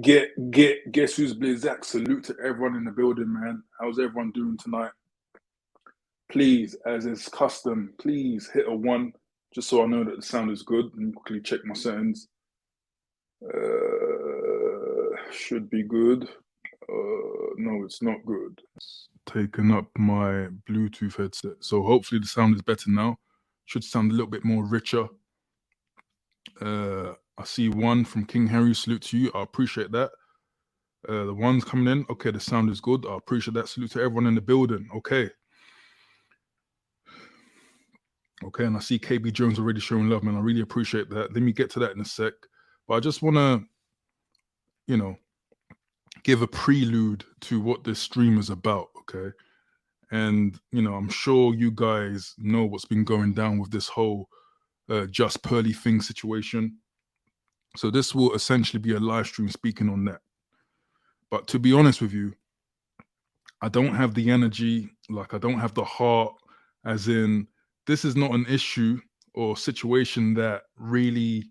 Guess who's Blizzac? Salute to everyone in the building, man. How's everyone doing tonight? Please, as is custom, please hit a one, just so I know that the sound is good. Let me quickly check my settings. Should be good. No, it's not good. It's taken up my Bluetooth headset, so hopefully the sound is better now. Should sound a little bit more richer. I see one from King Harry. Salute to you. I appreciate that. The one's coming in. Okay, the sound is good. I appreciate that. Salute to everyone in the building. Okay. Okay, and I see KB Jones already showing love, man. I really appreciate that. Let me get to that in a sec. But I just want to, give a prelude to what this stream is about, okay? And, I'm sure you guys know what's been going down with this whole Just Pearly thing situation. So this will essentially be a live stream speaking on that. But to be honest with you, I don't have the energy, I don't have the heart, as in, this is not an issue or situation that really,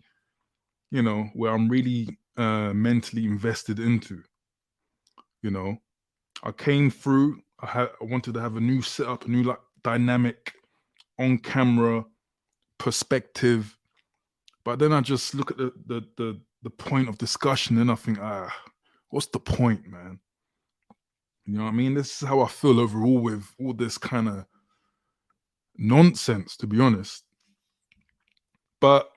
where I'm really mentally invested into. I came through, I wanted to have a new setup, a new dynamic on camera perspective. But then I just look at the point of discussion and I think, what's the point, man? You know what I mean? This is how I feel overall with all this kind of nonsense, to be honest. But,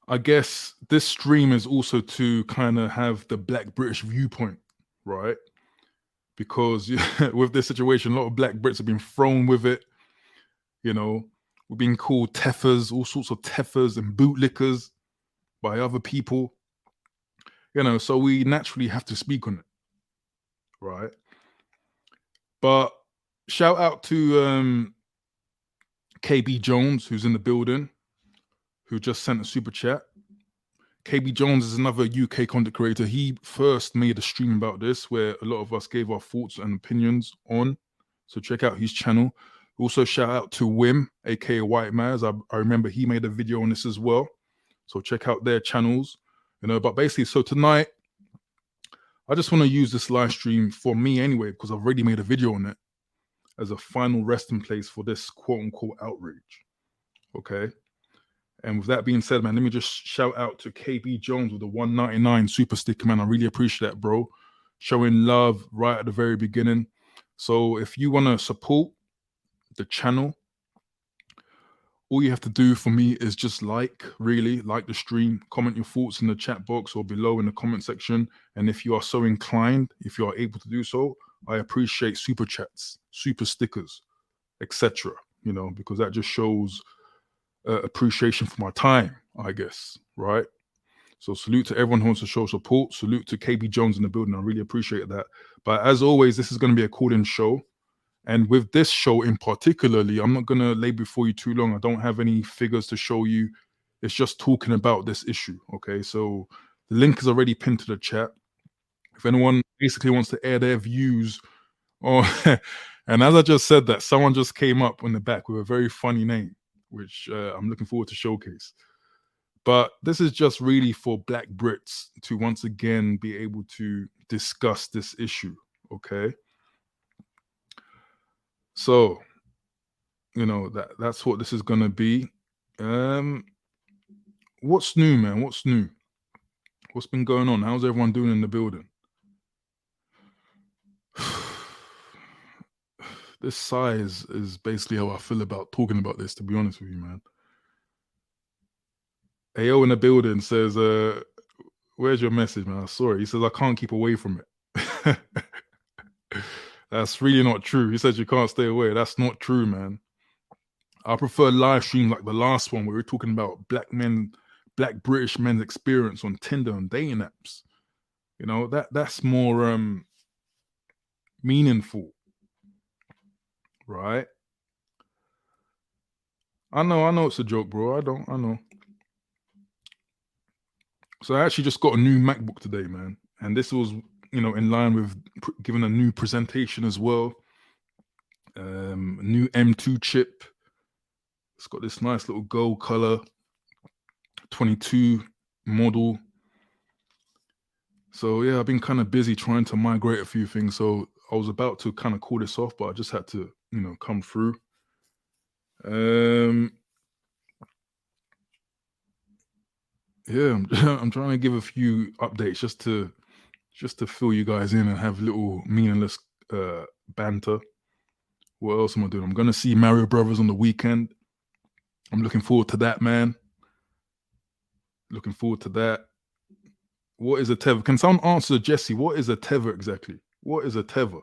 I guess this stream is also to kind of have the Black British viewpoint, right? Because with this situation, a lot of Black Brits have been thrown with it. We're being called teffers, all sorts of teffers and bootlickers by other people. So we naturally have to speak on it, right? But shout out to KB Jones, who's in the building, who just sent a super chat. KB Jones is another UK content creator. He first made a stream about this where a lot of us gave our thoughts and opinions on. So check out his channel. Also shout out to Wim, aka White Maz. I remember he made a video on this as well. So check out their channels. But basically, so tonight, I just want to use this live stream for me anyway, because I've already made a video on it as a final resting place for this quote unquote outrage. Okay. And with that being said, man, let me just shout out to KB Jones with the 199 super sticker, man. I really appreciate that, bro. Showing love right at the very beginning. So if you want to support the channel, all you have to do for me is just like the stream, comment your thoughts in the chat box or below in the comment section. And if you are so inclined, if you are able to do so, I appreciate super chats, super stickers, etc. Because that just shows appreciation for my time, I guess, right? So salute to everyone who wants to show support. Salute to KB Jones in the building. I really appreciate that. But as always, this is going to be a call-in show. And with this show in particularly, I'm not going to lay before you too long. I don't have any figures to show you. It's just talking about this issue, okay? So the link is already pinned to the chat. If anyone basically wants to air their views on... And as I just said that, someone just came up in the back with a very funny name, which I'm looking forward to showcase. But this is just really for Black Brits to once again be able to discuss this issue, okay? So, that's what this is going to be. What's new, man? What's new? What's been going on? How's everyone doing in the building? This sigh is basically how I feel about talking about this, to be honest with you, man. AO in the building says, where's your message, man? I saw it. He says, I can't keep away from it. That's really not true. He says you can't stay away. That's not true, man. I prefer live stream like the last one where we're talking about Black British men's experience on Tinder and dating apps. That's more meaningful, right? I know it's a joke, bro. I know. So I actually just got a new MacBook today, man. And this was, in line with giving a new presentation as well. New M2 chip. It's got this nice little gold color. 22 model. So yeah, I've been kind of busy trying to migrate a few things. So I was about to kind of call this off, but I just had to, come through. Yeah, I'm trying to give a few updates just to fill you guys in and have little meaningless banter. What else am I doing? I'm gonna see Mario Brothers on the weekend. I'm looking forward to that, man. Looking forward to that. What is a tether? Can someone answer Jesse? What is a tether exactly? What is a tether?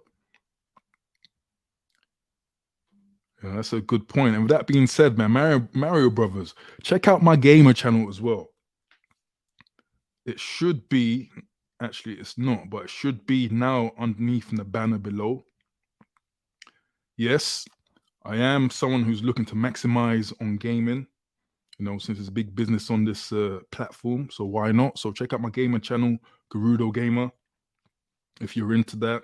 Yeah, that's a good point. And with that being said, man, Mario Brothers, check out my gamer channel as well. It should be, actually, it's not, but it should be now underneath in the banner below. Yes, I am someone who's looking to maximize on gaming, since it's big business on this platform. So why not? So check out my gamer channel, Gerudo Gamer, if you're into that.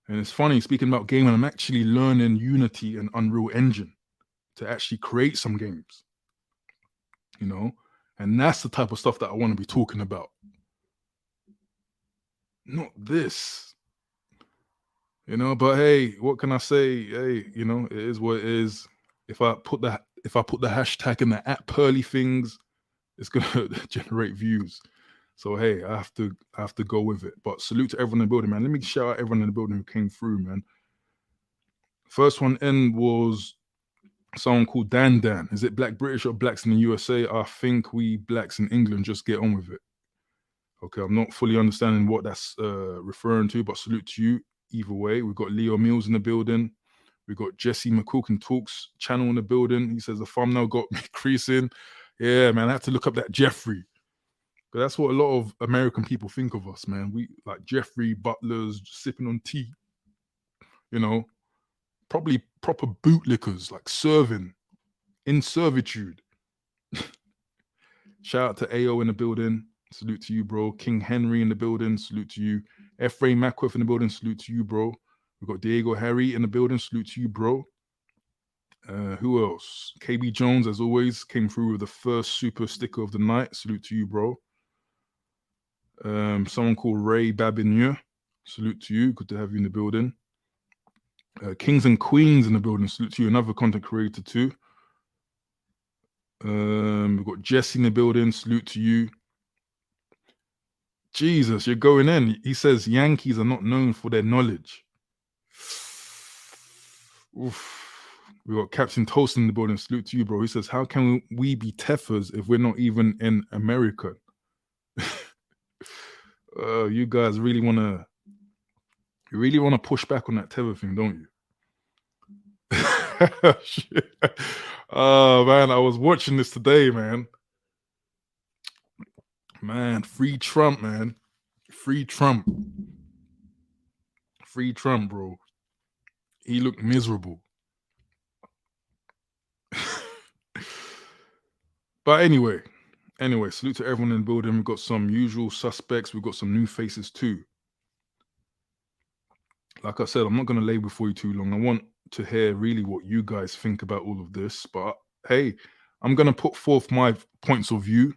And it's funny, speaking about gaming, I'm actually learning Unity and Unreal Engine to actually create some games, and that's the type of stuff that I want to be talking about. Not this, but hey, what can I say? Hey, it is what it is. If I put the hashtag in the @pearly things, it's gonna generate views. So hey, I have to go with it. But salute to everyone in the building, man. Let me shout out everyone in the building who came through, man. First one in was someone called Dan Dan. Is it Black British or Blacks in the USA? I think we Blacks in England just get on with it. Okay, I'm not fully understanding what that's referring to, but salute to you either way. We've got Leo Mills in the building. We've got Jesse McCook Talks channel in the building. He says the thumbnail got me creasing. Yeah, man, I had to look up that Jeffrey. But that's what a lot of American people think of us, man. We like Jeffrey butlers sipping on tea, probably proper bootlickers, like serving in servitude. Shout out to AO in the building. Salute to you, bro. King Henry in the building. Salute to you. Ephraim Mackworth in the building. Salute to you, bro. We've got Diego Harry in the building. Salute to you, bro. Who else? KB Jones, as always, came through with the first super sticker of the night. Salute to you, bro. Someone called Ray Babineux. Salute to you. Good to have you in the building. Kings and Queens in the building. Salute to you. Another content creator too. We've got Jesse in the building. Salute to you. Jesus, you're going in. He says Yankees are not known for their knowledge. Oof. We got Captain Toast in the building. Salute to you, bro. He says, how can we be Teffers if we're not even in America? You guys really want to push back on that tether thing, don't you? Shit. Oh man, I was watching this today, man. Man, free Trump, man. Free Trump. Free Trump, bro. He looked miserable. But anyway, salute to everyone in the building. We've got some usual suspects. We've got some new faces too. Like I said, I'm not going to labor for you too long. I want to hear really what you guys think about all of this. But hey, I'm going to put forth my points of view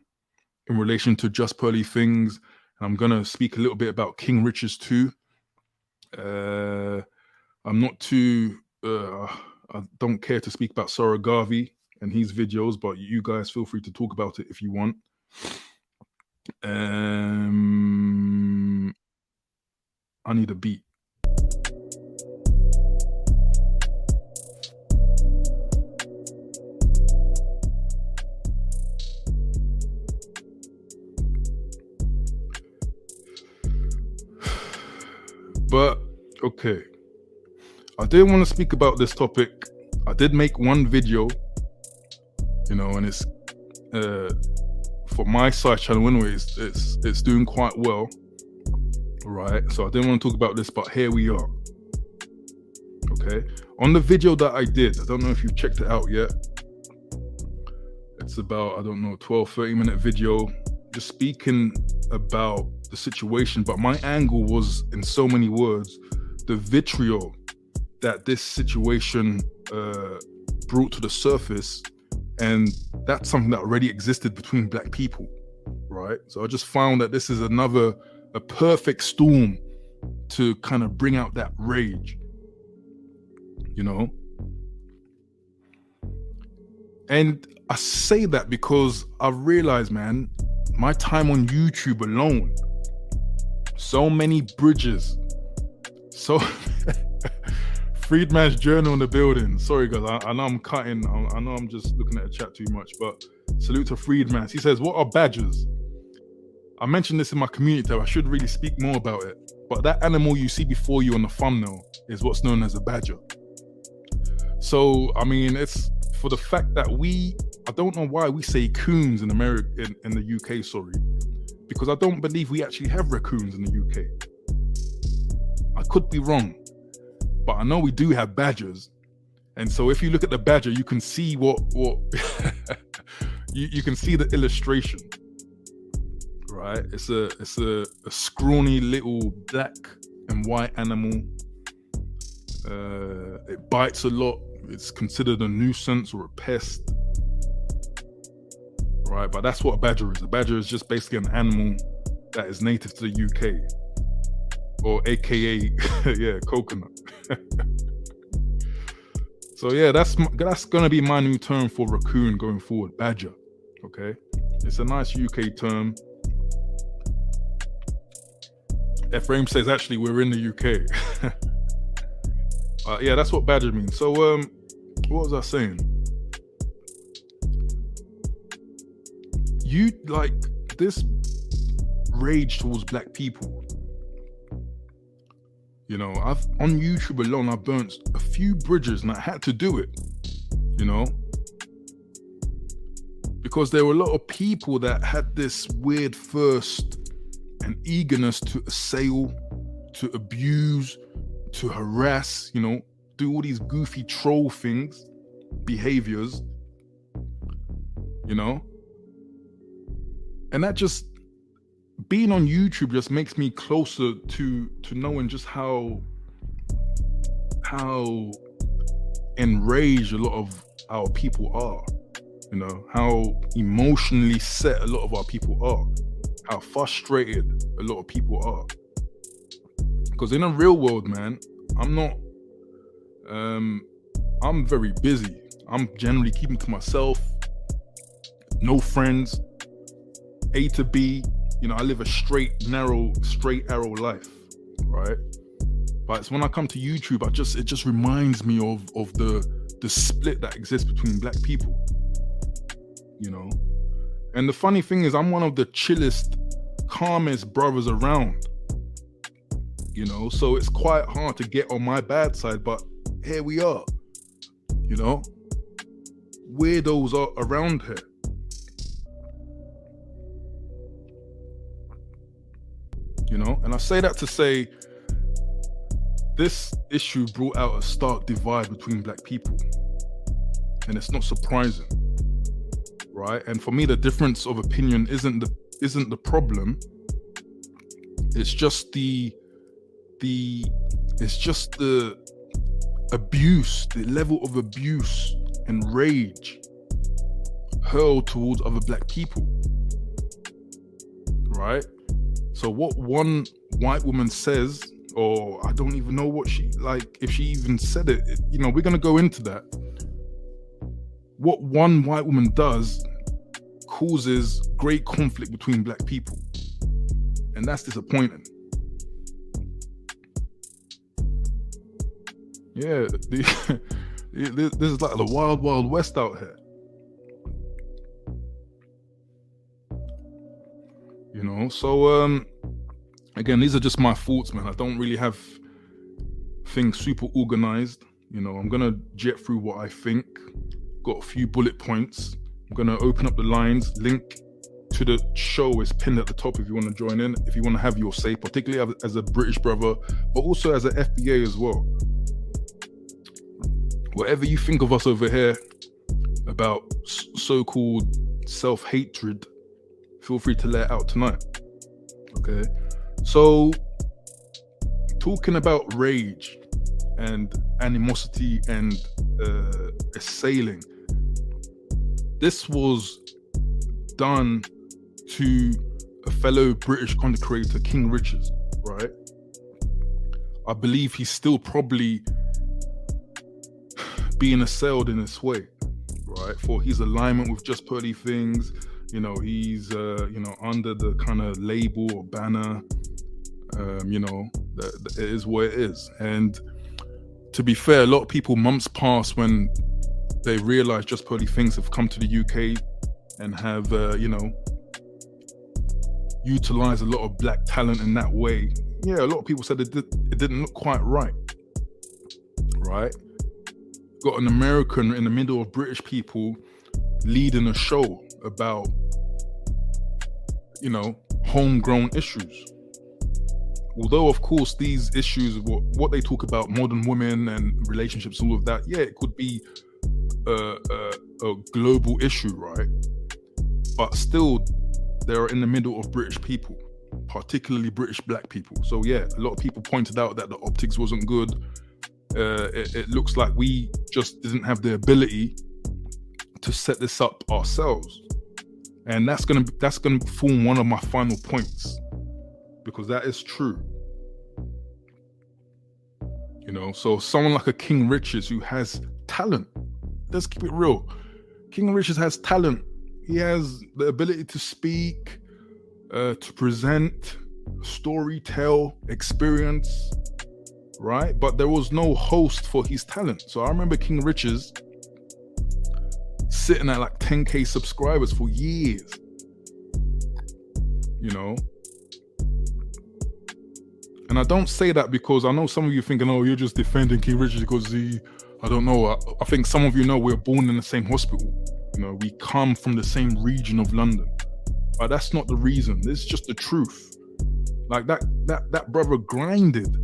in relation to Just Pearly Things. And I'm going to speak a little bit about King Richards too. I'm not too... I don't care to speak about Sora Garvey and his videos, but you guys feel free to talk about it if you want. I need a beat. But okay, I didn't want to speak about this topic. I did make one video, and it's for my side channel anyway. It's doing quite well, right? So I didn't want to talk about this, but here we are. Okay, on the video that I did, I don't know if you've checked it out yet. It's about 12-30 minute video, just speaking about the situation, but my angle was, in so many words, the vitriol that this situation brought to the surface And that's something that already existed between black people, right? So I just found that this is a perfect storm to kind of bring out that rage, you know? And I say that because I realized, man, my time on YouTube alone, so many bridges, so Freedman's Journal in the building. Sorry, guys, I know I'm cutting. I know I'm just looking at the chat too much, but salute to Freedman. He says, what are badgers? I mentioned this in my community tab. I should really speak more about it. But that animal you see before you on the thumbnail is what's known as a badger. So, I mean, it's for the fact that I don't know why we say coons in America, in the UK, sorry. Because I don't believe we actually have raccoons in the UK. I could be wrong. But I know we do have badgers. And so if you look at the badger, you can see what you can see the illustration. Right? It's a scrawny little black and white animal. It bites a lot. It's considered a nuisance or a pest. Right? But that's what a badger is. A badger is just basically an animal that is native to the UK. Or AKA, yeah, coconut. So yeah, that's gonna be my new term for raccoon going forward, badger. Okay, it's a nice UK term. Ephraim says actually we're in the UK. Yeah, that's what badger means. So what was I saying? You like this rage towards black people. You know, on YouTube alone, I burnt a few bridges and I had to do it, you know, because there were a lot of people that had this weird thirst and eagerness to assail, to abuse, to harass, you know, do all these goofy troll things, behaviors, you know, and that just, being on YouTube just makes me closer to knowing just how enraged a lot of our people are, you know, how emotionally set a lot of our people are, how frustrated a lot of people are. Because in the real world, man, I'm very busy. I'm generally keeping to myself, no friends, A to B. You know, I live a straight arrow life, right? But it's when I come to YouTube, it just reminds me of the split that exists between black people, you know? And the funny thing is, I'm one of the chillest, calmest brothers around, you know? So it's quite hard to get on my bad side, but here we are, you know? Weirdos are around here. You know, and I say that to say this issue brought out a stark divide between black people, and it's not surprising, right? And for me, the difference of opinion isn't the problem. It's just the abuse, the level of abuse and rage hurled towards other black people, right? So what one white woman says, or I don't even know what she, like, if she even said it, you know, we're going to go into that. What one white woman does causes great conflict between black people. And that's disappointing. Yeah, this is like the wild, wild west out here. You know, so again, these are just my thoughts, man. I don't really have things super organized. You know, I'm gonna jet through what I think. Got a few bullet points. I'm gonna open up the lines. Link to the show is pinned at the top if you want to join in, if you want to have your say, particularly as a British brother, but also as an FBA as well. Whatever you think of us over here about so-called self-hatred, feel free to let it out tonight. Okay, so talking about rage and animosity and assailing, This was done to a fellow British content creator, King Richards, right? I believe he's still probably being assailed in this way, right? For his alignment with Just Pearly Things. You know, he's, under the kind of label or banner, it is what it is. And to be fair, a lot of people, months past when they realize Just Pearly Things have come to the UK and have, utilized a lot of black talent in that way. Yeah, a lot of people said it didn't look quite right, right? Got an American in the middle of British people leading a show about, homegrown issues. Although, of course, these issues, what they talk about, modern women and relationships, all of that, yeah, it could be a global issue, right? But still, they're in the middle of British people, particularly British black people. So yeah, a lot of people pointed out that the optics wasn't good. It looks like we just didn't have the ability to set this up ourselves. And that's gonna form one of my final points, because that is true. So someone like a King Richards who has talent, let's keep it real. King Richards has talent. He has the ability to speak, to present, story tell, experience, right? But there was no host for his talent. So I remember King Richards sitting at like 10K subscribers for years, And I don't say that because I know some of you thinking, oh, you're just defending King Richards because I don't know. I think some of you know we're born in the same hospital. We come from the same region of London. But that's not the reason. This is just the truth. Like that brother grinded.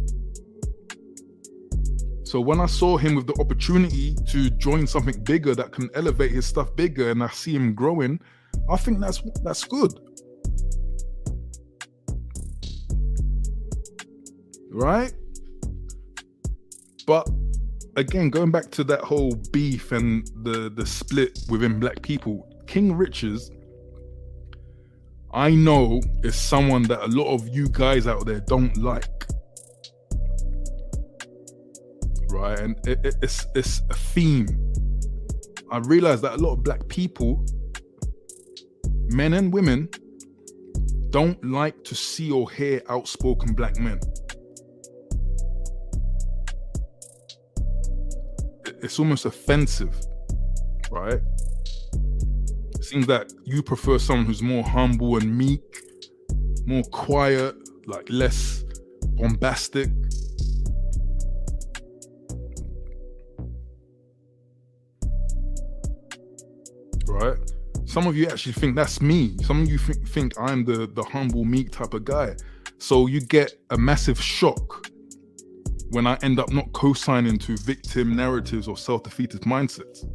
So when I saw him with the opportunity to join something bigger that can elevate his stuff bigger, and I see him growing, I think that's good. Right? But again, going back to that whole beef and the split within black people, King Richards, I know, is someone that a lot of you guys out there don't like. Right? And it's a theme. I realize that a lot of black people, men and women, don't like to see or hear outspoken black men. It's almost offensive, right? It seems that you prefer someone who's more humble and meek, more quiet, like less bombastic. Right? Some of you actually think that's me. Some of you think I'm the humble, meek type of guy. So you get a massive shock when I end up not co-signing to victim narratives or self-defeatist mindsets.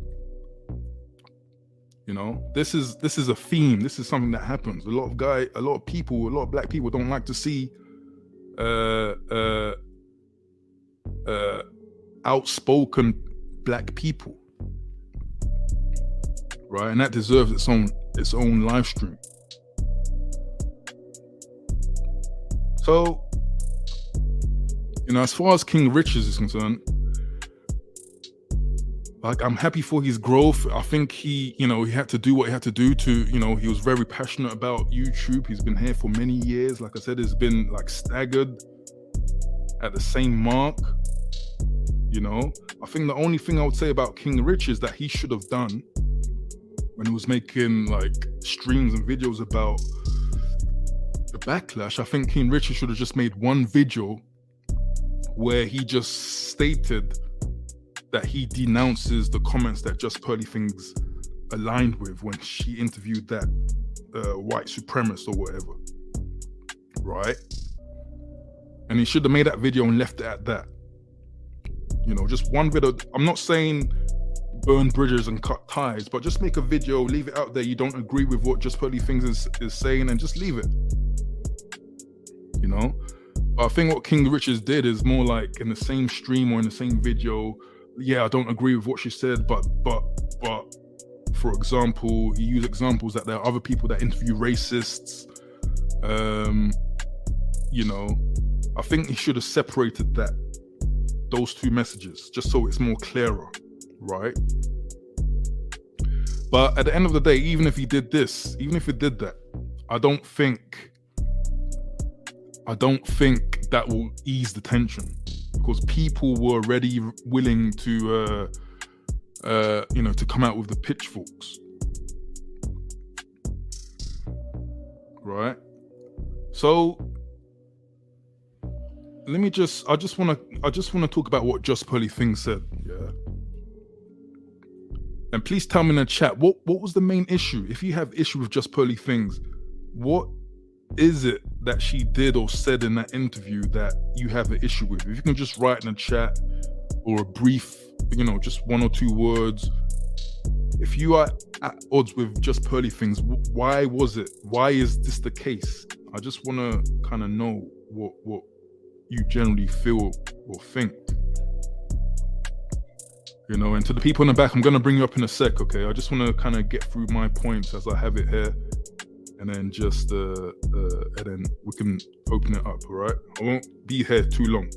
This is a theme. This is something that happens. A lot of black people don't like to see outspoken black people. Right? And that deserves its own live stream. So, as far as King Richards is concerned, like, I'm happy for his growth. I think he had to do what he had to do to, he was very passionate about YouTube. He's been here for many years. Like I said, it's been like staggered at the same mark. I think the only thing I would say about King Richards that he should have done when he was making like streams and videos about the backlash, I think King Richards should have just made one video where he just stated that he denounces the comments that Just Pearly Things aligned with when she interviewed that white supremacist or whatever, right? And he should have made that video and left it at that. Just one video. I'm not saying burn bridges and cut ties, but just make a video, leave it out there. You don't agree with what Just Pearly Things is saying, and just leave it. But I think what King Richards did is more like in the same stream or in the same video, yeah, I don't agree with what she said, but for for example, he used examples that there are other people that interview racists. You know, I think he should have separated those two messages, just so it's more clearer, right? But at the end of the day, even if he did that, I don't think that will ease the tension, because people were already willing to to come out with the pitchforks, right? So I just want to talk about what Just Pearly Things said, yeah. And please tell me in the chat, what was the main issue? If you have issue with Just Pearly Things, what is it that she did or said in that interview that you have an issue with? If you can just write in the chat, or a brief, just one or two words. If you are at odds with Just Pearly Things, why was it? Why is this the case? I just want to kind of know what you generally feel or think. And to the people in the back, I'm going to bring you up in a sec, okay? I just want to kind of get through my points as I have it here, and then just and then we can open it up, all right? I won't be here too long.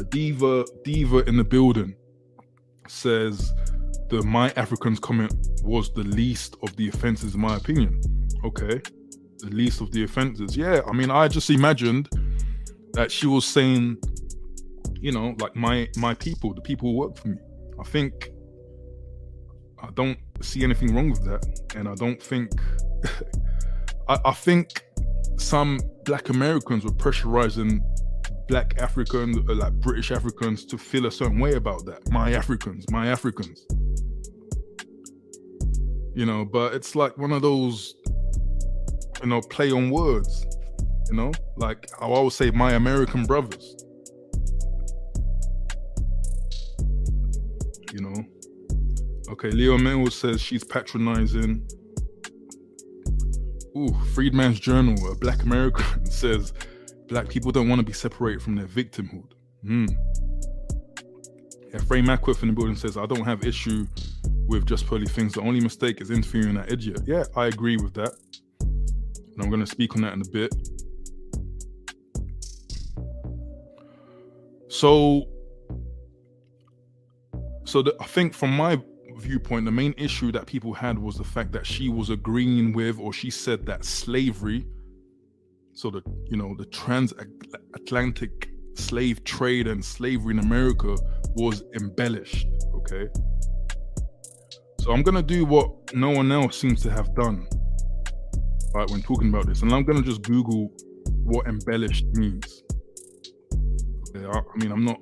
Diva in the building says the My Africans comment was the least of the offenses, in my opinion. Okay, the least of the offenses. Yeah, I mean, I just imagined that she was saying, like my people, the people who work for me. I don't see anything wrong with that, and I don't think I think some Black Americans were pressurizing Black Africans, like British Africans, to feel a certain way about that. My Africans. But it's like one of those, play on words, like I always say, my American brothers. Okay, Leo Mills says she's patronizing. Ooh, Freedman's Journal, a Black American, says Black people don't want to be separated from their victimhood. Frey Mackworth in the building says, I don't have issue with Just Pearly Things. The only mistake is interviewing that idiot. Yeah, I agree with that. And I'm going to speak on that in a bit. So I think from my viewpoint, the main issue that people had was the fact that she was agreeing with, or she said that slavery, so the transatlantic slave trade and slavery in America was embellished, okay? So I'm gonna do what no one else seems to have done, right, when talking about this, and I'm gonna just Google what embellished means. Okay, I mean, I'm not,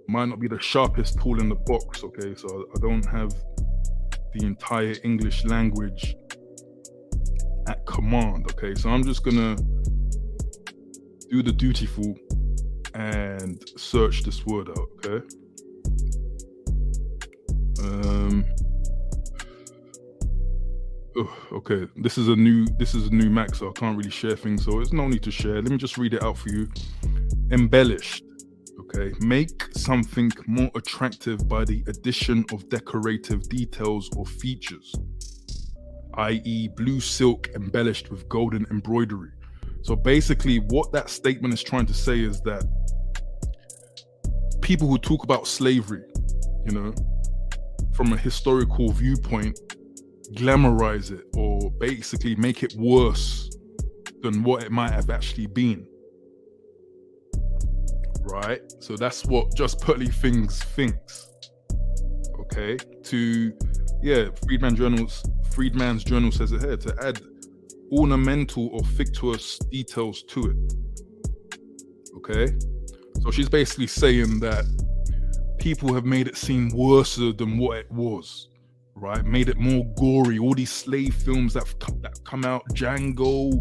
might not be the sharpest tool in the box, okay? So I don't have the entire English language at command, okay? So I'm just gonna do the dutiful and search this word out, okay? Okay, this is a new Mac, so I can't really share things, so there's no need to share. Let me just read it out for you. Embellished. Okay, make something more attractive by the addition of decorative details or features, i.e. blue silk embellished with golden embroidery. So basically what that statement is trying to say is that people who talk about slavery, from a historical viewpoint, glamorize it or basically make it worse than what it might have actually been. Right? So that's what Just Pearly Things thinks. Okay? Freedman's Journal says it here, to add ornamental or fictitious details to it. Okay? So she's basically saying that people have made it seem worse than what it was. Right? Made it more gory. All these slave films that come out, Django,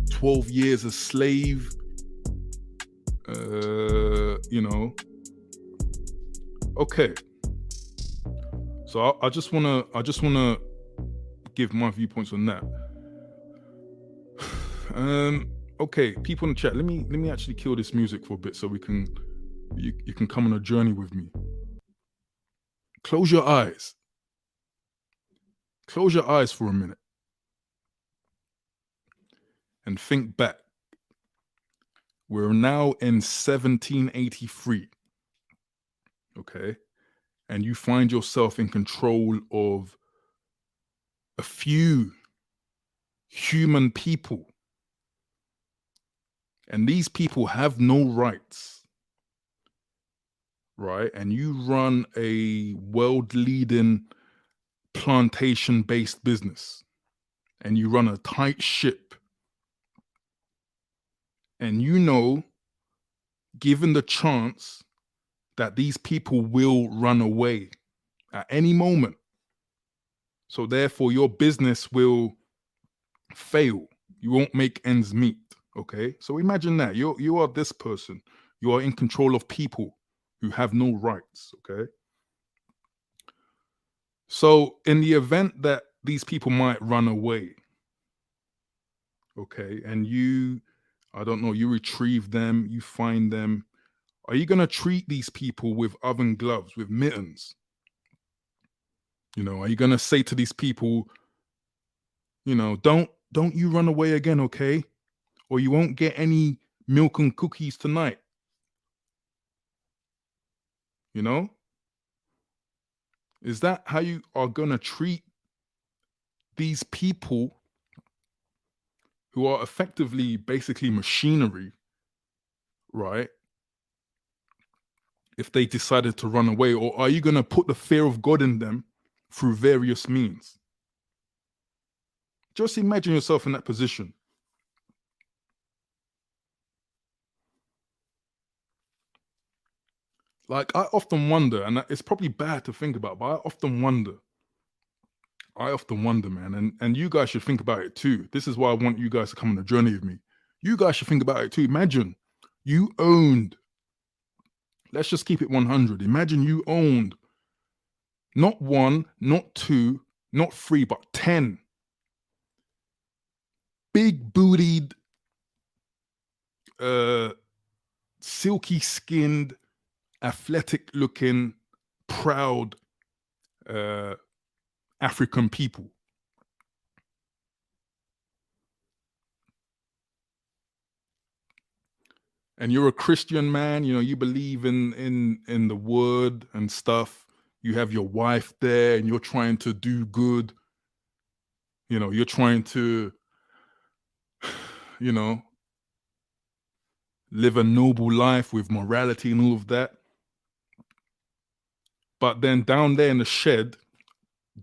12 Years a Slave, okay. So I just wanna give my viewpoints on that. Okay, people in the chat, let me actually kill this music for a bit so you can come on a journey with me. Close your eyes. Close your eyes for a minute and think back. We're now in 1783, okay? And you find yourself in control of a few human people. And these people have no rights, right? And you run a world leading plantation based business and you run a tight ship. And you know, given the chance that these people will run away at any moment. So therefore, your business will fail. You won't make ends meet. Okay. So imagine that. You are this person. You are in control of people who have no rights. Okay. So in the event that these people might run away, okay, and you, I don't know, you retrieve them, you find them, are you gonna treat these people with oven gloves, with mittens? You know, are you gonna say to these people, you know, don't you run away again, okay? Or you won't get any milk and cookies tonight, you know? Is that how you are gonna treat these people who are effectively basically machinery, right? If they decided to run away, or are you gonna put the fear of God in them through various means? Just imagine yourself in that position. Like, I often wonder, and it's probably bad to think about, but I often wonder, man, and you guys should think about it too. This is why I want you guys to come on a journey with me. You guys should think about it too. Imagine you owned, let's just keep it 100. Imagine you owned not one, not two, not three, but 10 big bootied, uh, silky skinned, athletic looking, proud uh, African people. And you're a Christian man, you know, you believe in the word and stuff. You have your wife there and you're trying to do good. You know, you're trying to, you know, live a noble life with morality and all of that. But then down there in the shed,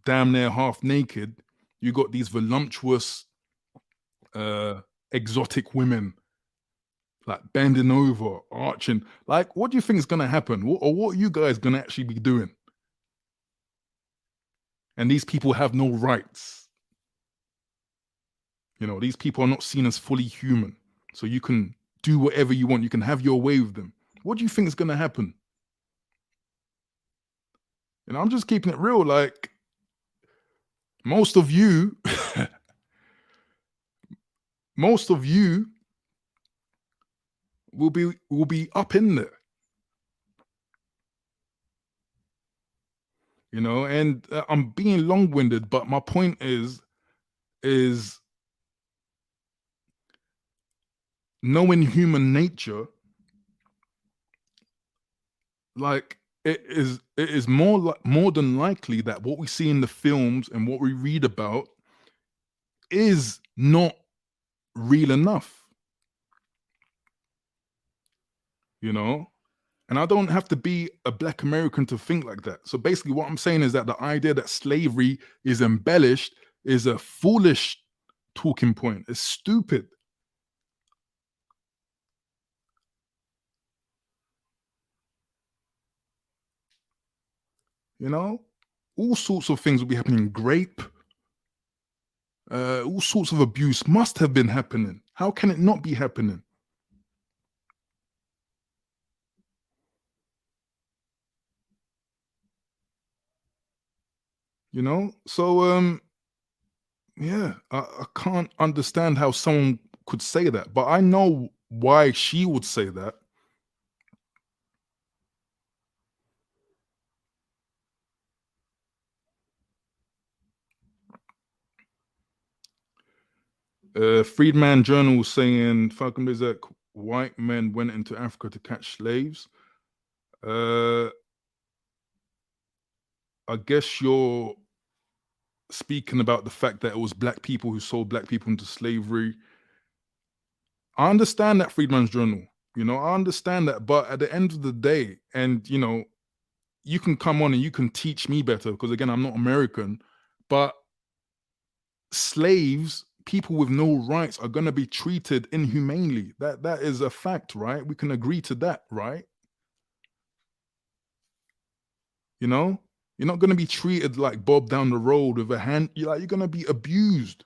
damn near half naked, you got these voluptuous, uh, exotic women like bending over, arching. Like, what do you think is gonna happen? Or what are you guys gonna actually be doing? And these people have no rights. You know, these people are not seen as fully human. So you can do whatever you want. You can have your way with them. What do you think is gonna happen? And I'm just keeping it real. Like, most of you, most of you will be up in there. You know, and I'm being long-winded, but my point is knowing human nature, like it is more than likely that what we see in the films and what we read about is not real enough, you know. And I don't have to be a black American to think like that. So basically what I'm saying is that the idea that slavery is embellished is a foolish talking point. It's stupid. You know, all sorts of things will be happening. Grape, all sorts of abuse must have been happening. How can it not be happening? You know, so yeah, I can't understand how someone could say that, but I know why she would say that. Freedman Journal saying Falcon Bizek, white men went into Africa to catch slaves. Uh, I guess you're speaking about the fact that it was black people who sold black people into slavery. I understand that, Freedman's Journal. I understand that, but at the end of the day, and you can come on and you can teach me better because again, I'm not American, but slaves, people with no rights, are going to be treated inhumanely. That is a fact, right? We can agree to that, right? You know, you're not going to be treated like Bob down the road with a hand. You're going to be abused.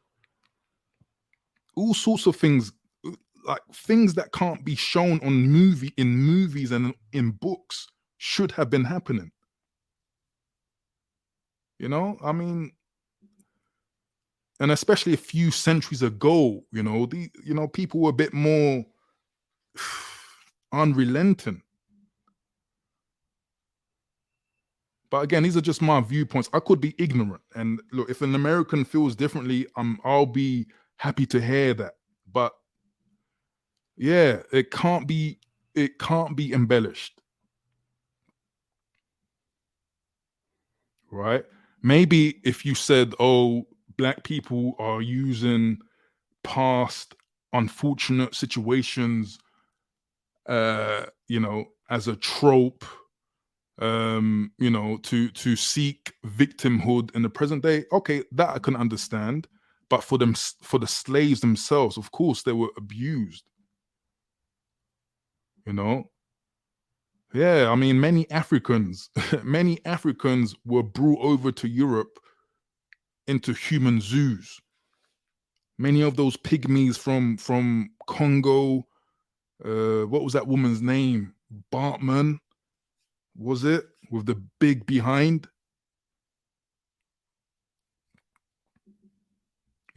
All sorts of things, like things that can't be shown in movies and in books, should have been happening. I mean, and especially a few centuries ago, people were a bit more unrelenting. But again, these are just my viewpoints. I could be ignorant, and look, if an American feels differently, I'll be happy to hear that. But yeah, it can't be embellished, right? Maybe if you said, "Oh, black people are using past unfortunate situations, as a trope, to seek victimhood in the present day." Okay, that I can understand. But for the slaves themselves, of course, they were abused. You know, yeah. I mean, many Africans, many Africans were brought over to Europe into human zoos. Many of those pygmies from Congo. What was that woman's name? Bartman, was it, with the big behind?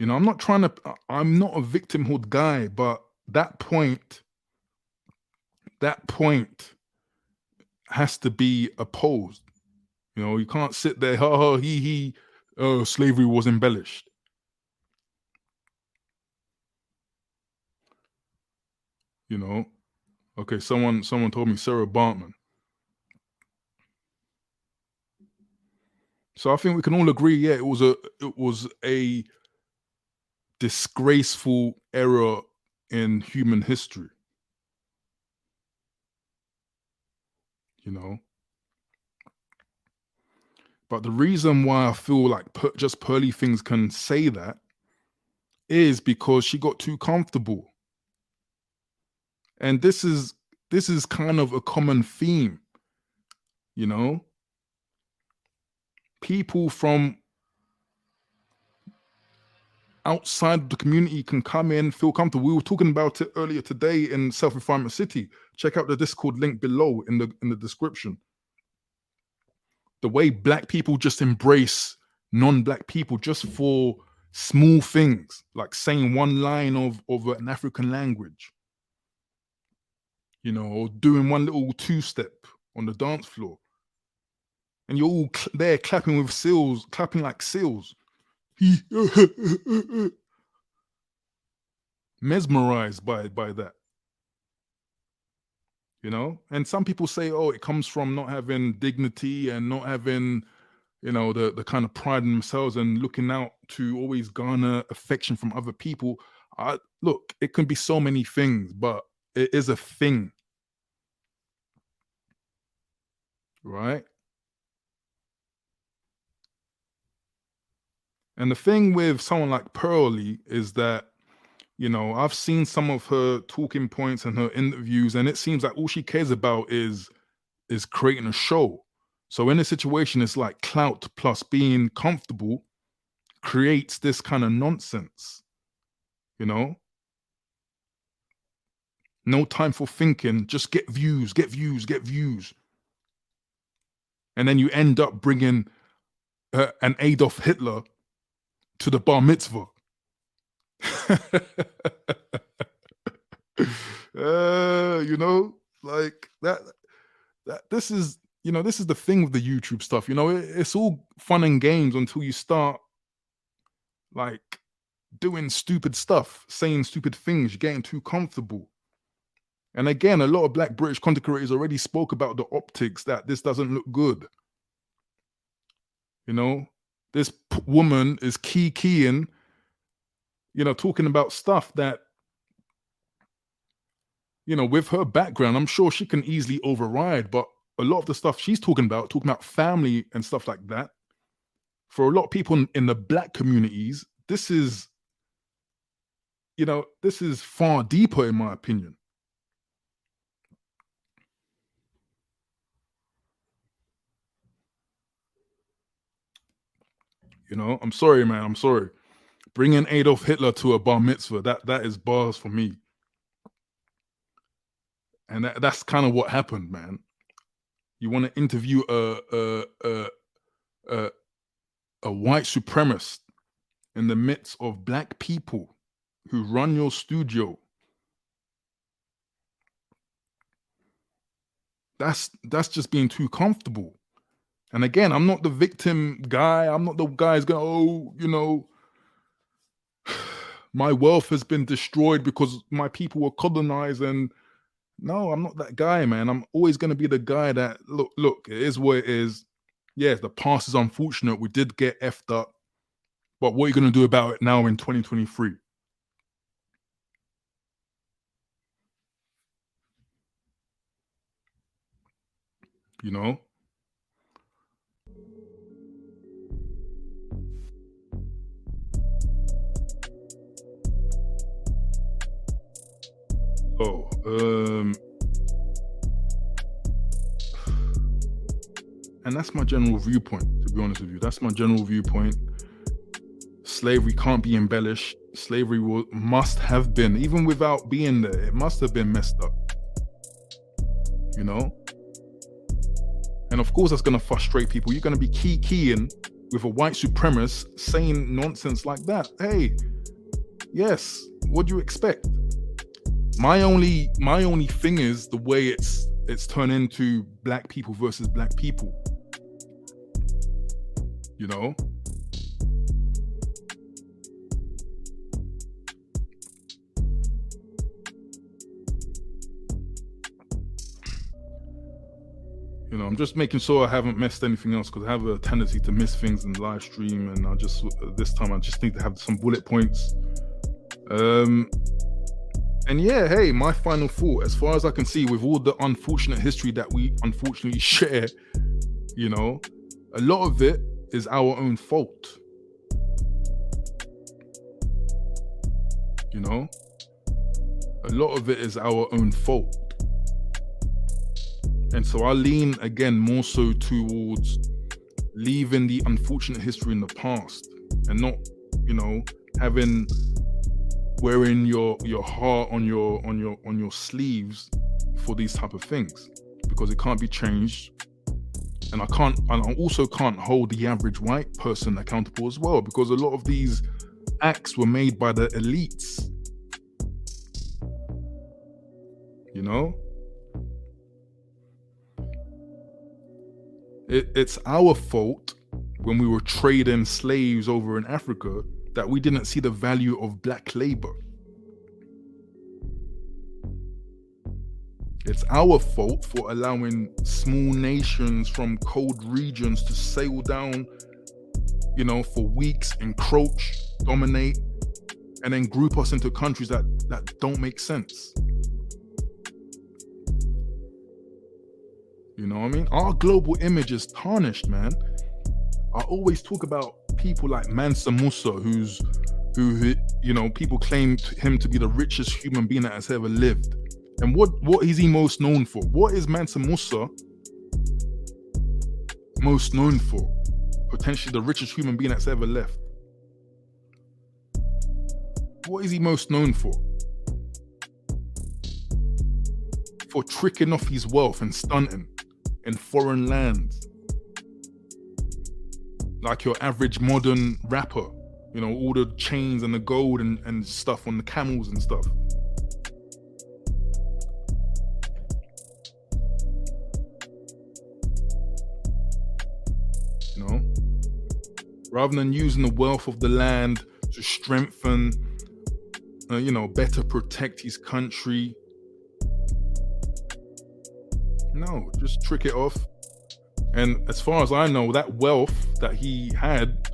I'm not trying to. I'm not a victimhood guy, but that point, that point has to be opposed. You can't sit there, ha ha, he, slavery was embellished. You know. Okay, someone told me Sarah Bartman. So I think we can all agree, yeah, it was a disgraceful error in human history. You know. But the reason why I feel like just Pearly Things can say that is because she got too comfortable. And this is kind of a common theme, you know? People from outside the community can come in, feel comfortable. We were talking about it earlier today in Self Refinement City. Check out the Discord link below in the description. The way black people just embrace non-black people just for small things, like saying one line of an African language, or doing one little two-step on the dance floor, and you're all there clapping with seals, clapping like seals, mesmerized by that. And some people say, oh, it comes from not having dignity and not having, the kind of pride in themselves and looking out to always garner affection from other people. Look, it can be so many things, but it is a thing, right? And the thing with someone like Pearly is that, I've seen some of her talking points and her interviews, and it seems like all she cares about is creating a show. So in a situation, it's like clout plus being comfortable creates this kind of nonsense, you know? No time for thinking, just get views, get views, get views. And then you end up bringing an Adolf Hitler to the bar mitzvah. Like that this is the thing with the YouTube stuff. It's all fun and games until you start like doing stupid stuff, saying stupid things, you're getting too comfortable. And again, a lot of black British content creators already spoke about the optics that this doesn't look good. You know, this woman is keying, talking about stuff that, with her background, I'm sure she can easily override. But a lot of the stuff she's talking about family and stuff like that, for a lot of people in the black communities, this is, this is far deeper, in my opinion. I'm sorry, man. I'm sorry. Bringing Adolf Hitler to a bar mitzvah, that is bars for me. And that's kind of what happened, man. You want to interview a white supremacist in the midst of black people who run your studio. That's just being too comfortable. And again, I'm not the victim guy. I'm not the guy who's going, my wealth has been destroyed because my people were colonized. And no, I'm not that guy, man. I'm always going to be the guy that, look, it is what it is. Yes, the past is unfortunate. We did get effed up. But what are you going to do about it now in 2023? You know? Oh, and that's my general viewpoint, to be honest with you. That's my general viewpoint. Slavery can't be embellished. Slavery must have been, even without being there, it must have been messed up. And of course, that's going to frustrate people. You're going to be keying with a white supremacist saying nonsense like that. Hey, yes, what do you expect? My only thing is the way it's turned into black people versus black people. I'm just making sure I haven't missed anything else, because I have a tendency to miss things in live stream, and this time I just need to have some bullet points. And yeah, hey, my final thought, as far as I can see, with all the unfortunate history that we unfortunately share, a lot of it is our own fault. A lot of it is our own fault. And so I lean, again, more so towards leaving the unfortunate history in the past and not, wearing your heart on your sleeves for these type of things, because it can't be changed. And I also can't hold the average white person accountable as well, because a lot of these acts were made by the elites. It's our fault when we were trading slaves over in Africa that we didn't see the value of black labor. It's our fault for allowing small nations from cold regions to sail down, for weeks, encroach, dominate, and then group us into countries that don't make sense. You know what I mean? Our global image is tarnished, man. I always talk about people like Mansa Musa, who people claim him to be the richest human being that has ever lived. And what is he most known for? What is Mansa Musa most known for? Potentially the richest human being that's ever left. What is he most known for? For tricking off his wealth and stunting in foreign lands. Like your average modern rapper, all the chains and the gold and stuff on the camels and stuff. Rather than using the wealth of the land to strengthen, better protect his country. No, just trick it off. And as far as I know, that wealth that he had,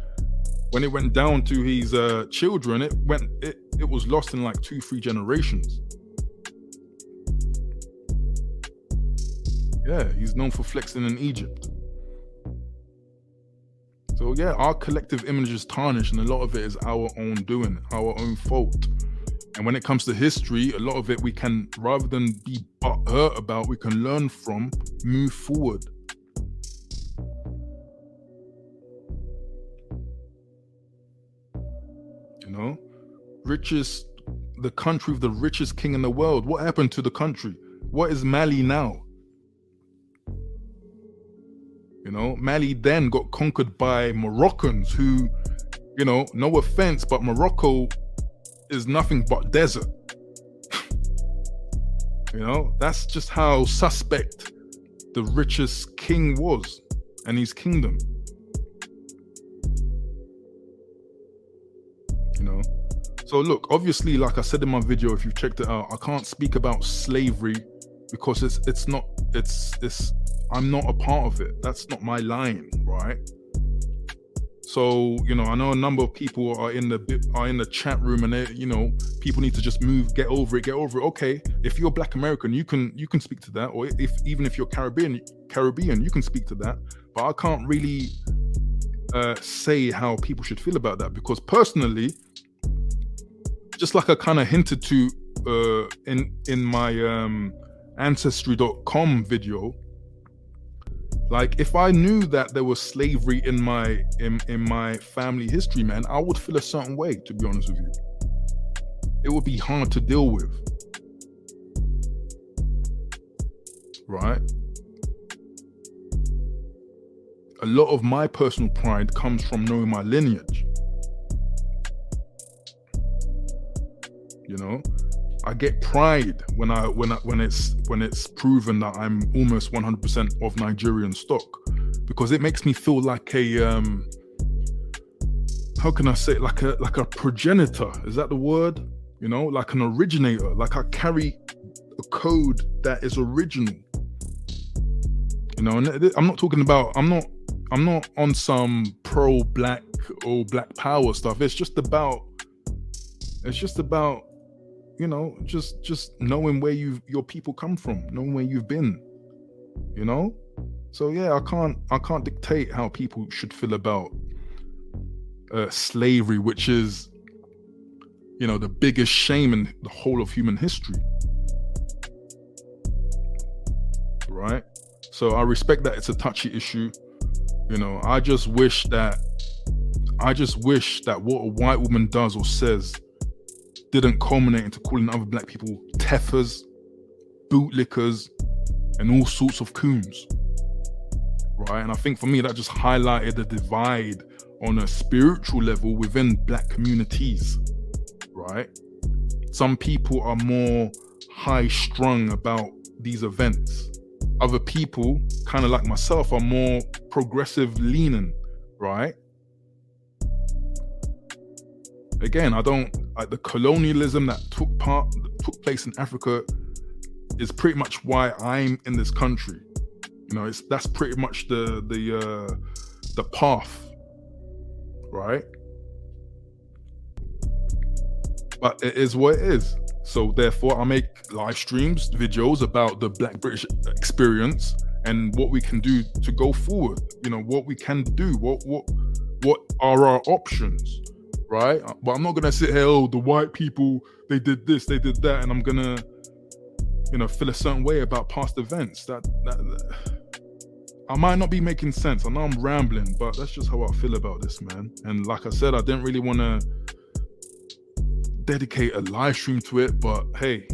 when it went down to his children, it was lost in like 2-3 generations. Yeah, he's known for flexing in Egypt. So yeah, our collective image is tarnished, and a lot of it is our own doing, our own fault. And when it comes to history, a lot of it we can, rather than be hurt about, we can learn from, move forward. The country with the richest king in the world. What happened to the country? What is Mali now? Mali then got conquered by Moroccans who, no offense, but Morocco is nothing but desert. That's just how suspect the richest king was and his kingdom. So look, obviously, like I said in my video, if you've checked it out, I can't speak about slavery because I'm not a part of it. That's not my line, right? So, I know a number of people are in the chat room, and people need to just get over it. Okay, if you're Black American, you can speak to that, or even if you're Caribbean, you can speak to that. But I can't really say how people should feel about that, because personally, just like I kind of hinted to in my ancestry.com video, like if I knew that there was slavery in my family history, man, I would feel a certain way, to be honest with you. It would be hard to deal with, right? A lot of my personal pride comes from knowing my lineage. I get pride when it's proven that I'm almost 100% of Nigerian stock, because it makes me feel like a how can I say it? Like a progenitor. Is that the word? Like an originator. Like I carry a code that is original. And I'm not talking about. I'm not on some pro-black or black power stuff. It's just about. Just knowing where your people come from, knowing where you've been, So yeah, I can't dictate how people should feel about slavery, which is, the biggest shame in the whole of human history, right? So I respect that it's a touchy issue. I just wish that what a white woman does or says didn't culminate into calling other Black people teffers, bootlickers, and all sorts of coons, right? And I think for me, that just highlighted the divide on a spiritual level within Black communities, right? Some people are more high-strung about these events. Other people, kind of like myself, are more progressive-leaning, right? Again, I don't like the colonialism that took place in Africa is pretty much why I'm in this country. That's pretty much the path, right? But it is what it is. So therefore, I make live streams, videos about the Black British experience and what we can do to go forward. What we can do, what are our options. Right? But I'm not gonna sit here, the white people, they did this, they did that, and I'm gonna, feel a certain way about past events. That I might not be making sense. I know I'm rambling, but that's just how I feel about this, man. And like I said, I didn't really want to dedicate a live stream to it, but hey,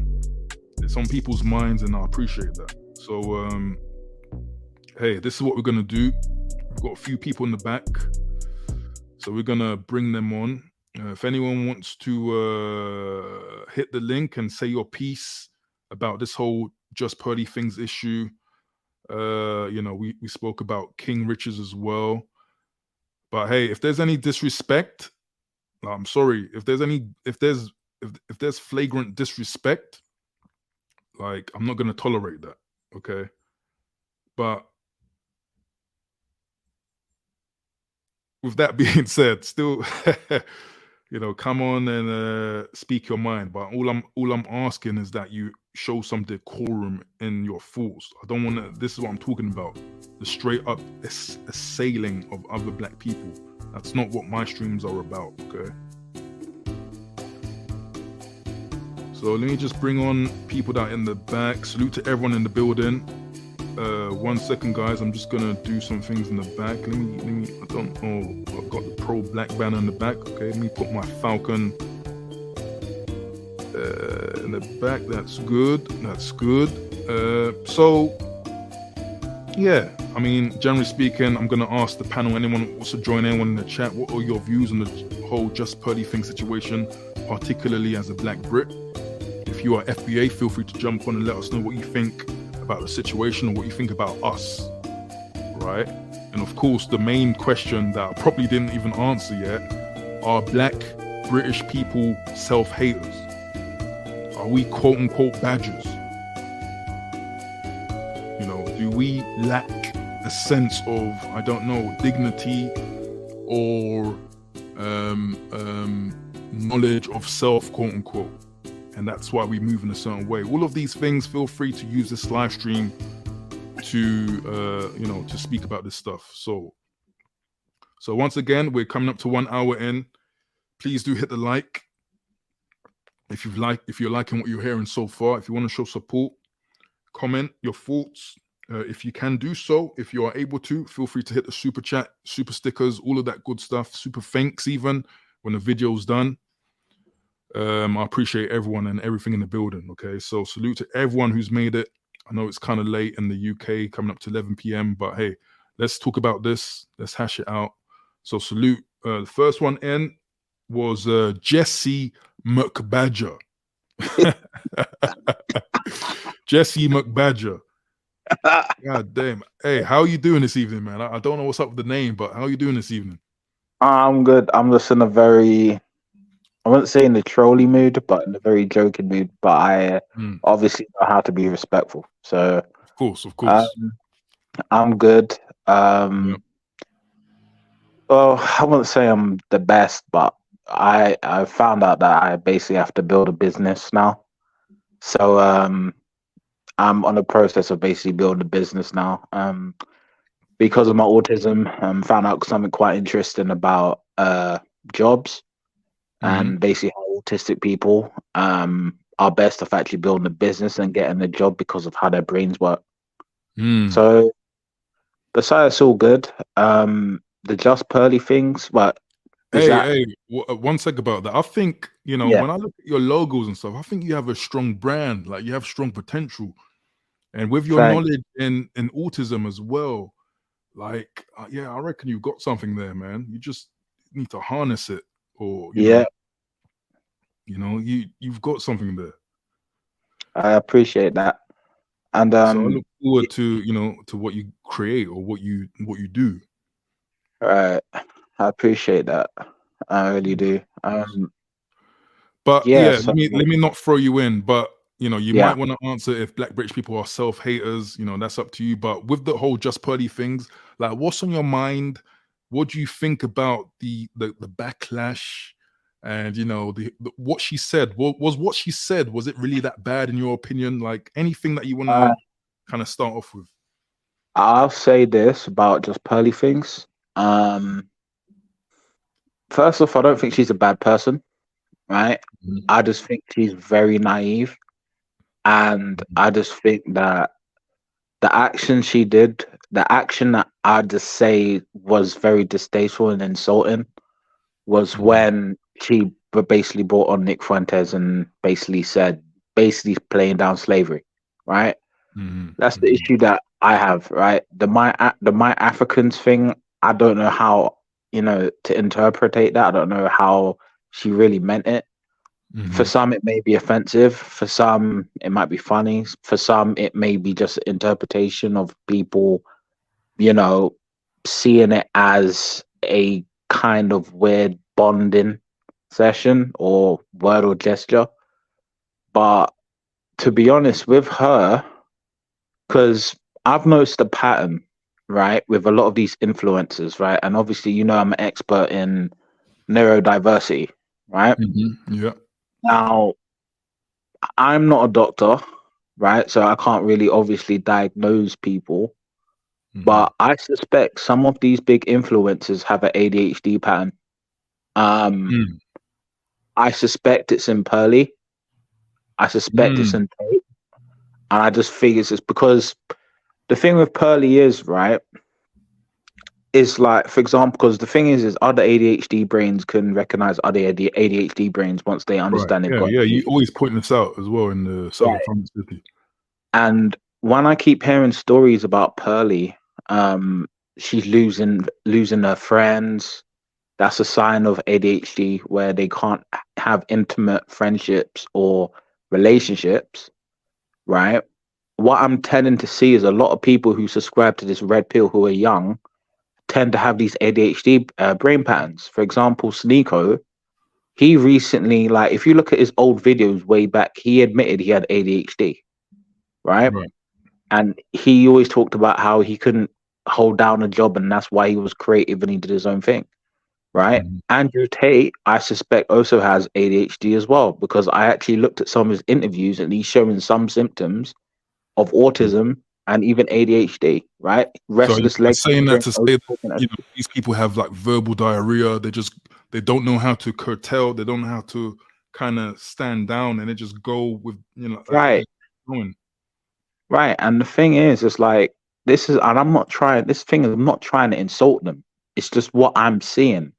it's on people's minds, and I appreciate that. So, hey, this is what we're gonna do. We've got a few people in the back. So we're gonna bring them on. If anyone wants to hit the link and say your piece about this whole Just Pearly Things issue, we spoke about King Richards as well. But hey, if there's any disrespect, Like, I'm sorry if there's any if there's flagrant disrespect, like I'm not gonna tolerate that. Okay, but with that being said, still, come on and speak your mind. But all I'm asking is that you show some decorum in your thoughts. I don't want to. This is what I'm talking about. The straight up assailing of other black people. That's not what my streams are about. Okay. So let me just bring on people that are in the back. Salute to everyone in the building. 1 second, guys. I'm just gonna do some things in the back. Let me. I don't know. I've got the pro black banner in the back. Okay. Let me put my Falcon in the back. That's good. That's good. So yeah. I mean, generally speaking, I'm gonna ask the panel. Anyone who wants to join anyone in the chat? What are your views on the whole Just Pearly thing situation, particularly as a black Brit? If you are FBA, feel free to jump on and let us know what you think about the situation or what you think about us, right? And of course, the main question that I probably didn't even answer yet, are black British people self-haters? Are we quote-unquote badgers? Do we lack a sense of, I don't know, dignity or knowledge of self, quote-unquote? And that's why we move in a certain way. All of these things, feel free to use this live stream to speak about this stuff. So once again, we're coming up to 1 hour in. Please do hit the like if you're liking what you're hearing so far. If you want to show support, comment your thoughts. If you can do so, if you are able to, feel free to hit the super chat, super stickers, all of that good stuff, super thanks even when the video's done. I appreciate everyone and everything in the building. Okay, so salute to everyone who's made it. I know it's kind of late in the UK, coming up to 11 p.m. But hey, let's talk about this. Let's hash it out. So salute. The first one in was Jesse McBadger. Jesse McBadger. God damn. Hey, how are you doing this evening, man? I don't know what's up with the name, but how are you doing this evening? I'm good. I'm just in a very, I wouldn't say in the trolly mood, but in a very joking mood. But I obviously know how to be respectful. So, of course. I'm good. Yeah. Well, I wouldn't say I'm the best, but I found out that I basically have to build a business now. So I'm on the process of basically building a business now. Because of my autism, found out something quite interesting about jobs. And basically how autistic people are best off actually building a business and getting a job because of how their brains work. So besides, it's all good. The Just Pearly things, but hey, 1 sec about that. I think, when I look at your logos and stuff, I think you have a strong brand, like you have strong potential. And with your knowledge in autism as well, like, I reckon you've got something there, man. You just need to harness it, or you've got something there. I appreciate that, and so I look forward to to what you create or what you do. Right, I appreciate that. I really do. But let me not throw you in, but you might want to answer if black British people are self-haters. That's up to you. But with the whole Just Pearly things, like, what's on your mind? What do you think about the backlash? And what she said, what she said, was it really that bad in your opinion? Like, anything that you want to kind of start off with? I'll say this about Just Pearly things. First off, I don't think she's a bad person, right? I just think she's very naive, and I just think that the action she did, the action that I just say was very distasteful and insulting, was when she basically brought on Nick Fuentes and basically playing down slavery, right? That's the issue that I have, right? The my Africans thing, I don't know how to interpretate that. I don't know how she really meant it. For some, it may be offensive. For some, it might be funny. For some, it may be just interpretation of people, seeing it as a kind of weird bonding session or word or gesture. But to be honest with her, because I've noticed a pattern, right, with a lot of these influencers, right? And obviously, I'm an expert in neurodiversity, right? Yeah. Now, I'm not a doctor, right? So I can't really obviously diagnose people, but I suspect some of these big influencers have an ADHD pattern. Um, Mm. I suspect it's in Pearly. I suspect it's Mm. in Tate. And I just figure it's just because the thing with Pearly is, right, is like, for example, because the thing is other ADHD brains can recognize other ADHD brains once they Right. understand they've Yeah. got Yeah. You ADHD. always point this out as well in the Right. Southern City. And when I keep hearing stories about Pearly, she's losing her friends. That's a sign of ADHD where they can't have intimate friendships or relationships, right? What I'm tending to see is a lot of people who subscribe to this red pill who are young tend to have these ADHD brain patterns. For example, Sneeko, he recently, like, if you look at his old videos way back, he admitted he had ADHD, right? Right. And he always talked about how he couldn't hold down a job and that's why he was creative and he did his own thing, right? Mm-hmm. Andrew Tate, I suspect, also has ADHD as well because I actually looked at some of his interviews and he's showing some symptoms of autism and even ADHD, right? So Restless you're leg saying that syndrome, to say, overtalking. these people have like verbal diarrhea. They don't know how to curtail. They don't know how to kind of stand down, and they just go with they Right, just going. right. And the thing is, it's like this is, and I'm not trying. This thing is, I'm not trying to insult them. It's just what I'm seeing.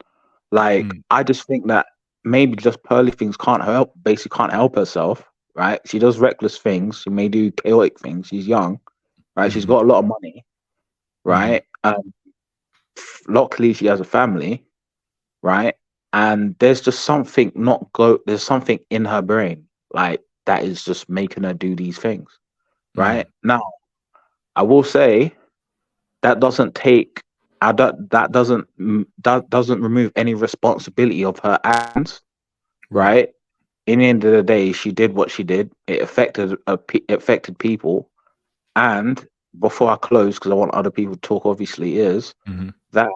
Like, Mm, I just think that maybe just Pearly things can't help, basically can't help herself, right? She does reckless things. She may do chaotic things. She's young, right? She's mhm, got a lot of money, mhm, right? Luckily, she has a family, right? And there's just something not go. There's something in her brain, like that is just making her do these things, mm, right? Now, I will say that doesn't take. That doesn't remove any responsibility of her actions, right. right? In the end of the day, she did what she did. It affected people. And before I close, because I want other people to talk, obviously, is Mhm, that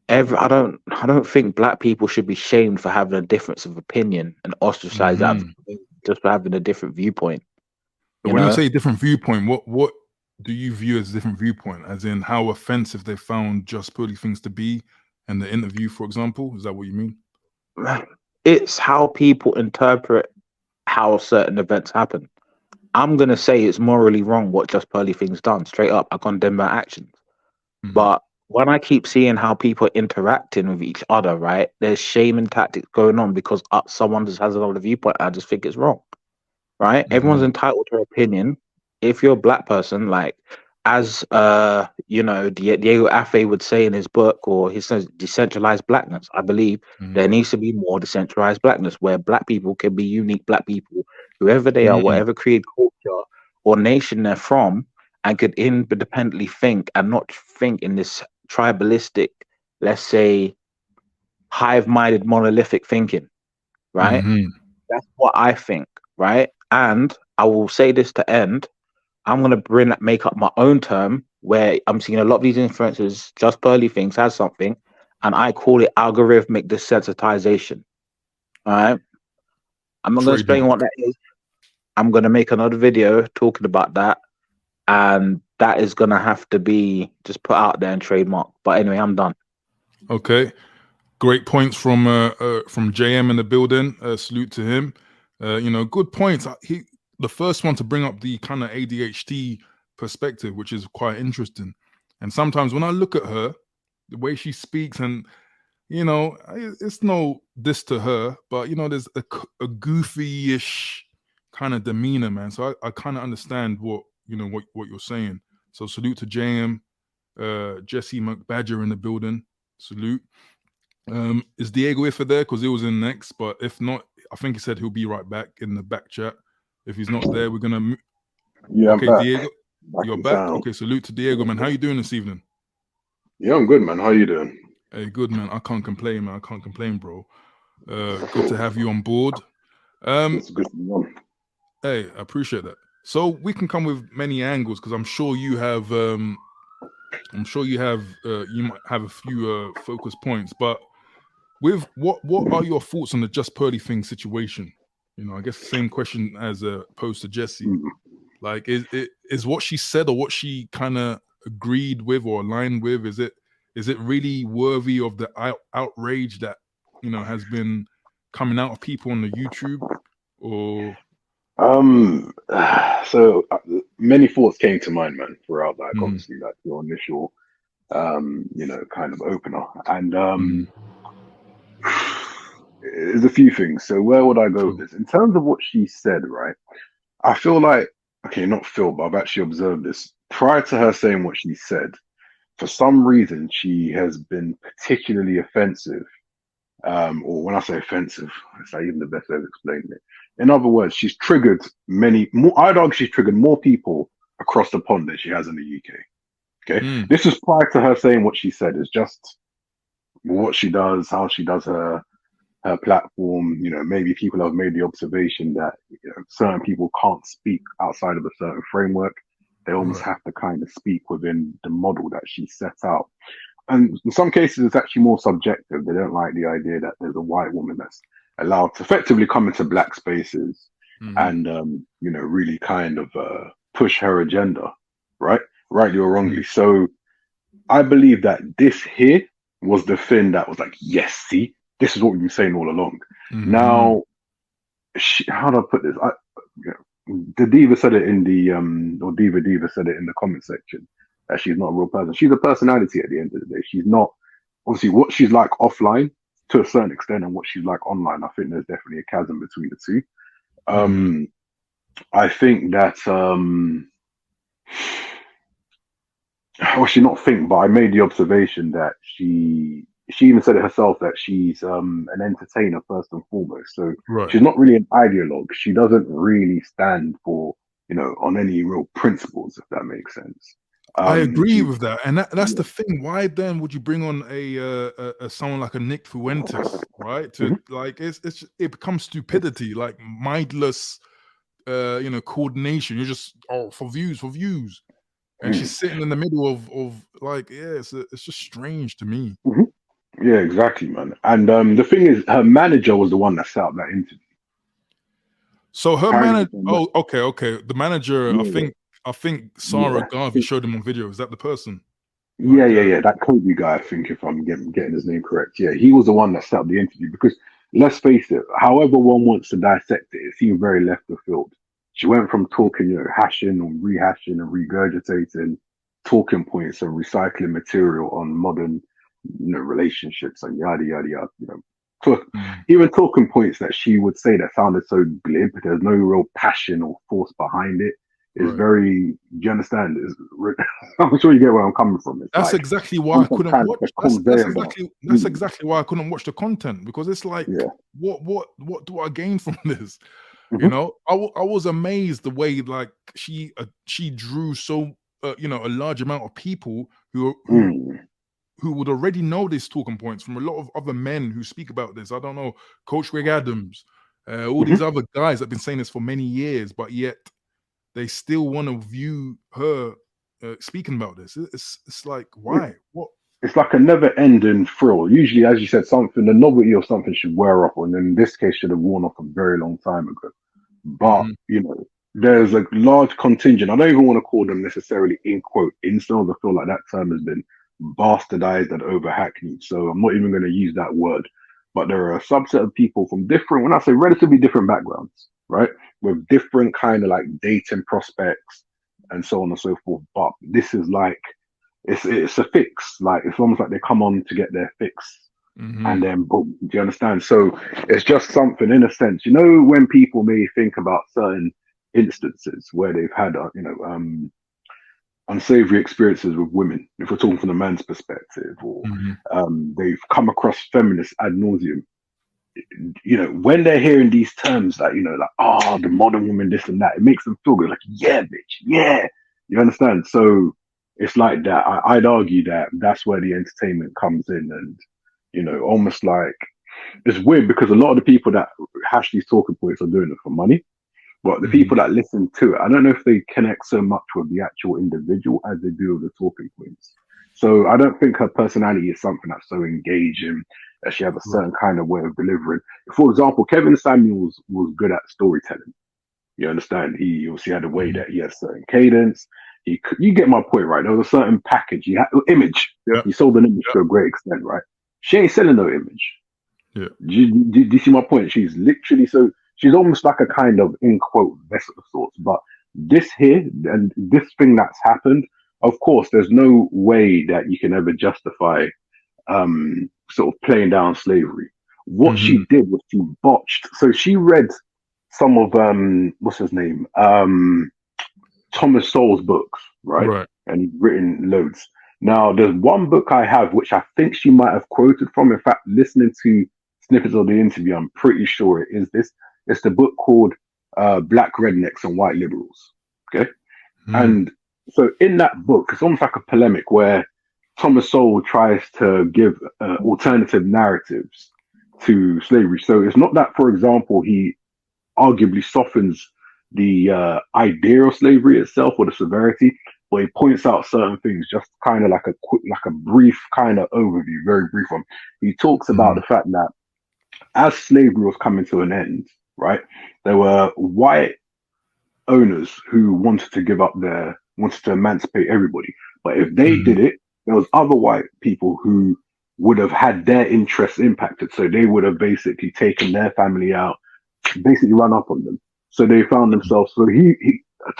I don't think black people should be shamed for having a difference of opinion and ostracized out of mhm. just for having a different viewpoint. So You when you know, say different viewpoint, what do you view as a different viewpoint? As in how offensive they found just purely things to be, and the interview, for example, is that what you mean? it's how people interpret how certain events happen. I'm gonna say it's morally wrong what just Pearly Things done. Straight up, I condemn her actions. Mhm, But when I keep seeing how people are interacting with each other, right, there's shaming tactics going on because someone just has another viewpoint. I just think it's wrong, right? Everyone's mhm, entitled to their opinion. If you're a black person, like as Diego Afe would say in his book or his says decentralized blackness, I believe mhm, there needs to be more decentralized blackness where black people can be unique black people, whoever they are, mm, whatever creed, culture, or nation they're from, and could independently think and not think in this tribalistic, let's say, hive-minded monolithic thinking, right? mhm. That's what I think, right? And I will say this to end. I'm gonna make up my own term where I'm seeing a lot of these influencers, just Pearly Things has something, and I call it algorithmic desensitization. All right. I'm not gonna explain Trademark. what that is. I'm gonna make another video talking about that, and that is gonna have to be just put out there and trademark. But anyway, I'm done. Okay. Great points from JM in the building. Salute to him. Good points. The first one to bring up the kind of ADHD perspective, which is quite interesting. And sometimes when I look at her, the way she speaks, and it's no this to her, but there's a goofy-ish kind of demeanor, man. So I kind of understand what you're saying. So salute to JM, Jesse McBadger in the building. Salute. Is Diego Ifa there? Because he was in next, but if not, I think he said he'll be right back in the back chat. If he's not there, we're gonna. Yeah, I'm Okay, back. Diego, Back you're in back. town. Okay, salute to Diego, man. How you doing this evening? Yeah, I'm good, man. How you doing? Hey, good man. I can't complain, man. I can't complain, bro. Good to have you on board. It's good to be on. Hey, I appreciate that. So we can come with many angles because I'm sure you have. You might have a few focus points, but with what are your thoughts on the Just Purdy thing situation? You know, I guess the same question as posed to Jesse. Mm. Like, is what she said or what she kind of agreed with or aligned with? Is it really worthy of the outrage that has been coming out of people on the YouTube? Or So many thoughts came to mind, man, throughout like mm, obviously like your initial kind of opener. And mm, there's a few things. So where would I go with sure, this? In terms of what she said, right? I feel like okay, not feel, but I've actually observed this. Prior to her saying what she said, for some reason she has been particularly offensive. Or when I say offensive, it's not even the best way of explaining it. In other words, she's triggered many more. I'd argue she's triggered more people across the pond than she has in the UK. Okay, mm, this is prior to her saying what she said. It's just what she does, how she does her platform. You know, maybe people have made the observation that certain people can't speak outside of a certain framework. They almost right, have to kind of speak within the model that she set out. And in some cases, it's actually more subjective. They don't like the idea that there's a white woman that's allowed to effectively come into black spaces mm-hmm, and, really kind of push her agenda, right? Rightly or wrongly. mm, So I believe that this here was the thing that was like, yes, see, this is what we've been saying all along. mm-hmm, Now, how do I put this? The diva said it in the or diva said it in the comment section that she's not a real person. She's a personality at the end of the day. She's not obviously what she's like offline to a certain extent and what she's like online. I think there's definitely a chasm between the two. mm-hmm, Um, I think that well, she not think, but I made the observation that she even said it herself that she's an entertainer first and foremost. So right. she's not really an ideologue. She doesn't really stand for on any real principles, if that makes sense. I agree She with that, and that's yeah. the thing. Why then would you bring on a someone like a Nick Fuentes, right? To Mhm. like, it becomes stupidity, like mindless, coordination. You're just for views, and she's Mm. sitting in the middle of like, yeah, it's just strange to me. Mhm. Yeah, exactly, man. And the thing is, her manager was the one that set up that interview. So her Apparently, manager, oh, okay, the manager, yeah, I think Sarah yeah. Garvey showed him on video. Is that the person? Yeah, Like, yeah, yeah. That Kobe guy, I think, if I'm getting his name correct. Yeah, he was the one that set up the interview because let's face it, however one wants to dissect it, it seemed very left of field. She went from talking, hashing and rehashing and regurgitating talking points and recycling material on modern, relationships and yada yada yada. To, mm, even talking points that she would say that sounded so glib. There's no real passion or force behind it. It's right. very. Do you understand? I'm sure you get where I'm coming from. It's That's like exactly why I almost couldn't kind of like watch. a conveyor belt. That's exactly why I couldn't watch the content because it's like, Yeah. what do I gain from this? You Hmm. know, I was amazed the way like she drew so a large amount of people Mm. who would already know these talking points from a lot of other men who speak about this. I don't know, Coach Greg Adams, all these Hmm. other guys that have been saying this for many years, but yet they still want to view her speaking about this. It's like, why? What? It's like a never-ending thrill. Usually, as you said, something the novelty of something should wear off, and in this case, should have worn off a very long time ago. But Mhm, there's a large contingent. I don't even want to call them necessarily in quote incels. I feel like that term has been bastardized and over hackneyed. So I'm not even going to use that word. But there are a subset of people from different, when I say relatively different backgrounds, right, with different kind of like dating prospects and so on and so forth. But this is like it's a fix. Like it's almost like they come on to get their fix and mhm, then boom. Do you understand? So it's just something in a sense. When people may think about certain instances where they've had, unsavory experiences with women, if we're talking from the man's perspective, or mhm. they've come across feminists ad nauseum. When they're hearing these terms like, oh, the modern woman, this and that, it makes them feel good. Like, yeah, bitch, yeah. You understand? So it's like that. I'd argue that that's where the entertainment comes in, and almost like. it's weird because a lot of the people that hash these talking points are doing it for money. But the people that listen to it, I don't know if they connect so much with the actual individual as they do with the talking points. So I don't think her personality is something that's so engaging that she has a certain kind of way of delivering. For example, Kevin Samuels was good at storytelling. You understand? He obviously had a way that he has certain cadence. You get my point, right? There was a certain package. He had image. Yeah. He sold an image to a great extent, right? She ain't selling no image. Yeah. Do you see my point? She's literally she's almost like a kind of in quote vessel of sorts. But this here and this thing that's happened, of course, there's no way that you can ever justify sort of playing down slavery. What she did was she botched. So she read some of what's his name? Thomas Sowell's books, right? Right. And he's written loads. Now, there's one book I have which I think she might have quoted from. In fact, listening to snippets of the interview, I'm pretty sure it is this. It's the book called Black Rednecks and White Liberals. Okay. And so in that book, it's almost like a polemic where Thomas Sowell tries to give alternative narratives to slavery. So it's not that, for example, he arguably softens the idea of slavery itself or the severity, but he points out certain things, just kind of like a quick, like a brief kind of overview, very brief one. He talks about the fact that as slavery was coming to an end, right, there were white owners who wanted to emancipate everybody. But if they did it, there was other white people who would have had their interests impacted. So they would have basically taken their family out, basically run up on them. So they found themselves. So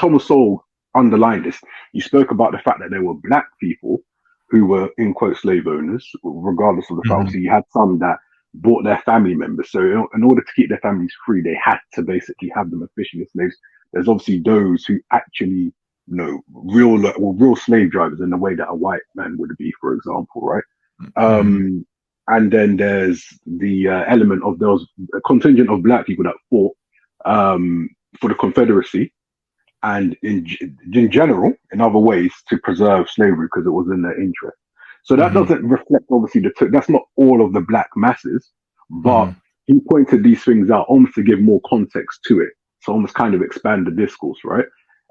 Thomas Sowell underlined this. He spoke about the fact that there were black people who were in quote slave owners, regardless of the fact. So you had some that bought their family members. So in order to keep their families free, they had to basically have them officially as slaves. There's obviously those who actually, real slave drivers in the way that a white man would be, for example, right? And then there's the element of those a contingent of black people that fought for the Confederacy and in general, in other ways, to preserve slavery because it was in their interest. So that doesn't reflect, obviously, that's not all of the black masses, but he pointed these things out almost to give more context to it. So almost kind of expand the discourse, right?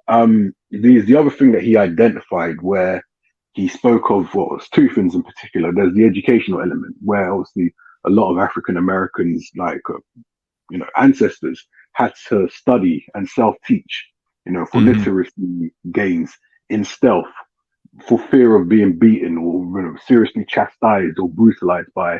The other thing that he identified where he spoke of two things in particular. There's the educational element where obviously a lot of African Americans, like, ancestors had to study and self-teach, for literacy gains in stealth for fear of being beaten or, seriously chastised or brutalized by,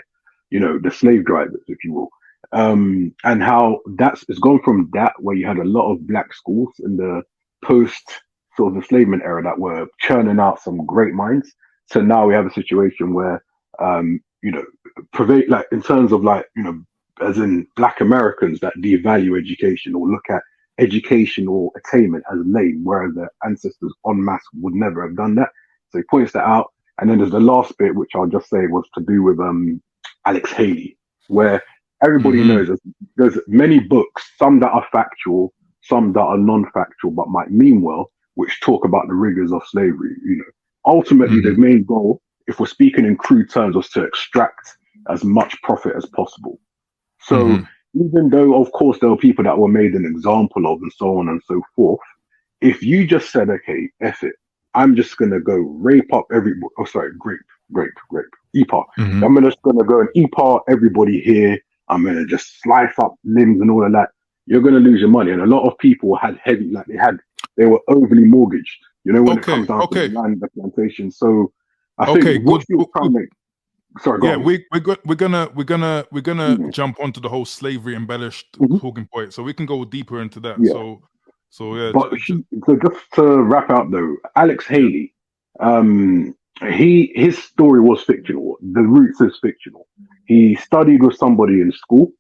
the slave drivers, if you will. And how it's gone from that where you had a lot of black schools in the post sort of enslavement era that were churning out some great minds. So now we have a situation where, like in terms of like, as in black Americans that devalue education or look at education or attainment as lame, whereas their ancestors en masse would never have done that. So he points that out. And then there's the last bit, which I'll just say was to do with Alex Haley, where everybody knows there's many books, some that are factual, some that are non-factual, but might mean well, which talk about the rigors of slavery. Ultimately, the main goal, if we're speaking in crude terms, was to extract as much profit as possible. So even though, of course, there were people that were made an example of and so on and so forth, if you just said, okay, F it, I'm just going to go rape up grape, EPA. I'm just going to go and EPA everybody here. I'm going to just slice up limbs and all of that. You're going to lose your money. And a lot of people had they were overly mortgaged, when it comes down to the land, the plantation. So I think what you're trying to make, sorry, go on. We're gonna jump onto the whole slavery embellished talking point, so we can go deeper into that. Yeah. So yeah. But so just to wrap out though, Alex Haley, his story was fictional. The roots is fictional. He studied with somebody in school,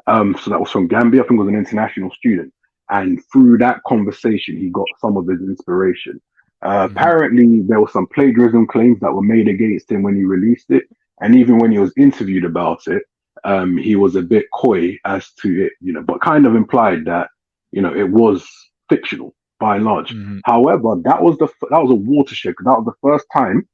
so that was from Gambia. I think it was an international student, and through that conversation, he got some of his inspiration. Apparently, there were some plagiarism claims that were made against him when he released it. And even when he was interviewed about it, he was a bit coy as to it, but kind of implied that, it was fictional by and large. However, that was a watershed, because that was the first time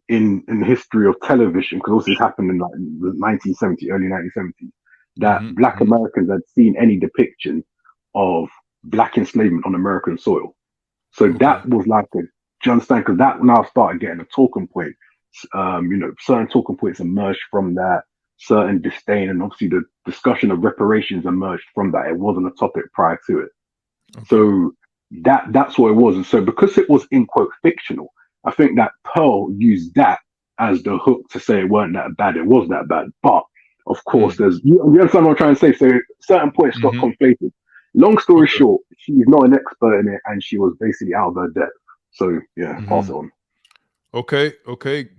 in the history of television, because also this happened in like the 1970s, early 1970s, that Black Americans had seen any depiction of Black enslavement on American soil. So that was like a, do you understand? Because that now started getting a talking point. Certain talking points emerged from that, certain disdain, and obviously the discussion of reparations emerged from that. It wasn't a topic prior to it. So that's what it was. And so because it was in quote fictional, I think that Pearl used that as the hook to say it weren't that bad. It was that bad. But of course, there's you understand what I'm trying to say. So certain points got conflated. Long story short, she's not an expert in it, and she was basically out of her depth. So yeah, pass it on. Okay,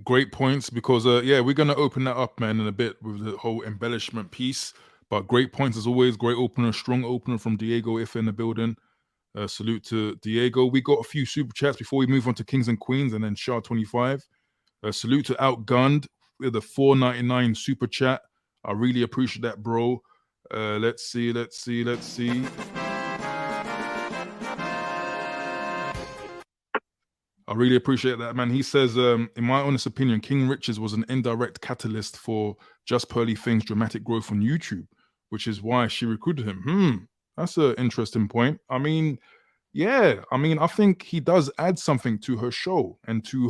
great points. Because we're gonna open that up, man, in a bit with the whole embellishment piece. But great points as always. Great opener, strong opener from Diego if in the building. Salute to Diego. We got a few super chats before we move on to Kings and Queens and then Shah 25. Salute to Outgunned with a $4.99 super chat. I really appreciate that, bro. Let's see. I really appreciate that, man. He says, in my honest opinion, King Richards was an indirect catalyst for Just Pearly Things' dramatic growth on YouTube, which is why she recruited him. That's an interesting point. I mean, I think he does add something to her show and to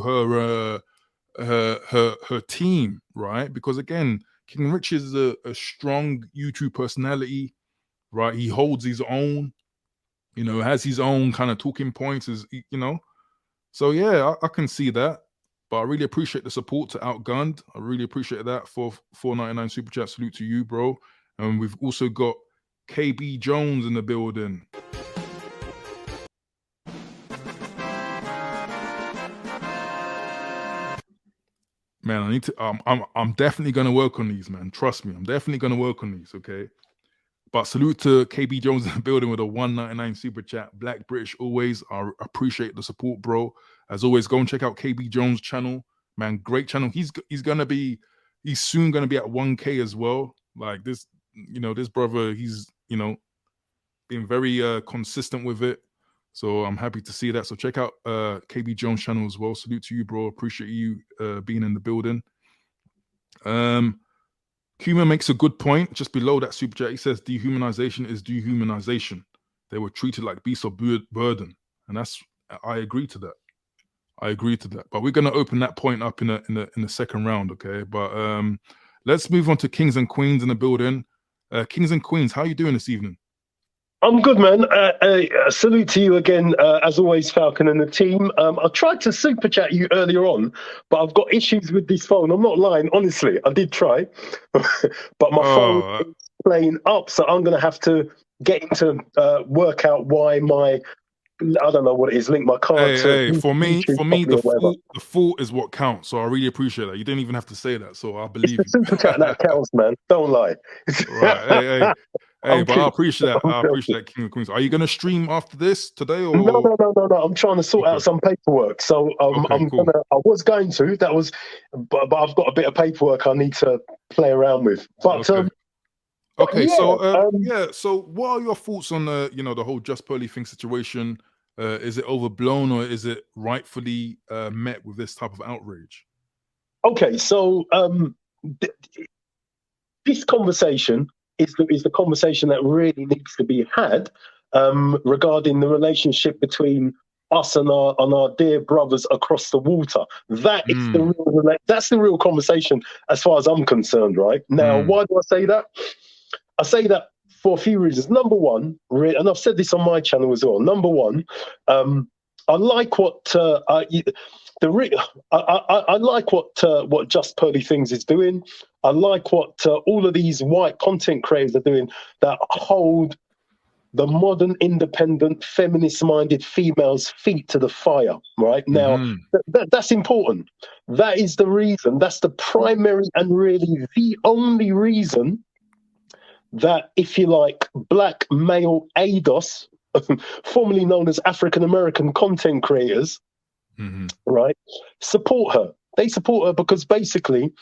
her team, right? Because again, King Richards is a strong YouTube personality, right? He holds his own, has his own kind of talking points, So yeah, I can see that. But I really appreciate the support to Outgunned. I really appreciate that for $4.99 super chat. Salute to you, bro. And we've also got KB Jones in the building. Man, I need to. I'm definitely gonna work on these, man. Trust me, I'm definitely gonna work on these. Okay. But salute to KB Jones in the building with a $1.99 super chat. Black British always. I appreciate the support, bro. As always, go and check out KB Jones' channel, man. Great channel. He's soon gonna be at 1K as well. Like this, this brother. He's been very consistent with it. So I'm happy to see that. So check out KB Jones' channel as well. Salute to you, bro. Appreciate you being in the building. Kuma makes a good point. Just below that super chat, he says dehumanization is dehumanization. They were treated like beasts of burden, and I agree to that. But we're gonna open that point up in the second round, okay? But let's move on to Kings and Queens in the building. Kings and Queens, how are you doing this evening? I'm good, man. Salute to you again, as always, Falcon and the team. I tried to super chat you earlier on, but I've got issues with this phone. I'm not lying, honestly. I did try, but my phone is playing up, so I'm going to have to get into work out why I don't know what it is, link my card to for me, the fault is what counts. So I really appreciate that. You didn't even have to say that, so I believe it's the super chat that counts, man. Don't lie. Right, but I appreciate that. I appreciate that, King of Queens. Are you going to stream after this today? Or no. I'm trying to sort out some paperwork. So cool. I was going to. That was, but I've got a bit of paperwork I need to play around with. But okay. So what are your thoughts on the whole Just Pearly thing situation? Is it overblown or is it rightfully met with this type of outrage? Okay, so this conversation is the conversation that really needs to be had regarding the relationship between us and our dear brothers across the water. That is that's the real conversation as far as I'm concerned. Right now, why do I say that? I say that for a few reasons. Number one, and I've said this on my channel as well. Number one, I like what I like what Just Pearly Things is doing. I like what all of these white content creators are doing that hold the modern, independent, feminist-minded females' feet to the fire. Right now, that's important. That is the reason. That's the primary and really the only reason that, if you like, black male ADOS, formerly known as African American content creators, right, support her. They support her because basically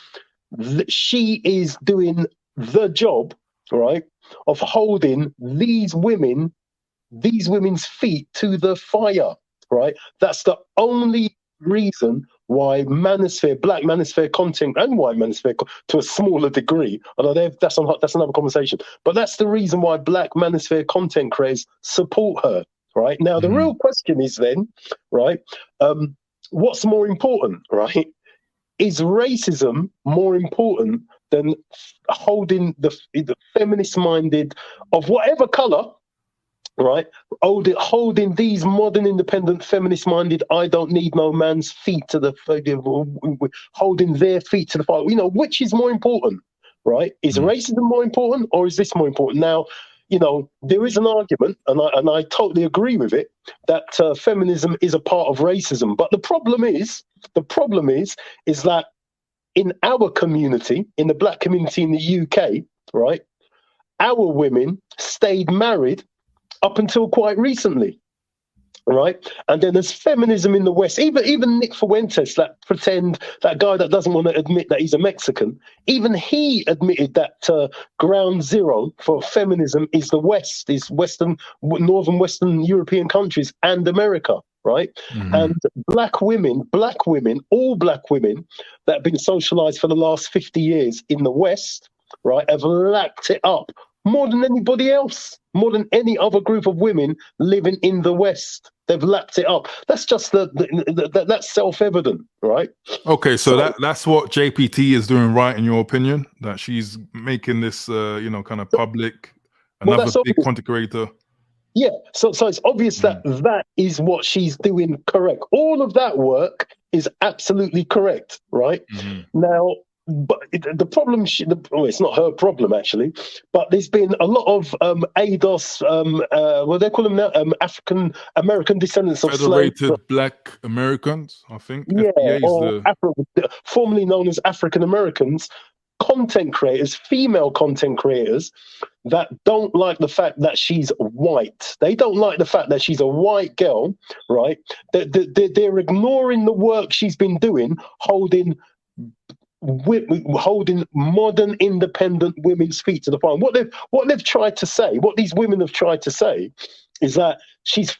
she is doing the job, right, of holding these women's feet to the fire, right? That's the only reason why manosphere, black manosphere content and white manosphere to a smaller degree, although that's another conversation, but that's the reason why black manosphere content creators support her. Right now, the real question is then, right, what's more important, right? Is racism more important than holding the feminist-minded of whatever color, right? Holding these modern, independent, feminist-minded, I don't need no man's feet to the holding their feet to the fire. You know, which is more important, right? Is racism more important, or is this more important? Now, you know, there is an argument, and I totally agree with it, that feminism is a part of racism. But the problem is that in our community, in the black community in the UK, right, our women stayed married up until quite recently, right? And then there's feminism in the West. Even Nick Fuentes, that guy that doesn't want to admit that he's a Mexican, even he admitted that ground zero for feminism is the West, is northern Western European countries and America, right? And black women, all black women that have been socialized for the last 50 years in the West, right, have lapped it up more than anybody else, more than any other group of women living in the West. They've lapped it up. That's just that's self-evident, right? Okay, so that's what JPT is doing right, in your opinion, that she's making this, kind of public, another big content creator. Yeah, so it's obvious that is what she's doing correct. All of that work is absolutely correct, right? Now, but the problem, it's not her problem actually, but there's been a lot of ADOS, what they call them now, African American descendants of Federated slaves. Black Americans, I think. Yeah, FBA is formerly known as African Americans, content creators, female content creators that don't like the fact that she's white. They don't like the fact that she's a white girl, right? They're ignoring the work she's been doing, holding modern independent women's feet to the fire. What they've tried to say, what these women have tried to say, is that she's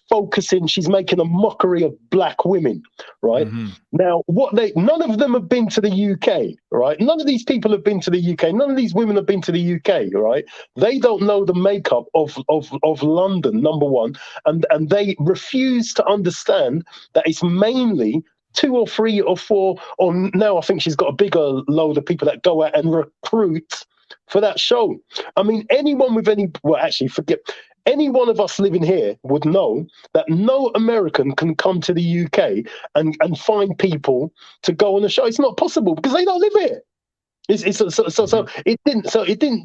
making a mockery of black women, right? Now, none of them have been to the UK, right? None of these people have been to the UK. None of these women have been to the UK, right? They don't know the makeup of London, number one, and they refuse to understand that it's mainly 2 or 3 or 4, or now I think she's got a bigger load of people that go out and recruit for that show. I mean, any one of us living here would know that no American can come to the UK and find people to go on a show. It's not possible because they don't live here. It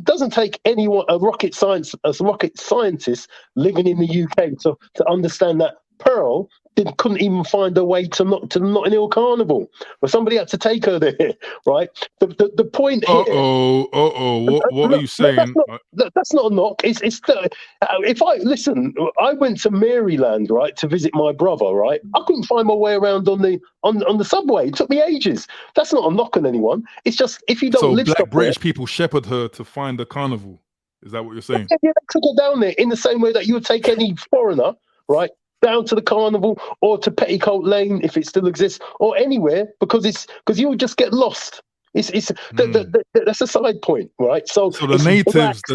doesn't take anyone, a rocket scientist living in the UK to understand that Pearl couldn't even find a way to Notting Hill Carnival, where somebody had to take her there, right? The point here. What are you saying? That's not a knock. If I went to Maryland, right, to visit my brother, right. I couldn't find my way around on the subway. It took me ages. That's not a knock on anyone. It's just if you don't live. So black British people shepherd her to find the carnival. Is that what you're saying? Yeah, they took her down there in the same way that you would take any foreigner, right, down to the carnival or to Petticoat Lane if it still exists, or anywhere, because you'll just get lost. That's a side point, right? So the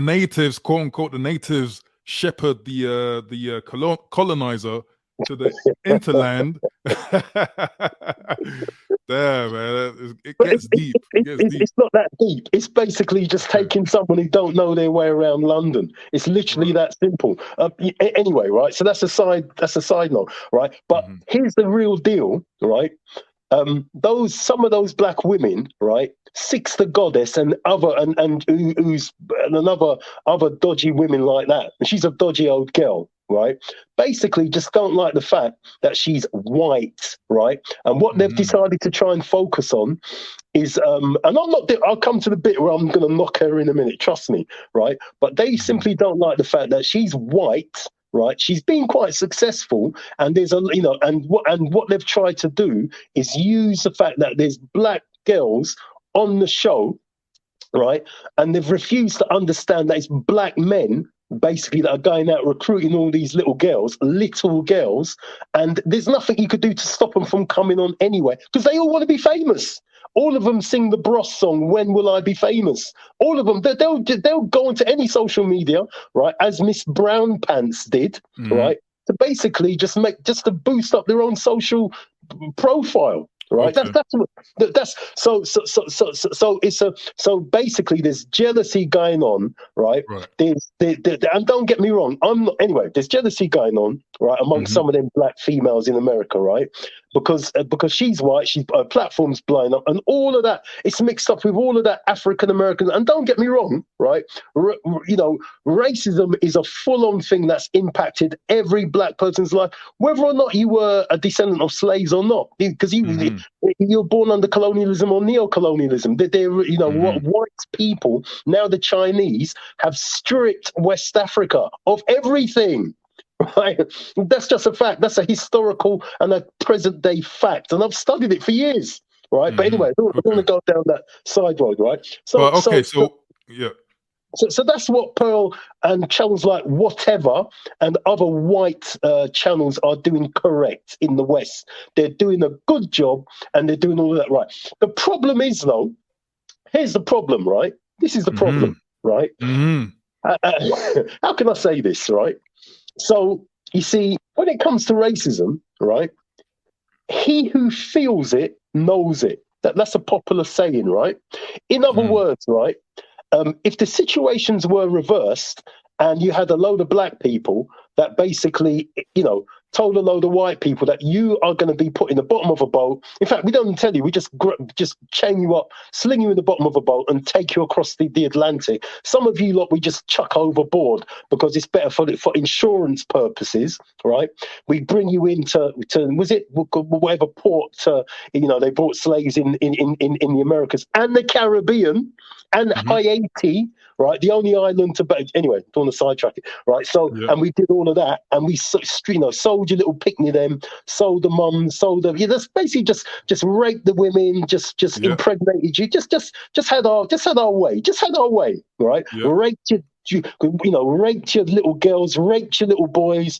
natives, quote unquote, the natives shepherd the colonizer to the interland. Damn, man, it gets deep. It's not that deep. It's basically just taking someone who don't know their way around London. It's literally that simple. Anyway, right? So that's a side note, right? But here's the real deal, right? Some of those black women, right? Six the Goddess and other other dodgy women like that. And she's a dodgy old girl, right? Basically just don't like the fact that she's white, right? And what they've decided to try and focus on is I'll come to the bit where I'm going to knock her in a minute, trust me, right? But they simply don't like the fact that she's white, right? She's been quite successful, and there's what they've tried to do is use the fact that there's black girls on the show, right? And they've refused to understand that it's black men basically that are going out recruiting all these little girls, and there's nothing you could do to stop them from coming on anyway, because they all want to be famous. All of them sing the Bros song, "When Will I Be Famous?" All of them, they'll go onto any social media, right, as Miss Brown Pants did, right, to basically just to boost up their own social profile. Right, Okay. that's so it's so basically there's jealousy going on, right? And don't get me wrong, there's jealousy going on, right, amongst some of them black females in America, right? Because she's white, her platform's blowing up, and all of that, it's mixed up with all of that African American. And don't get me wrong, right? Racism is a full-on thing that's impacted every black person's life, whether or not you were a descendant of slaves or not, because you're born under colonialism or neo-colonialism. White people, now the Chinese, have stripped West Africa of everything. Right, that's just a fact. That's a historical and a present day fact, and I've studied it for years. Right, but anyway, I don't want to go down that side road. Right, so that's what Pearl and channels like Whatever and other white channels are doing correct in the West. They're doing a good job, and they're doing all of that right. The problem is, though, here's the problem. Right, this is the problem. Right, how can I say this? Right. So, you see, when it comes to racism, right, he who feels it knows it. That's a popular saying, right? In other words, right, if the situations were reversed and you had a load of black people that basically, told a load of white people that you are going to be put in the bottom of a boat. In fact, we don't tell you, we just chain you up, sling you in the bottom of a boat and take you across the Atlantic. Some of you lot we just chuck overboard because it's better for insurance purposes, right? We bring you into was it whatever port, they brought slaves in the Americas and the Caribbean and Haiti, right? The only island to, anyway, don't want to sidetrack it, right? So, and we did all of that, and we, sold your little picnic them, sold the mum, that's basically just raped the women, just impregnated you, just had our way, right? Raped raped your little girls, raped your little boys,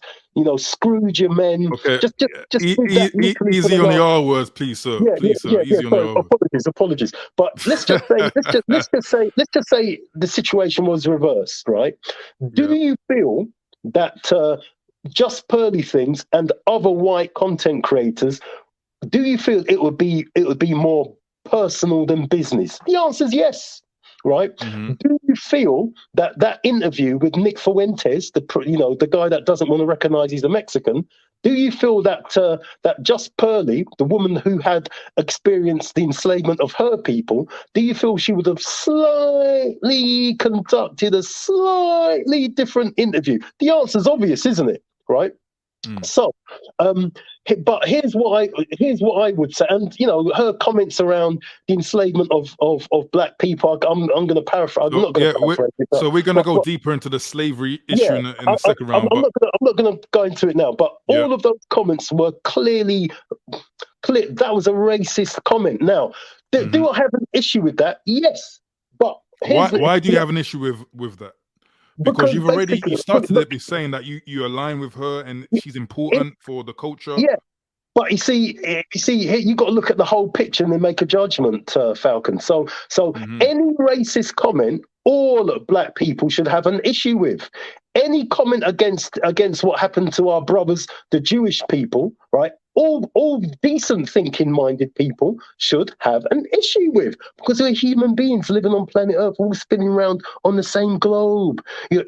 screwed your men. Okay. Just easy on the R words, please, sir. Easy on the R words. Apologies. But let's just say the situation was reversed, right? Do you feel that Just Pearly Things and other white content creators, do you feel it would be more personal than business? The answer is yes. Right? Do you feel that interview with Nick Fuentes, the guy that doesn't want to recognize he's a Mexican, do you feel that that Just Pearly, the woman who had experienced the enslavement of her people, do you feel she would have slightly conducted a slightly different interview? The answer's obvious, isn't it? Right? So, but here's what I would say, and her comments around the enslavement of black people. I'm going to paraphrase. I'm not going to paraphrase it. So we're going to go deeper into the slavery issue in the second round. I'm not going to go into it now. But all of those comments were clearly clear. That was a racist comment. Now, do I have an issue with that? Yes, but why do you have an issue with that? Because you started it by saying that you align with her and she's important for the culture. Yeah, but you see, you got to look at the whole picture and then make a judgment, Falcon. So any racist comment, all black people should have an issue with. Any comment against what happened to our brothers, the Jewish people, right? All decent thinking minded people should have an issue with, because we're human beings living on planet Earth, all spinning around on the same globe.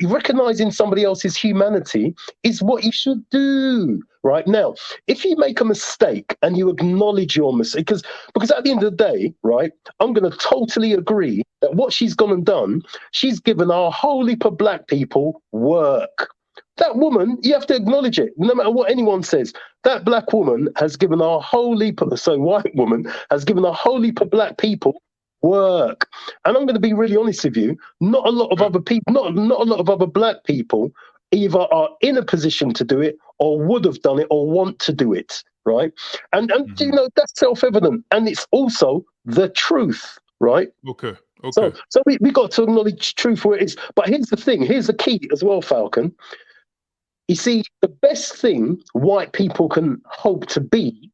Recognizing somebody else's humanity is what you should do. Right now, if you make a mistake and you acknowledge your mistake, because at the end of the day, right, I'm going to totally agree that what she's gone and done, she's given our whole heap of black people work. That woman, you have to acknowledge it, no matter what anyone says. That black woman has given our whole heap of, white woman has given a whole heap of black people work. And I'm going to be really honest with you, not a lot of other people, not a lot of other black people either are in a position to do it or would have done it or want to do it, right? And that's self-evident. And it's also the truth, right? Okay. So we got to acknowledge truth where it is. But here's the thing. Here's the key as well, Falcon. You see, the best thing white people can hope to be,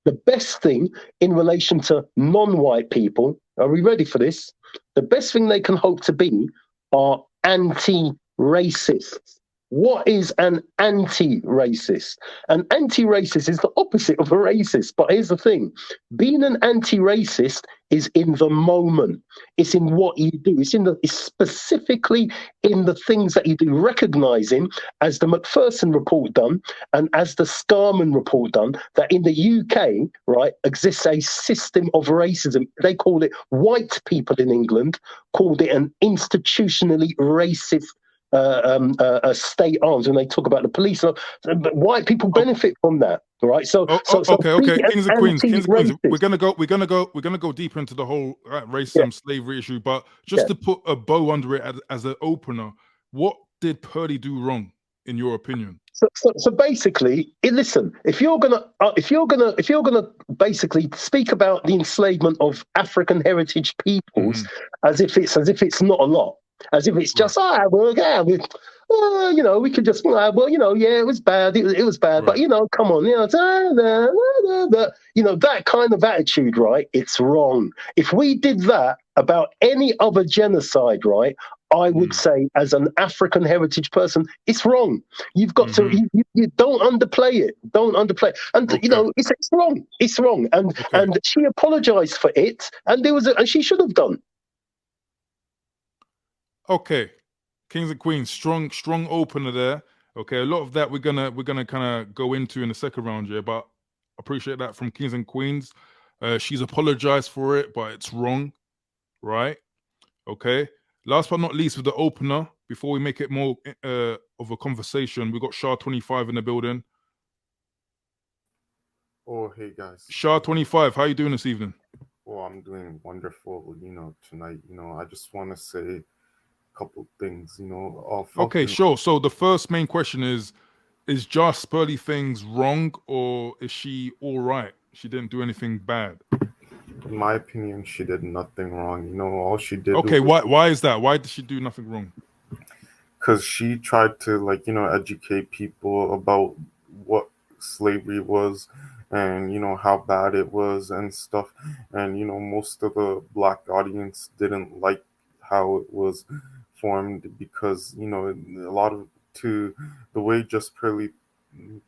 the best thing in relation to non-white people, are we ready for this? The best thing they can hope to be are anti-racists. What is an anti-racist? An anti-racist is the opposite of a racist. But here's the thing. Being an anti-racist is in the moment. It's in what you do. It's specifically in the things that you do, recognizing, as the McPherson report done and as the Scarman report done, that in the UK, right, exists a system of racism. They call it, white people in England called it an institutionally racist state arms when they talk about the police. But white people benefit from that, right? Okay. Kings and Queens. We're gonna go deeper into the whole racism, slavery issue. But just to put a bow under it as an opener, what did Purdy do wrong, in your opinion? So basically, listen. If you're gonna basically speak about the enslavement of African heritage peoples as if it's not a lot, as if it's just we could just it was bad, it was bad, but come on, that kind of attitude, right? It's wrong. If we did that about any other genocide, right, I would say, as an African heritage person, it's wrong. You've got to you don't underplay it. Don't underplay. And it's wrong. It's wrong. And she apologized for it, and and she should have done. Okay, Kings and Queens, strong opener there. Okay, a lot of that we're gonna kind of go into in the second round here, but appreciate that from Kings and Queens. She's apologized for it, but it's wrong, right? Okay. Last but not least, with the opener, before we make it more of a conversation, we got Shah 25 in the building. Oh, hey guys. Shah 25, how you doing this evening? Oh, I'm doing wonderful. Tonight, I just want to say couple things, Okay, sure. So the first main question is Joss Pearly things wrong, or is she all right? She didn't do anything bad. In my opinion, she did nothing wrong. All she did. Okay, why is that? Why did she do nothing wrong? Because she tried to educate people about what slavery was and how bad it was and stuff. And most of the black audience didn't like how it was formed because a lot of the way Just Pearly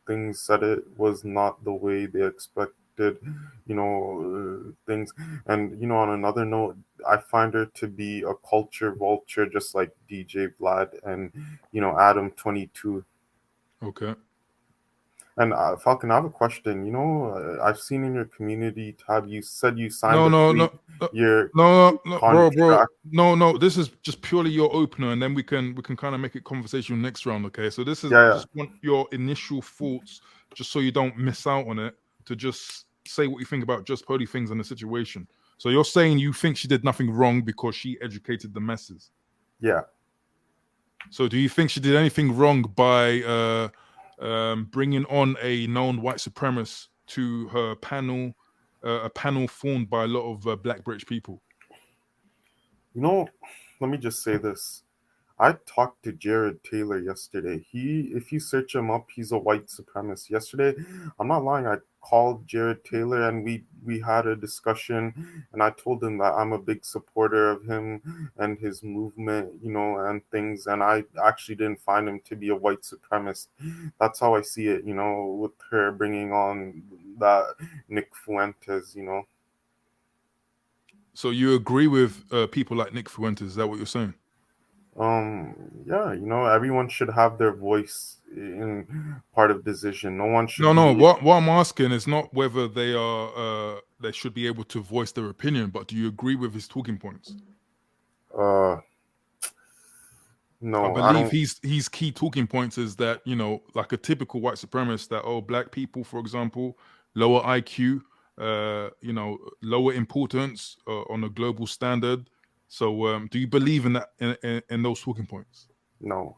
things said it was not the way they expected things. And on another note, I find her to be a culture vulture, just like DJ Vlad and Adam 22. Okay. And Falcon, I have a question. I've seen in your community tab you said you signed no, bro. No. This is just purely your opener, and then we can kind of make it conversational next round. Okay. So this is just want your initial thoughts, just so you don't miss out on it. To just say what you think about Just Pearly things and the situation. So you're saying you think she did nothing wrong because she educated the masses. Yeah. So do you think she did anything wrong by bringing on a known white supremacist to her panel, a panel formed by a lot of black British people? Let me just say this. I talked to Jared Taylor yesterday. If you search him up, he's a white supremacist. Yesterday, I'm not lying, I called Jared Taylor and we had a discussion, and I told him that I'm a big supporter of him and his movement, and things, and I actually didn't find him to be a white supremacist. That's how I see it, with her bringing on that Nick Fuentes, So you agree with people like Nick Fuentes? Is that what you're saying? Yeah, everyone should have their voice in part of decision. No one should. No. What I'm asking is not whether they are they should be able to voice their opinion, but do you agree with his talking points? No, I believe his key talking points is that like a typical white supremacist, that black people, for example, lower IQ, lower importance on a global standard. So, do you believe in that in those talking points? No,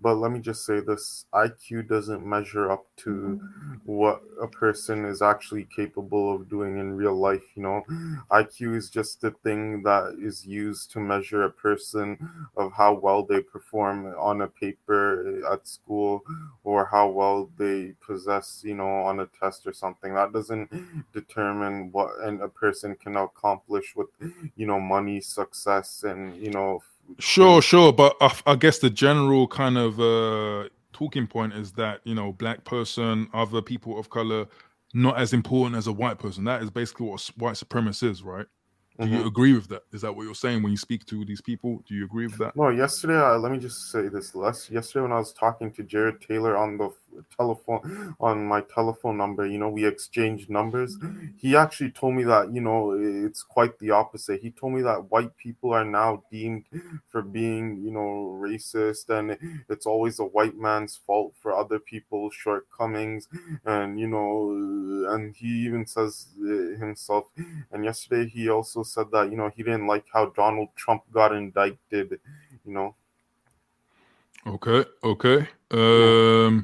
But let me just say this: IQ doesn't measure up to what a person is actually capable of doing in real life. IQ is just the thing that is used to measure a person of how well they perform on a paper at school, or how well they possess, on a test or something. That doesn't determine what a person can accomplish with, money, success, and Sure, sure, but I guess the general kind of talking point is that black person, other people of color, not as important as a white person. That is basically what white supremacy is, right? Do you agree with that? Is that what you're saying when you speak to these people? Do you agree with that? No, yesterday, let me just say this. Yesterday, when I was talking to Jared Taylor on the telephone, on my telephone number, we exchanged numbers. He actually told me that, it's quite the opposite. He told me that white people are now deemed for being, racist, and it's always a white man's fault for other people's shortcomings. And, and he even says himself. And yesterday, he also said that, he didn't like how Donald Trump got indicted. Okay, okay. Yeah.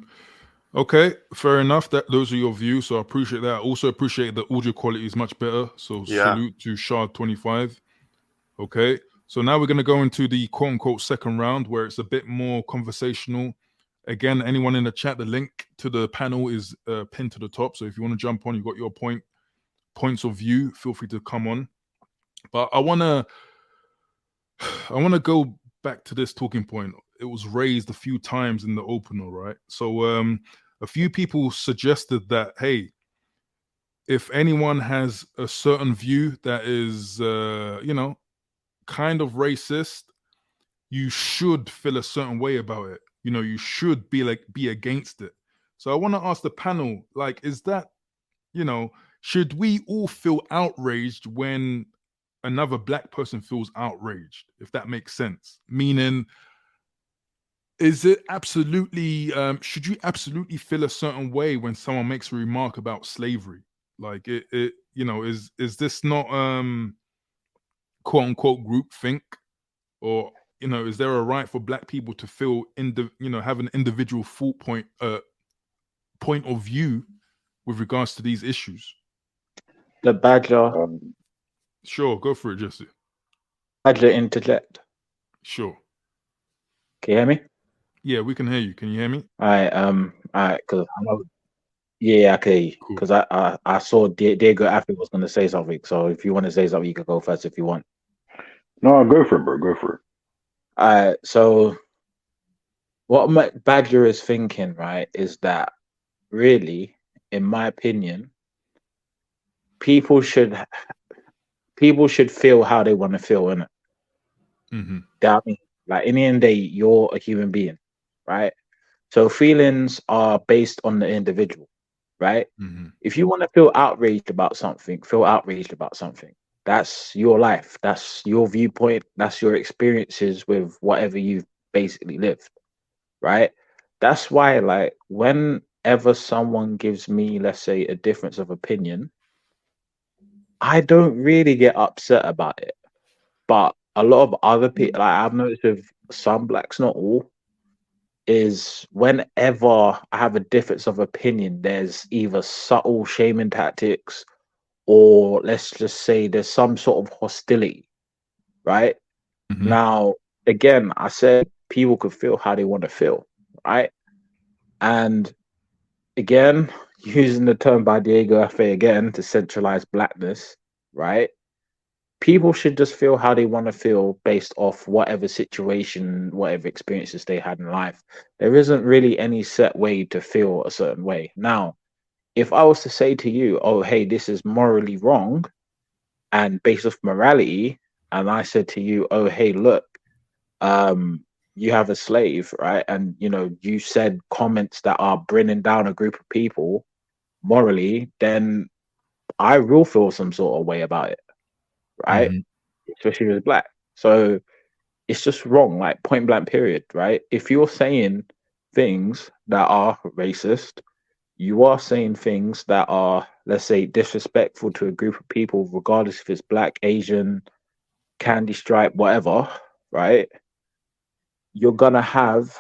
Okay, fair enough. That those are your views, so I appreciate that. I also appreciate the audio quality is much better. So Yeah. salute to Shard25. Okay. So now we're gonna go into the quote unquote second round where it's a bit more conversational. Again, anyone in the chat, the link to the panel is pinned to the top. So if you want to jump on, you've got your points of view, feel free to come on. But I wanna go back to this talking point. It was raised a few times in the opener, right? So a few people suggested that, hey, if anyone has a certain view that is kind of racist, you should feel a certain way about it. You should be against it. So I want to ask the panel, like, is that, should we all feel outraged when another black person feels outraged, if that makes sense? Meaning, is it absolutely should you absolutely feel a certain way when someone makes a remark about slavery? Like is this not quote unquote group think? Or is there a right for black people to feel have an individual thought point of view with regards to these issues? The Badger Sure, go for it, Jesse. interject. Sure. Can you hear me? Yeah, we can hear you. Can you hear me? All right, because I know. Yeah, okay. Cool. Because I saw Diego Afri was going to say something. So if you want to say something, you can go first if you want. No, go for it, bro. Go for it. All right. So what Badger is thinking, right, is that really, in my opinion, people should feel how they want to feel, innit? Mm-hmm. That mean, like in the end of the day, you're a human being, right? So feelings are based on the individual, right? Mm-hmm. If you want to feel outraged about something, feel outraged about something. That's your life. That's your viewpoint. That's your experiences with whatever you've basically lived, right? That's why, like, whenever someone gives me, let's say, a difference of opinion, I don't really get upset about it. But a lot of other people, like I've noticed with some blacks, not all, is whenever I have a difference of opinion, there's either subtle shaming tactics or let's just say there's some sort of hostility, right? Mm-hmm. Now, again, I said people could feel how they want to feel, right? And again, using the term by Diego Afe again to centralize blackness, right? People should just feel how they want to feel based off whatever situation, whatever experiences they had in life. There isn't really any set way to feel a certain way. Now, if I was to say to you, oh, hey, this is morally wrong and based off morality, and I said to you, oh, hey, look, you have a slave, right? And, you said comments that are bringing down a group of people morally, then I will feel some sort of way about it, right? Mm-hmm. Especially with black. So it's just wrong, like point blank period, right? If you're saying things that are racist, you are saying things that are, let's say, disrespectful to a group of people, regardless if it's black, Asian, candy stripe, whatever, right? You're gonna have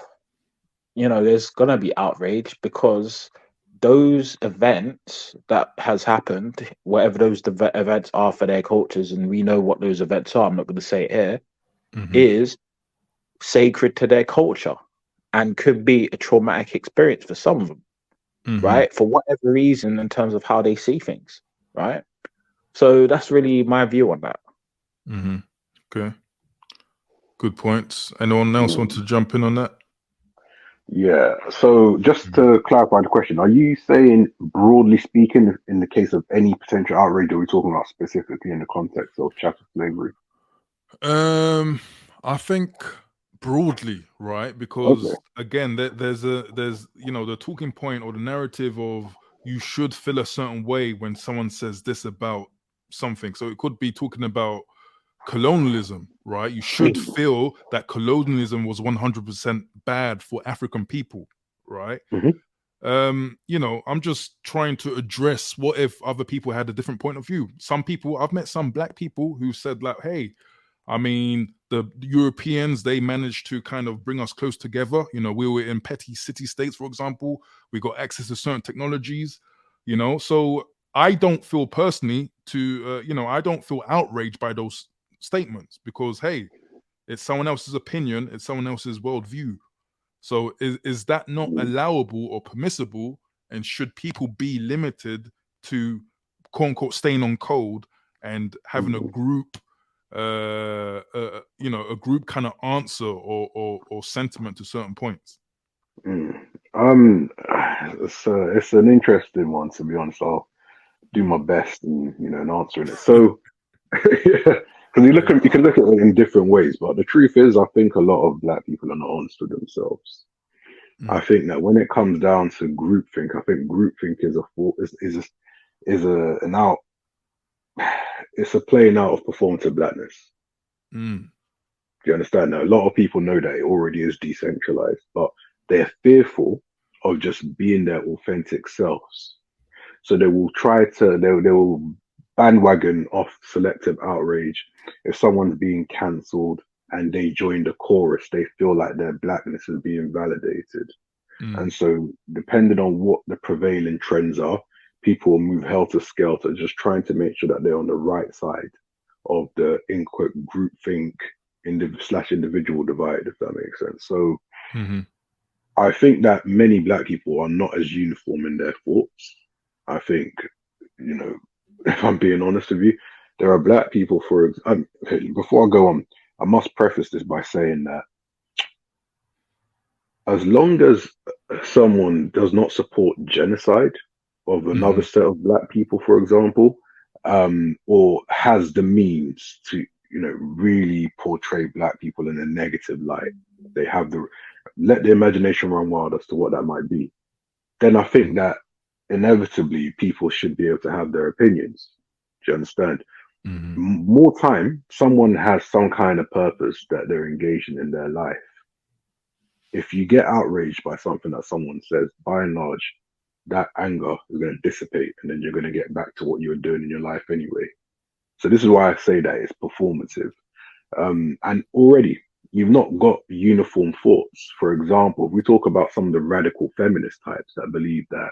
there's gonna be outrage because those events that has happened, whatever those events are for their cultures, and we know what those events are. I'm not going to say it here. Is sacred to their culture and could be a traumatic experience for some of them, right? For whatever reason, in terms of how they see things, right? So that's really my view on that. Okay. Good points. Anyone else want to jump in on that? Yeah. So just to clarify the question, are you saying, broadly speaking, in the case of any potential outrage, are we talking about specifically in the context of chattel slavery? I think broadly, right? Because again, there's the talking point or the narrative of you should feel a certain way when someone says this about something. So it could be talking about colonialism, right? You should feel that colonialism was 100% bad for African people, right? I'm just trying to address what if other people had a different point of view. Some people, I've met some black people who said like, hey, I mean, the Europeans, they managed to kind of bring us close together. We were in petty city states, for example. We got access to certain technologies, so I don't feel personally I don't feel outraged by those statements because, hey, it's someone else's opinion, it's someone else's worldview. So is that not allowable or permissible? And should people be limited to quote unquote staying on code and having a group, a group kind of answer or sentiment to certain points? It's an interesting one, to be honest. I'll do my best in answering it. So yeah, because you can look at it in different ways, but the truth is, I think a lot of black people are not honest with themselves. I think that when it comes down to groupthink, I think groupthink is it's a playing out of performative blackness. Do you understand? Now, a lot of people know that it already is decentralized, but they're fearful of just being their authentic selves. So they will they will bandwagon off selective outrage. If someone's being cancelled and they join the chorus, they feel like their blackness is being validated. And so depending on what the prevailing trends are, people will move helter skelter, just trying to make sure that they're on the right side of the in quote groupthink / individual divide, if that makes sense. So I think that many black people are not as uniform in their thoughts. I think, if I'm being honest with you, there are black people, before I go on, I must preface this by saying that as long as someone does not support genocide of another set of black people, for example, or has the means to, really portray black people in a negative light, they have let the imagination run wild as to what that might be, then I think that inevitably people should be able to have their opinions. Do you understand? More time, someone has some kind of purpose that they're engaging in their life. If you get outraged by something that someone says, by and large, that anger is going to dissipate and then you're going to get back to what you were doing in your life anyway. So this is why I say that it's performative. And already, you've not got uniform thoughts. For example, if we talk about some of the radical feminist types that believe that,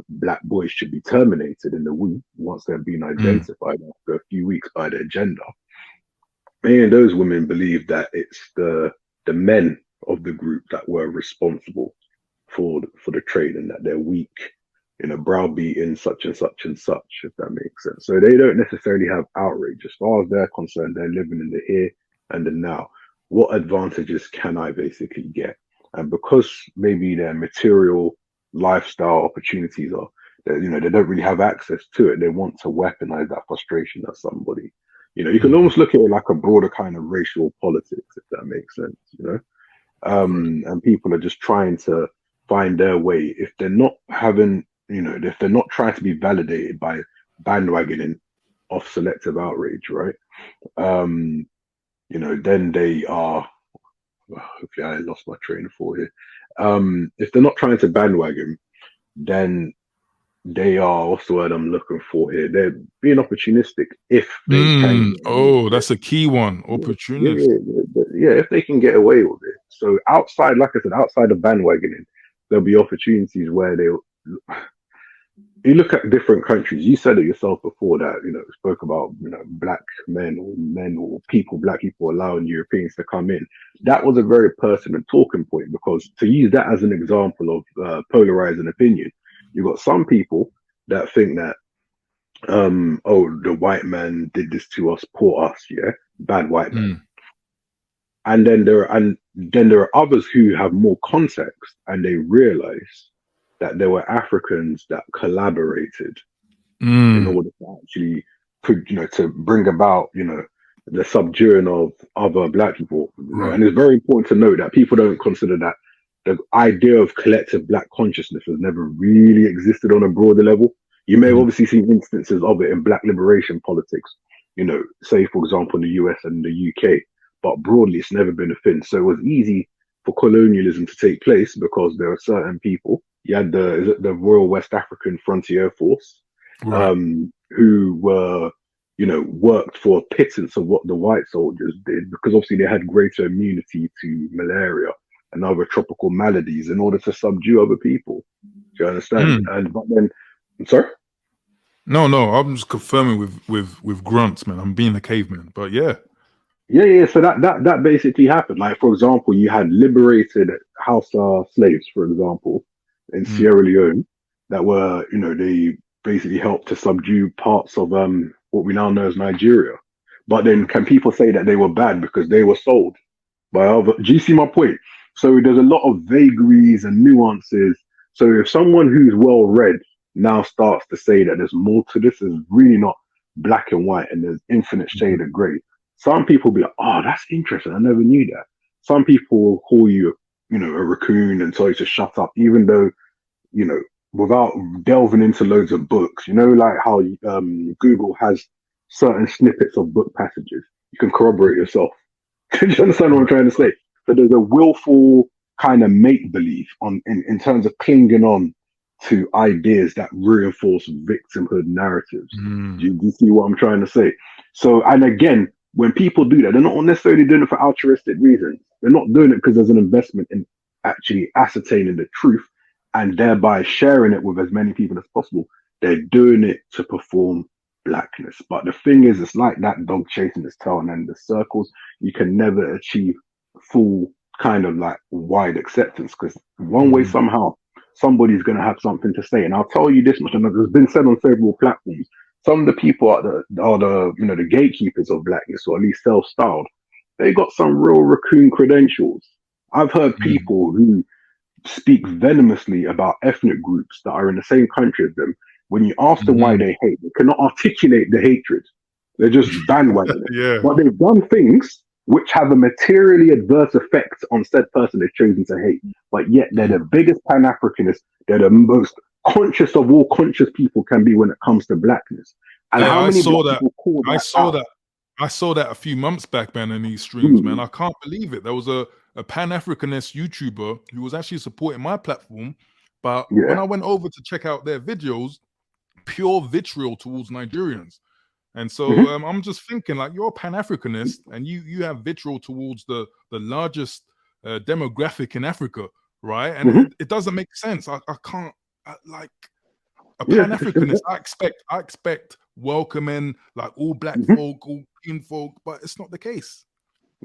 black boys should be terminated in the womb once they've been identified after a few weeks by their gender. Many of those women believe that it's the men of the group that were responsible for the trade and that they're weak, browbeating such and such and such, if that makes sense. So they don't necessarily have outrage. As far as they're concerned, they're living in the here and the now. What advantages can I basically get? And because maybe their material lifestyle opportunities are, they don't really have access to it, they want to weaponize that frustration at somebody. You can almost look at it like a broader kind of racial politics, if that makes sense, and people are just trying to find their way. If they're not having, if they're not trying to be validated by bandwagoning off selective outrage, right? Then they are, hopefully I lost my train of thought here. If they're not trying to bandwagon, then they are, what's the word I'm looking for here? They're being opportunistic if they can. Oh, that's a key one. Opportunistic. Yeah, if they can get away with it. So outside, like I said, outside of bandwagoning, there'll be opportunities where they'll. You look at different countries. You said it yourself before that spoke about black men or people, black people allowing Europeans to come in. That was a very pertinent talking point because to use that as an example of polarizing opinion, you got some people that think that the white man did this to us, poor us, yeah, bad white man. And then there are others who have more context and they realize that there were Africans that collaborated in order to actually to bring about the subduing of other black people. Right. And it's very important to note that people don't consider that the idea of collective black consciousness has never really existed on a broader level. You may have obviously seen instances of it in black liberation politics, say for example in the US and the UK, but broadly it's never been a thing. So it was easy for colonialism to take place because there are certain people. You had the Royal West African Frontier Force, Right. who were, worked for a pittance of what the white soldiers did because obviously they had greater immunity to malaria and other tropical maladies in order to subdue other people. Do you understand? But then, I'm sorry? No, I'm just confirming with grunts, man. I'm being a caveman, but yeah. Yeah. So that basically happened. Like for example, you had liberated Hausa slaves, for example, in Sierra Leone, that were they basically helped to subdue parts of what we now know as Nigeria. But then, can people say that they were bad because they were sold by other? Do you see my point? So there's a lot of vagaries and nuances. So if someone who's well read now starts to say that there's more to this, is really not black and white, and there's infinite shade of grey. Some people be like, "Oh, that's interesting. I never knew that." Some people will call you, a raccoon and tell you to shut up, even though, without delving into loads of books. Like how Google has certain snippets of book passages. You can corroborate yourself. Do you understand what I'm trying to say? So there's a willful kind of make believe in terms of clinging on to ideas that reinforce victimhood narratives. Do you see what I'm trying to say? So, and again, when people do that, they're not necessarily doing it for altruistic reasons. They're not doing it because there's an investment in actually ascertaining the truth and thereby sharing it with as many people as possible. They're doing it to perform blackness. But the thing is, it's like that dog chasing its tail, and then the circles, you can never achieve full kind of like wide acceptance because one way somehow somebody's going to have something to say. And I'll tell you this much, and it's been said on several platforms. Some of the people are the gatekeepers of blackness, or at least self-styled. They got some real raccoon credentials. I've heard people who speak venomously about ethnic groups that are in the same country as them. When you ask them why they hate, they cannot articulate the hatred. They're just bandwagoning. Yeah. But they've done things which have a materially adverse effect on said person they've chosen to hate. But yet they're the biggest Pan-Africanists. They're the most conscious of all conscious people can be when it comes to blackness. And how many people call that out? I saw that a few months back, man, in these streams, man. I can't believe it. There was a Pan-Africanist YouTuber who was actually supporting my platform, but when I went over to check out their videos, pure vitriol towards Nigerians. And so I'm just thinking, like, you're a Pan-Africanist and you have vitriol towards the largest demographic in Africa, right? And it doesn't make sense. I can't, like, a Pan-Africanist, I expect welcoming, like, all black folk, all green folk, but it's not the case.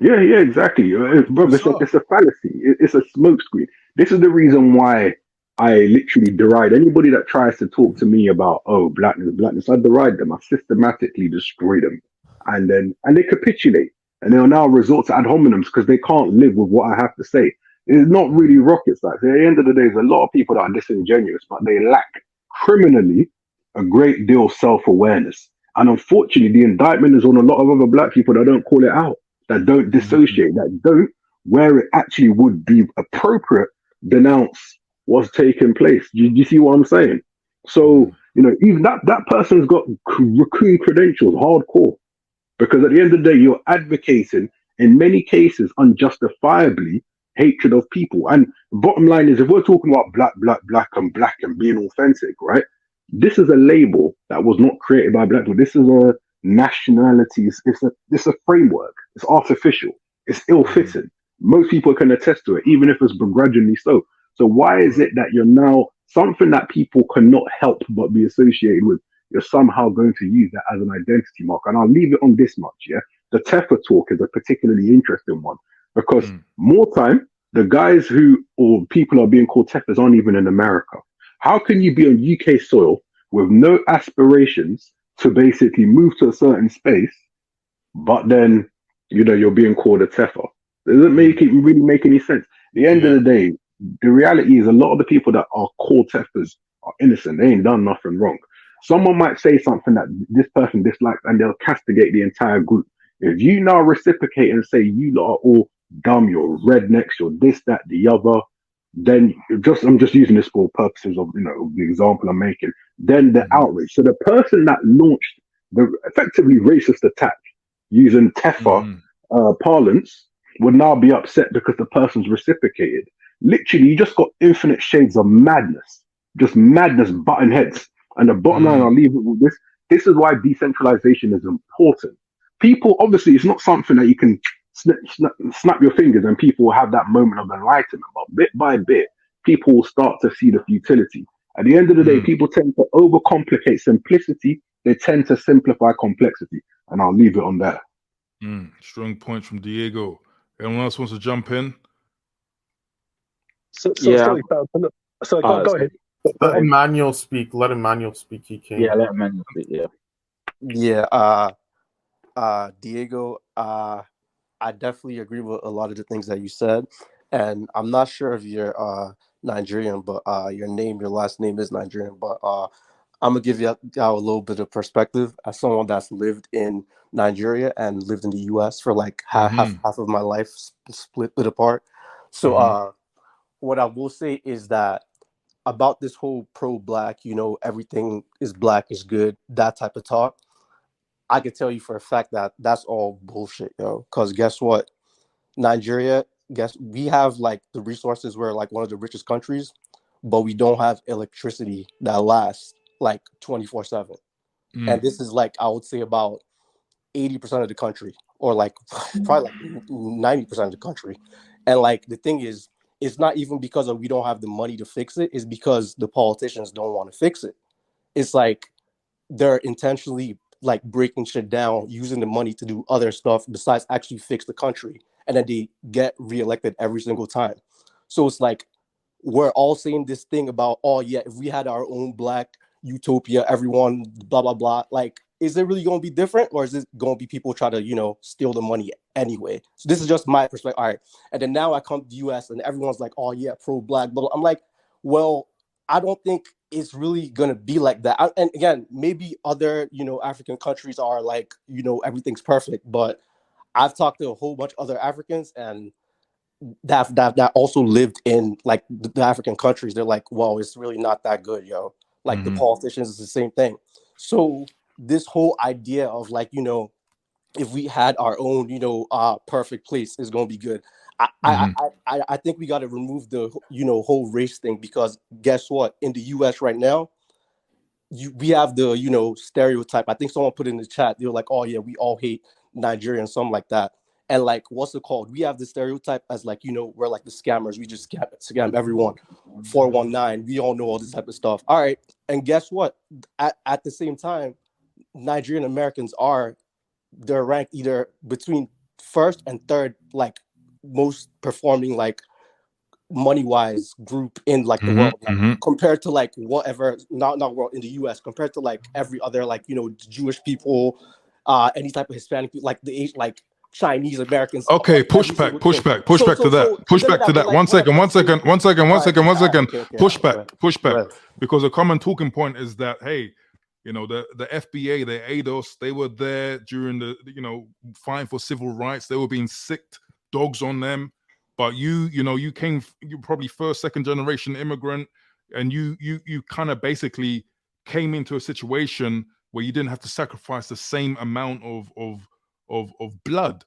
Yeah, exactly. It's a fallacy. It's a smokescreen. This is the reason why I literally deride anybody that tries to talk to me about, blackness. I deride them. I systematically destroy them, and they capitulate, and they'll now resort to ad hominems because they can't live with what I have to say. It's not really rocket science. At the end of the day, there's a lot of people that are disingenuous, but they lack criminally a great deal of self-awareness. And unfortunately, the indictment is on a lot of other black people that don't call it out, that don't dissociate, that don't, where it actually would be appropriate, denounce what's taking place. Do you see what I'm saying? So, even that person's got raccoon credentials, hardcore, because at the end of the day, you're advocating, in many cases, unjustifiably, hatred of people. And bottom line is, if we're talking about black and being authentic, right? This is a label that was not created by black people. This is a nationality. It's a framework. It's artificial. It's ill-fitting. Most people can attest to it, even if it's begrudgingly so. So why is it that you're now something that people cannot help but be associated with? You're somehow going to use that as an identity mark. And I'll leave it on this much. Yeah, the Teffa talk is a particularly interesting one because more time the guys who or people are being called Teffas aren't even in America. How can you be on UK soil with no aspirations to basically move to a certain space, but then you're being called a Teffa? Doesn't really make any sense. At the end of the day, the reality is a lot of the people that are called Teffas are innocent. They ain't done nothing wrong. Someone might say something that this person dislikes and they'll castigate the entire group. If you now reciprocate and say you lot are all dumb, you're rednecks, you're this, that, the other, then I'm just using this for purposes of the example I'm making. Then the outrage. So the person that launched the effectively racist attack using Teffa parlance would now be upset because the person's reciprocated. Literally, you just got infinite shades of madness, just madness butting heads. And the bottom line, I'll leave it with this. This is why decentralization is important. People, obviously, it's not something that you can snap your fingers and people will have that moment of enlightenment. But bit by bit, people will start to see the futility. At the end of the day, people tend to overcomplicate simplicity. They tend to simplify complexity. And I'll leave it on that. Strong point from Diego. Anyone else wants to jump in? Sorry, go ahead. Let Emmanuel speak. He came. Yeah, let Emmanuel speak. Yeah. Diego, I definitely agree with a lot of the things that you said, and I'm not sure if you're Nigerian, but your last name is Nigerian. But I'm gonna give you a little bit of perspective as someone that's lived in Nigeria and lived in the U.S. for like half of my life, split it apart. So what I will say is that about this whole pro-black, everything is black is good, that type of talk, I could tell you for a fact that that's all bullshit, yo. Because guess what? Nigeria, we have like the resources. We're like one of the richest countries, but we don't have electricity that lasts like 24/7. And this is like, I would say about 80% of the country, or like probably like 90% of the country. And like the thing is, it's not even because we don't have the money to fix it. It's because the politicians don't want to fix it. It's like they're intentionally like breaking shit down, using the money to do other stuff besides actually fix the country. And then they get reelected every single time. So it's like we're all saying this thing about, oh yeah, if we had our own black utopia, everyone blah blah blah. Like, is it really going to be different, or is it going to be people try to steal the money anyway? So this is just my perspective. All right, and then now I come to the U.S. and everyone's like, oh yeah, pro black, blah, blah. I'm like, well, I don't think it's really gonna be like that. And again, maybe other African countries are like everything's perfect, but I've talked to a whole bunch of other Africans and that also lived in like the African countries. They're like, well, it's really not that good, yo. Like the politicians is the same thing. So this whole idea of like if we had our own perfect place is gonna be good. I think we got to remove the whole race thing, because guess what? In the U.S. right now, we have the stereotype. I think someone put in the chat. They were like, "Oh yeah, we all hate Nigerians," something like that. And like, what's it called? We have the stereotype as like we're like the scammers. We just scam everyone. 419. We all know all this type of stuff. All right, and guess what? At the same time, Nigerian Americans they're ranked either between first and third, like most performing like money-wise group in like the world, like, compared to like whatever not world in the US, compared to like every other like Jewish people, any type of Hispanic people, like the like Chinese Americans. Okay, like, push back to that. Push back to that. One second. Push back. Because a common talking point is that, hey, the FBA, the ADOS, they were there during the fighting for civil rights. They were being sicked dogs on them. But you're probably first, second generation immigrant, and you kind of basically came into a situation where you didn't have to sacrifice the same amount of blood,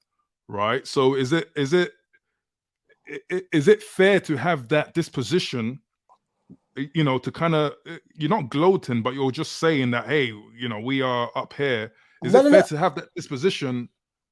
right? So is it fair to have that disposition, to kind of, you're not gloating, but you're just saying that, hey, we are up here. Is it fair to have that disposition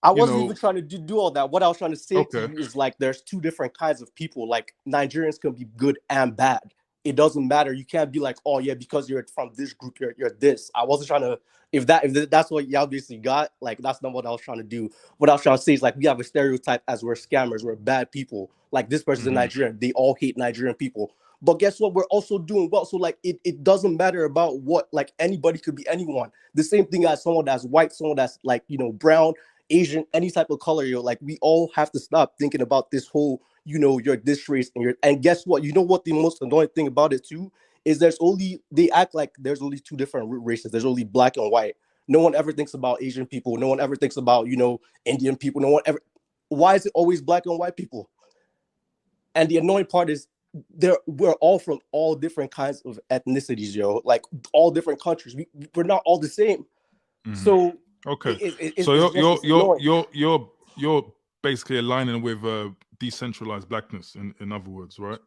I wasn't even trying to do all that. What I was trying to say to Okay. you is like there's two different kinds of people. Like Nigerians can be good and bad. It doesn't matter. You can't be like, oh yeah, because you're from this group, you're this. I wasn't trying to. If that's what you obviously got, like that's not what I was trying to do. What I was trying to say is like we have a stereotype as we're scammers, we're bad people. Like this person's a Nigerian, they all hate Nigerian people. But guess what? We're also doing well. So like it doesn't matter about what, like anybody could be anyone. The same thing as someone that's white, someone that's like, you know, brown, Asian, any type of color. You're like, we all have to stop thinking about this whole, you know, you're this race and guess what? You know what the most annoying thing about it too is they act like there's only two different races. There's only black and white. No one ever thinks about Asian people. No one ever thinks about, you know, Indian people. No one ever. Why is it always black and white people? And the annoying part is we're all from all different kinds of ethnicities, yo. Like all different countries. We're not all the same. So okay. So you're basically aligning with decentralized blackness, in other words, right?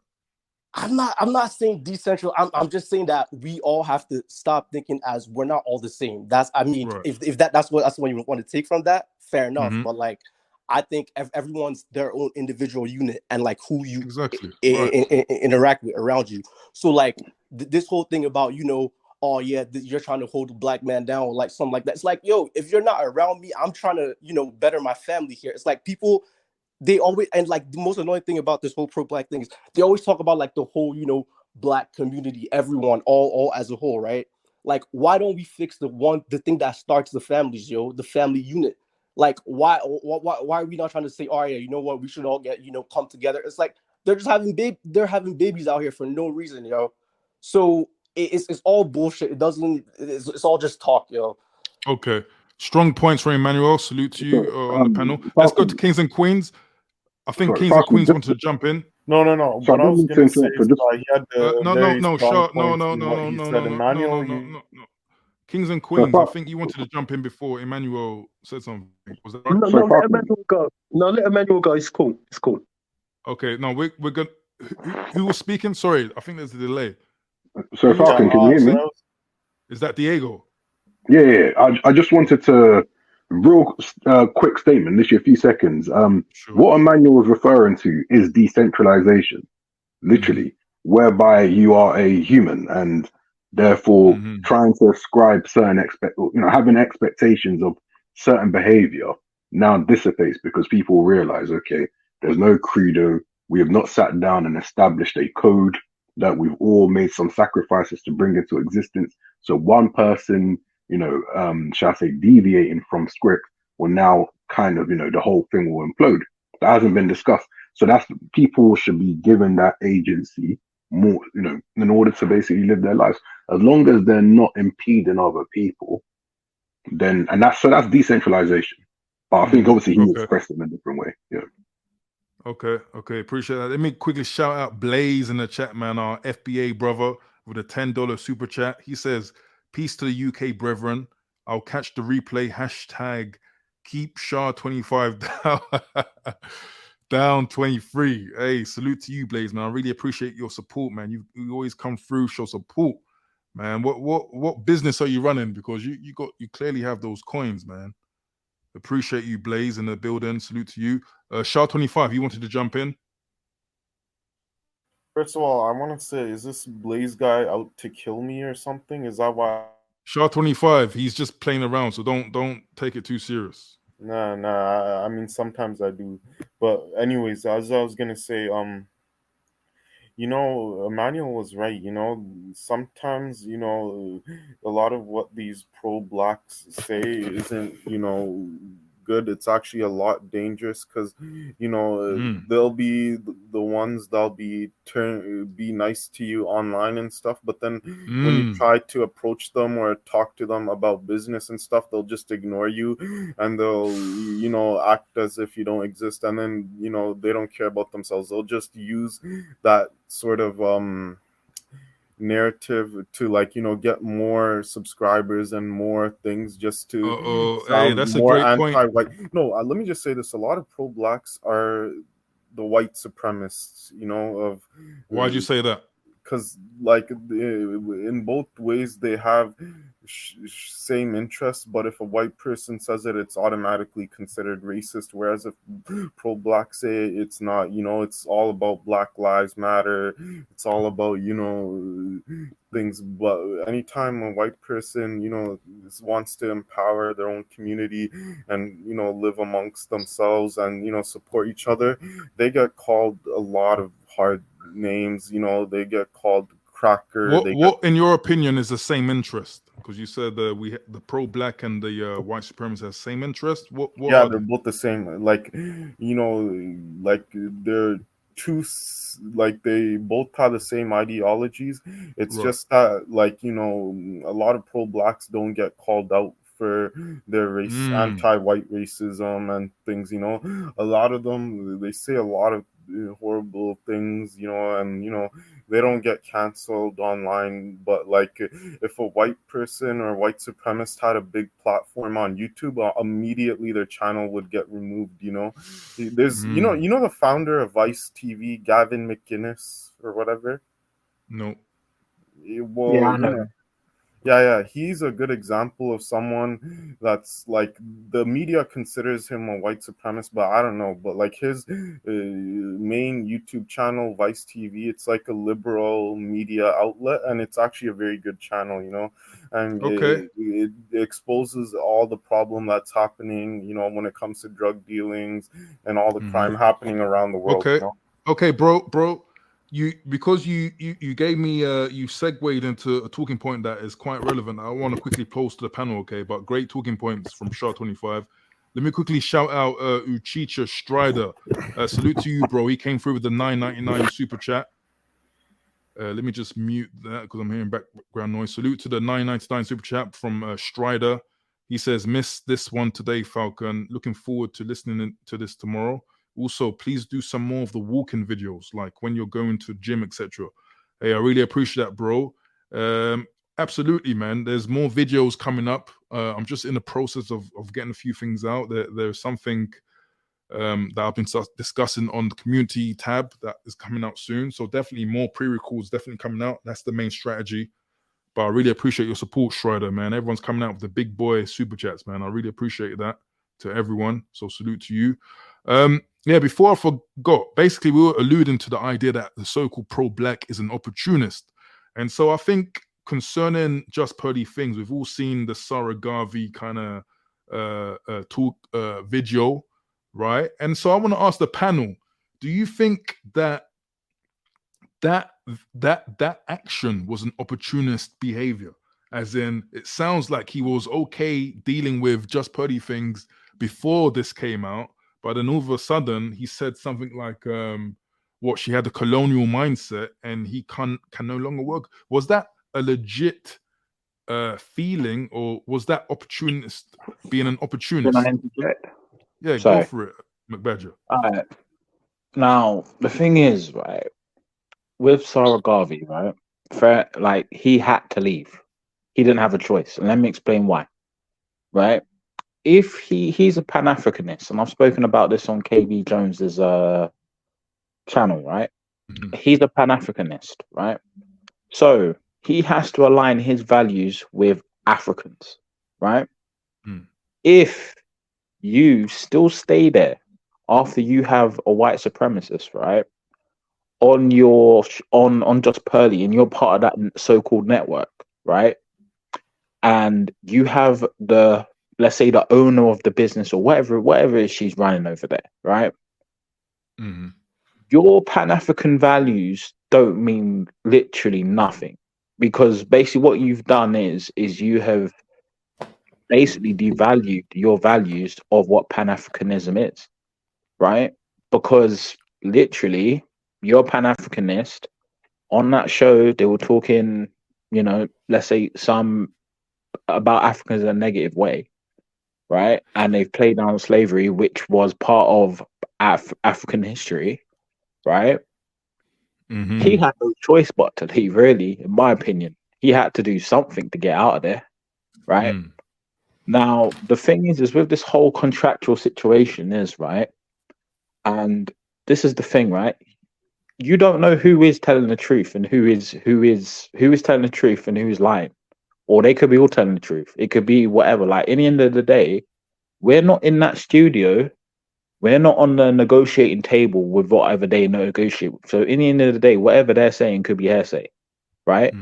I'm not saying decentral. I'm just saying that we all have to stop thinking as we're not all the same. That's Right. if that's what you want to take from that, fair enough. But like I think everyone's their own individual unit and like who you interact with around you. So like this whole thing about, you know, oh yeah, you're trying to hold a black man down or like something like that. It's like, yo, if you're not around me, I'm trying to, you know, better my family here. It's like people, they always, and like the most annoying thing about this whole pro-black thing is they always talk about like the whole, you know, black community, everyone, all as a whole, right? Like, why don't we fix the thing that starts the families, yo, the family unit? Like, why are we not trying to say, oh yeah, you know what, we should all get, you know, come together? It's like they're just having babies out here for no reason, yo. So it's all bullshit. It's all just talk, yo. Okay. Strong points for Emmanuel. Salute to you on the panel. Let's go to Kings and Queens. I think Kings and Queens wanted to jump in. No. What I was going to say is he had no. Kings and Queens, I think you wanted to jump in before Emmanuel said something. Was that right? No, let Emmanuel go. No, let Emmanuel go. It's cool. Okay, no, we're good. Who was speaking? Sorry, I think there's a delay. So Falcon, can you hear me? Is that Diego? Yeah. I just wanted to real quick statement, literally a few seconds. Sure. What Emmanuel was referring to is decentralization, literally, whereby you are a human and therefore trying to ascribe certain having expectations of certain behavior now dissipates because people realize, okay, there's no credo. We have not sat down and established a code that we've all made some sacrifices to bring into existence. So one person, shall I say, deviating from script will now kind of, the whole thing will implode. That hasn't been discussed. So that's, people should be given that agency more, in order to basically live their lives. As long as they're not impeding other people, then, and that's decentralization. But I think obviously he expressed it in a different way. Yeah. Okay. Appreciate that. Let me quickly shout out Blaze in the chat, man, our FBA brother with a $10 super chat. He says, peace to the UK brethren. I'll catch the replay. Hashtag keep SHA25 down. Down 23. Hey, salute to you, Blaze, man. I really appreciate your support, man. You always come through, show support, man. What business are you running? Because you clearly have those coins, man. Appreciate you, Blaze, in the building. Salute to you. SHA25, you wanted to jump in? First of all, I want to say, is this Blaze guy out to kill me or something? Is that why? SHA25, he's just playing around, so don't take it too serious. Nah. I mean, sometimes I do. But anyways, as I was going to say, Emmanuel was right. Sometimes, a lot of what these pro-blacks say isn't, good. It's actually a lot dangerous because, they'll be the ones that'll be nice to you online and stuff. But then when you try to approach them or talk to them about business and stuff, they'll just ignore you and they'll, act as if you don't exist. And then, they don't care about themselves. They'll just use that sort of narrative to get more subscribers and more things just to sound that's more a great anti-white. No, let me just say this: a lot of pro-blacks are the white supremacists. Why'd you say that? because like in both ways they have same interests, but if a white person says it, it's automatically considered racist, whereas if pro-black say it's not, it's all about Black Lives Matter, it's all about things. But anytime a white person wants to empower their own community and live amongst themselves and support each other, they get called a lot of hard names. They get called cracker. What in your opinion is the same interest? Because you said the pro-black and the white supremacists have same interest. What Yeah, are they're they? both the same. Like like they're two. Like they both have the same ideologies. It's Right. just that a lot of pro-blacks don't get called out for their anti-white racism and things. A lot of them, they say a lot of horrible things. And they don't get canceled online. But like if a white person or white supremacist had a big platform on YouTube, immediately their channel would get removed. There's the founder of Vice TV, Gavin McInnes or whatever. No. Well, I know. Yeah, he's a good example of someone that's like the media considers him a white supremacist, but I don't know. But like his main YouTube channel, Vice TV, it's like a liberal media outlet, and it's actually a very good channel, and Okay. it exposes all the problem that's happening, when it comes to drug dealings and all the crime happening around the world. Okay. Okay, bro. You gave me you segued into a talking point that is quite relevant. I want to quickly post to the panel, okay? But great talking points from SHA-25. Let me quickly shout out Uchicha Strider. Salute to you, bro. He came through with the $9.99 super chat. Let me just mute that because I'm hearing background noise. Salute to the $9.99 super chat from Strider. He says, "Miss this one today, Falcon. Looking forward to listening to this tomorrow. Also, please do some more of the walking videos, like when you're going to gym, etc." Hey, I really appreciate that, bro. Absolutely, man. There's more videos coming up. I'm just in the process of getting a few things out. There's something that I've been discussing on the community tab that is coming out soon. So definitely more pre-records definitely coming out. That's the main strategy. But I really appreciate your support, Strider, man. Everyone's coming out with the big boy super chats, man. I really appreciate that to everyone. So salute to you. Yeah, before I forgot, basically we were alluding to the idea that the so-called pro-black is an opportunist. And so I think concerning just pearly things, we've all seen the Sarah Garvey kind of talk video, right? And so I want to ask the panel, do you think that action was an opportunist behavior? As in, it sounds like he was okay dealing with just pearly things before this came out, but then all of a sudden he said something like what she had a colonial mindset and he can no longer work. Was that a legit feeling, or was that opportunist being an opportunist? Can I interject? Yeah, Sorry. go for it, McBadger. All right. Now the thing is, right, with Sarah Garvey, right, like he had to leave. He didn't have a choice, and let me explain why. Right, if he's a Pan-Africanist, and I've spoken about this on KB Jones's channel, right? Mhm. He's a Pan-Africanist, right? So he has to align his values with Africans, right? Mm. If you still stay there after you have a white supremacist, right, on your on just Pearly, and you're part of that so-called network, right, and you have the, let's say, the owner of the business or whatever it is she's running over there, right? Mhm. Your Pan-African values don't mean literally nothing, because basically what you've done is you have basically devalued your values of what Pan-Africanism is, right? Because literally you're Pan-Africanist. On that show they were talking, let's say some about Africans in a negative way, right? And they've played down slavery, which was part of African history, right? Mhm. He had no choice but to leave, really, in my opinion. He had to do something to get out of there, right? Mm. Now, the thing is with this whole contractual situation is, right, and this is the thing, right? you don't know who is telling the truth and who is telling the truth and who is lying, or they could be all telling the truth. It could be whatever. Like in the end of the day, we're not in that studio. We're not on the negotiating table with whatever they negotiate. So in the end of the day, whatever they're saying could be hearsay, right?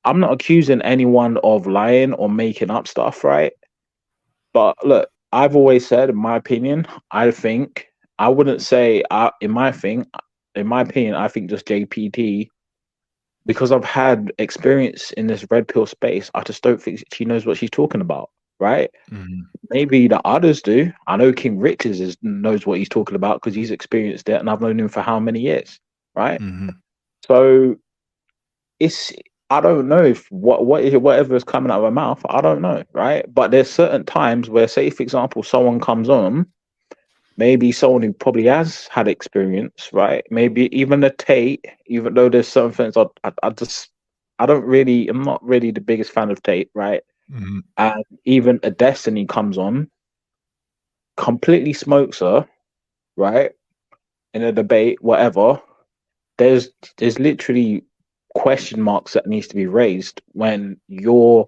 I'm not accusing anyone of lying or making up stuff, right? But look, I've always said, in my opinion, I think I wouldn't say in my opinion, I think just JPT, because I've had experience in this red pill space, I just don't think she knows what she's talking about, right? Maybe the others do. I know King Richards knows what he's talking about because he's experienced it, and I've known him for how many years, right? So I don't know if whatever is coming out of her mouth, I don't know, right? But there's certain times where, say, for example, someone comes on, maybe someone who probably has had experience, right? Maybe even a Tate, even though there's certain things I'm not really the biggest fan of Tate, right? And even a Destiny comes on, completely smokes her, right? In a debate, whatever. There's literally question marks that needs to be raised when you're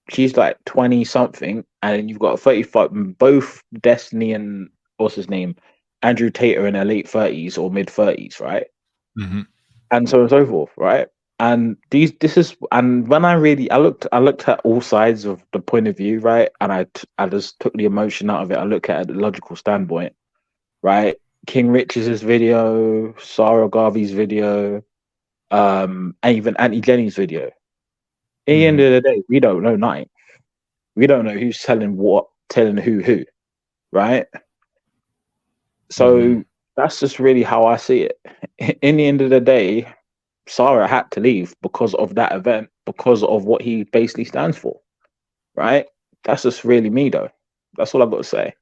she's like 20 something, and you've got 35. Both Destiny and what's his name, Andrew Tate, are in their late 30s or mid 30s, right? And so on and so forth, right? And when I looked at all sides of the point of view, right? And I just took the emotion out of it. I looked at it at the logical standpoint, right? King Richards' video, Sarah Garvey's video, and even Auntie Jenny's video. At the end of the day, we don't know nothing. We don't know who's telling who, right? So that's just really how I see it. In the end of the day, Sarah had to leave because of that event, because of what he basically stands for, right? That's just really me, though. That's all I've got to say.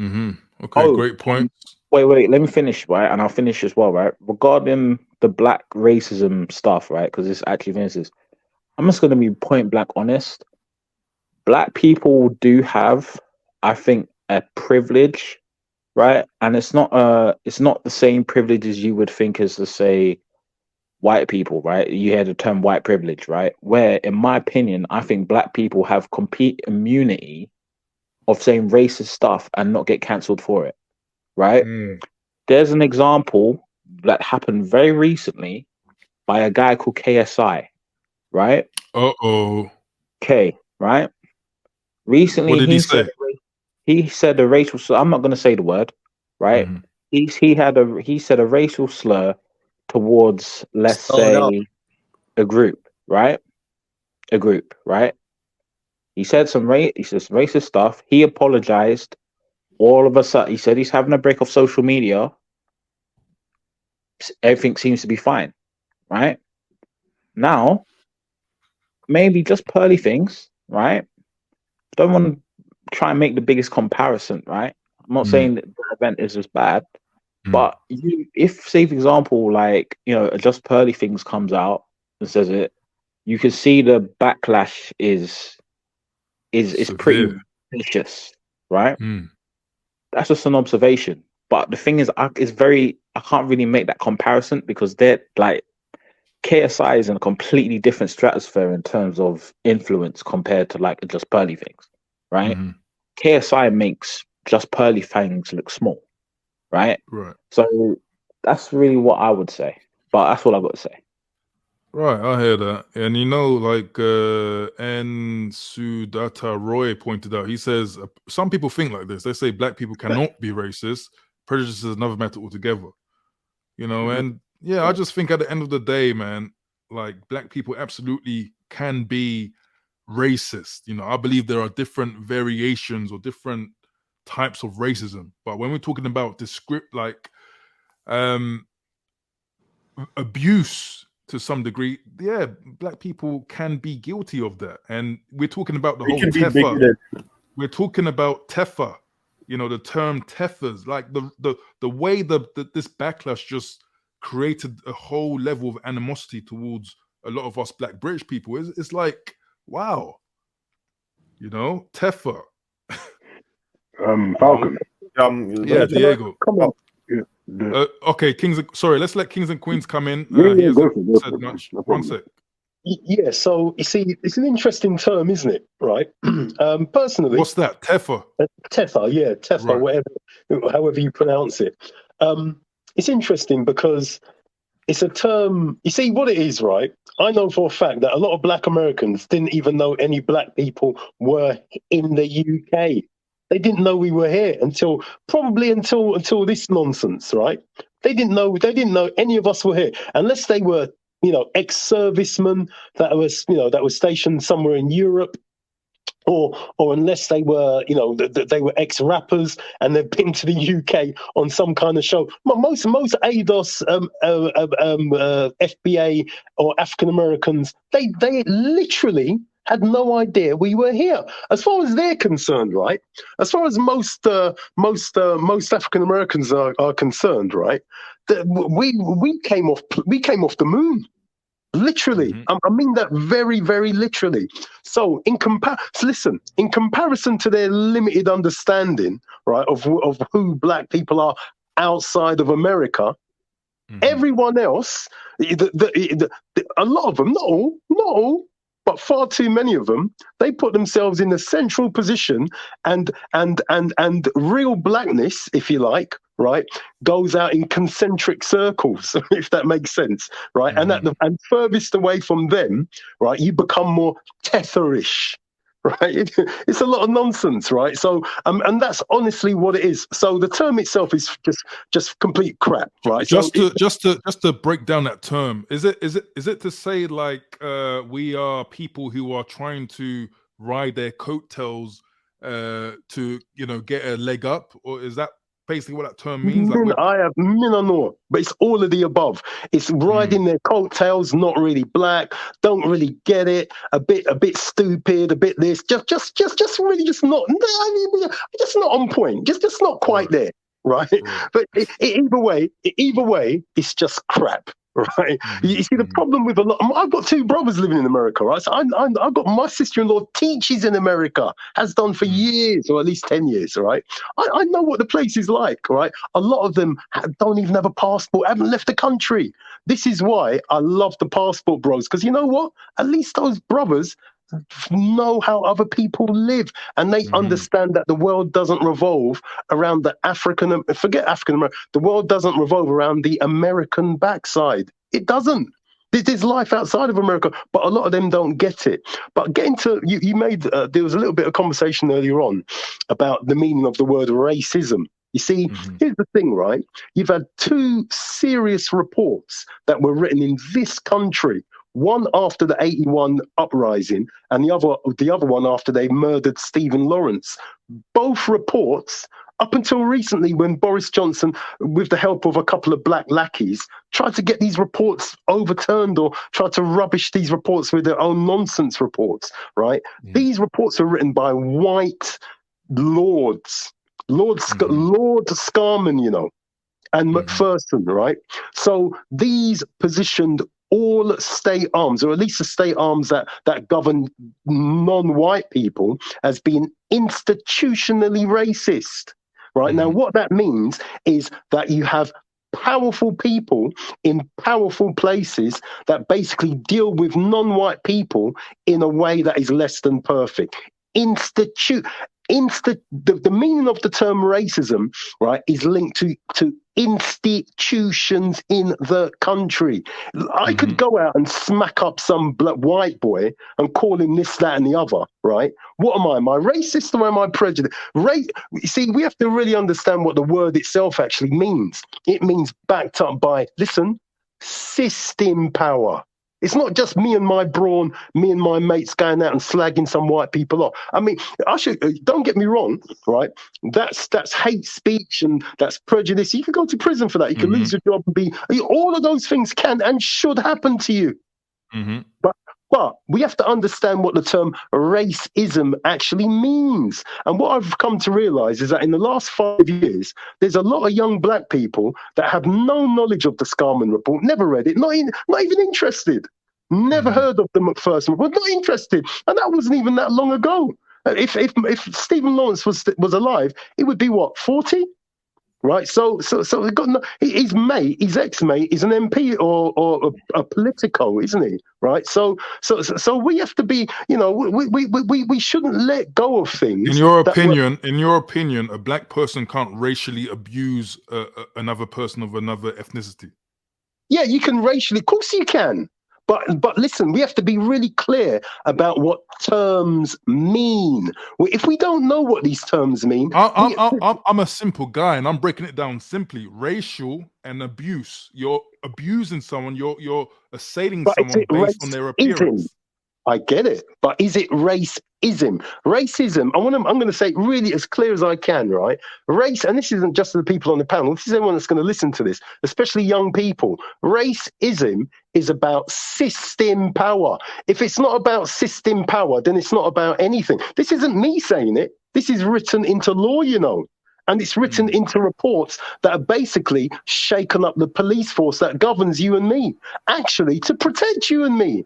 Okay, great point. Wait, let me finish, right? And I'll finish as well, right? Regarding the black racism stuff, right? Because this actually finishes. I'm just going to be point blank honest. Black people do have, I think, a privilege, right? And it's not the same privilege as you would think as, to say, white people, right? You hear the term white privilege, right? Where, in my opinion, I think black people have complete immunity of saying racist stuff and not get cancelled for it, right? There's an example that happened very recently by a guy called KSI, right? K, right? Recently, what did he say? He said a racial slur. I'm not going to say the word, right? He said a racial slur towards, let's say, a group, right? A group, right? He said some racist stuff. He apologized. All of a sudden, he said he's having a break off social media. Everything seems to be fine, right? Now, maybe just pearly things, right? Don't want to try and make the biggest comparison, right? I'm not saying that the event is as bad, but if, say, for example, like, just pearly things comes out and says it, you can see the backlash is pretty vicious, right? That's just an observation. But the thing is, I can't really make that comparison because they're like, KSI is in a completely different stratosphere in terms of influence compared to like just pearly things, right? KSI makes just pearly things look small, right? So that's really what I would say. But that's all I've got to say. Right, I hear that. And like N. Sudata Roy pointed out, he says, some people think like this. They say black people cannot be racist. Prejudice is another matter altogether. And I just think at the end of the day, man, like black people absolutely can be racist. I believe there are different variations or different types of racism. But when we're talking about abuse to some degree, black people can be guilty of that. And we're talking about the whole Tefa. We're talking about Tefa, the term Tefas, like the way this backlash just created a whole level of animosity towards a lot of us black British people. It's like, wow, Tefa. Falcon. Diego. Come on. Okay, sorry, let's let Kings and Queens come in. Yeah, He go hasn't for it, go said for it, much. no One problem. sec. Yeah, so you see, it's an interesting term, isn't it? Right. Personally, What's that? Tefa. Tefa, Right. whatever, however you pronounce it. It's interesting because it's a term. You see what it is, right? I know for a fact that a lot of Black Americans didn't even know any Black people were in the UK. They didn't know we were here until this nonsense, right? They didn't know any of us were here unless they were, ex-servicemen that was stationed somewhere in Europe, or unless they were, they were ex-rappers and they've been to the UK on some kind of show. Most ADOS, FBA or African Americans, they literally had no idea we were here. As far as they're concerned, right? As far as most African Americans are concerned, right? We came off the moon. Literally, I mean that very, very literally. So, in comparison to their limited understanding, right, of who Black people are outside of America, everyone else, a lot of them, not all, but far too many of them, they put themselves in a central position, and real Blackness, if you like, right, goes out in concentric circles, if that makes sense, right? And furthest away from them, right, you become more tetherish. Right, it's a lot of nonsense, right? So, and that's honestly what it is. So the term itself is just complete crap, right? Just to break down that term, is it to say like we are people who are trying to ride their coattails to get a leg up, or is that basically what that term means? I have or but it's all of the above. It's riding their coattails, not really Black, don't really get it, a bit stupid, a bit this, just really just not on point, just not quite there, right? But either way, it's just crap. Right, you see the problem with a lot. I've got two brothers living in America, right? So I've got my sister-in-law teaches in America, has done for years, or at least 10 years. Right, I know what the place is like. Right, a lot of them don't even have a passport, haven't left the country. This is why I love the passport bros, because you know what? At least those brothers know how other people live, and they understand that the world doesn't revolve around the the world doesn't revolve around the American backside. It doesn't. There's life outside of America, but a lot of them don't get it. But getting to you made there was a little bit of conversation earlier on about the meaning of the word racism. You see, here's the thing, right? You've had two serious reports that were written in this country. One after the 81 uprising, and the other one after they murdered Stephen Lawrence. Both reports, up until recently, when Boris Johnson, with the help of a couple of Black lackeys, tried to get these reports overturned or tried to rubbish these reports with their own nonsense reports, right? These reports are written by white lords, Lord Scarman, and McPherson, right? So these positioned all state arms, or at least the state arms that govern non-white people, as being institutionally racist. Right? Now, what that means is that you have powerful people in powerful places that basically deal with non-white people in a way that is less than perfect. The meaning of the term racism, right, is linked to institutions in the country. I could go out and smack up some white boy and call him this, that, and the other, right? What am I? Am I racist or am I prejudiced? You see, we have to really understand what the word itself actually means. It means backed up by, listen, system power. It's not just me and my brawn, me and my mates going out and slagging some white people off. I mean, don't get me wrong, right? That's hate speech and that's prejudice. You can go to prison for that. You can lose your job and all of those things can and should happen to you. But we have to understand what the term racism actually means. And what I've come to realize is that in the last 5 years, there's a lot of young Black people that have no knowledge of the Scarman report, never read it, not even interested, never heard of the McPherson report, not interested. And that wasn't even that long ago. If Stephen Lawrence was alive, it would be what, 40? right? So we've got his mate, his ex-mate, is an MP or a politico, isn't he? Right? So we have to be, we shouldn't let go of things. In your opinion, a black person can't racially abuse another person of another ethnicity. Yeah, you can racially, of course you can. But listen, we have to be really clear about what terms mean. If we don't know what these terms mean, I'm a simple guy, and I'm breaking it down simply. Racial and abuse. You're abusing someone. You're assailing someone based on their appearance. I get it, but is it racism? Racism. I'm going to say it really as clear as I can, right? Race, and this isn't just the people on the panel. This is everyone that's going to listen to this, especially young people. Racism is about system power. If it's not about system power, then it's not about anything. This isn't me saying it. This is written into law, and it's written into reports that are basically shaken up the police force that governs you and me, actually to protect you and me.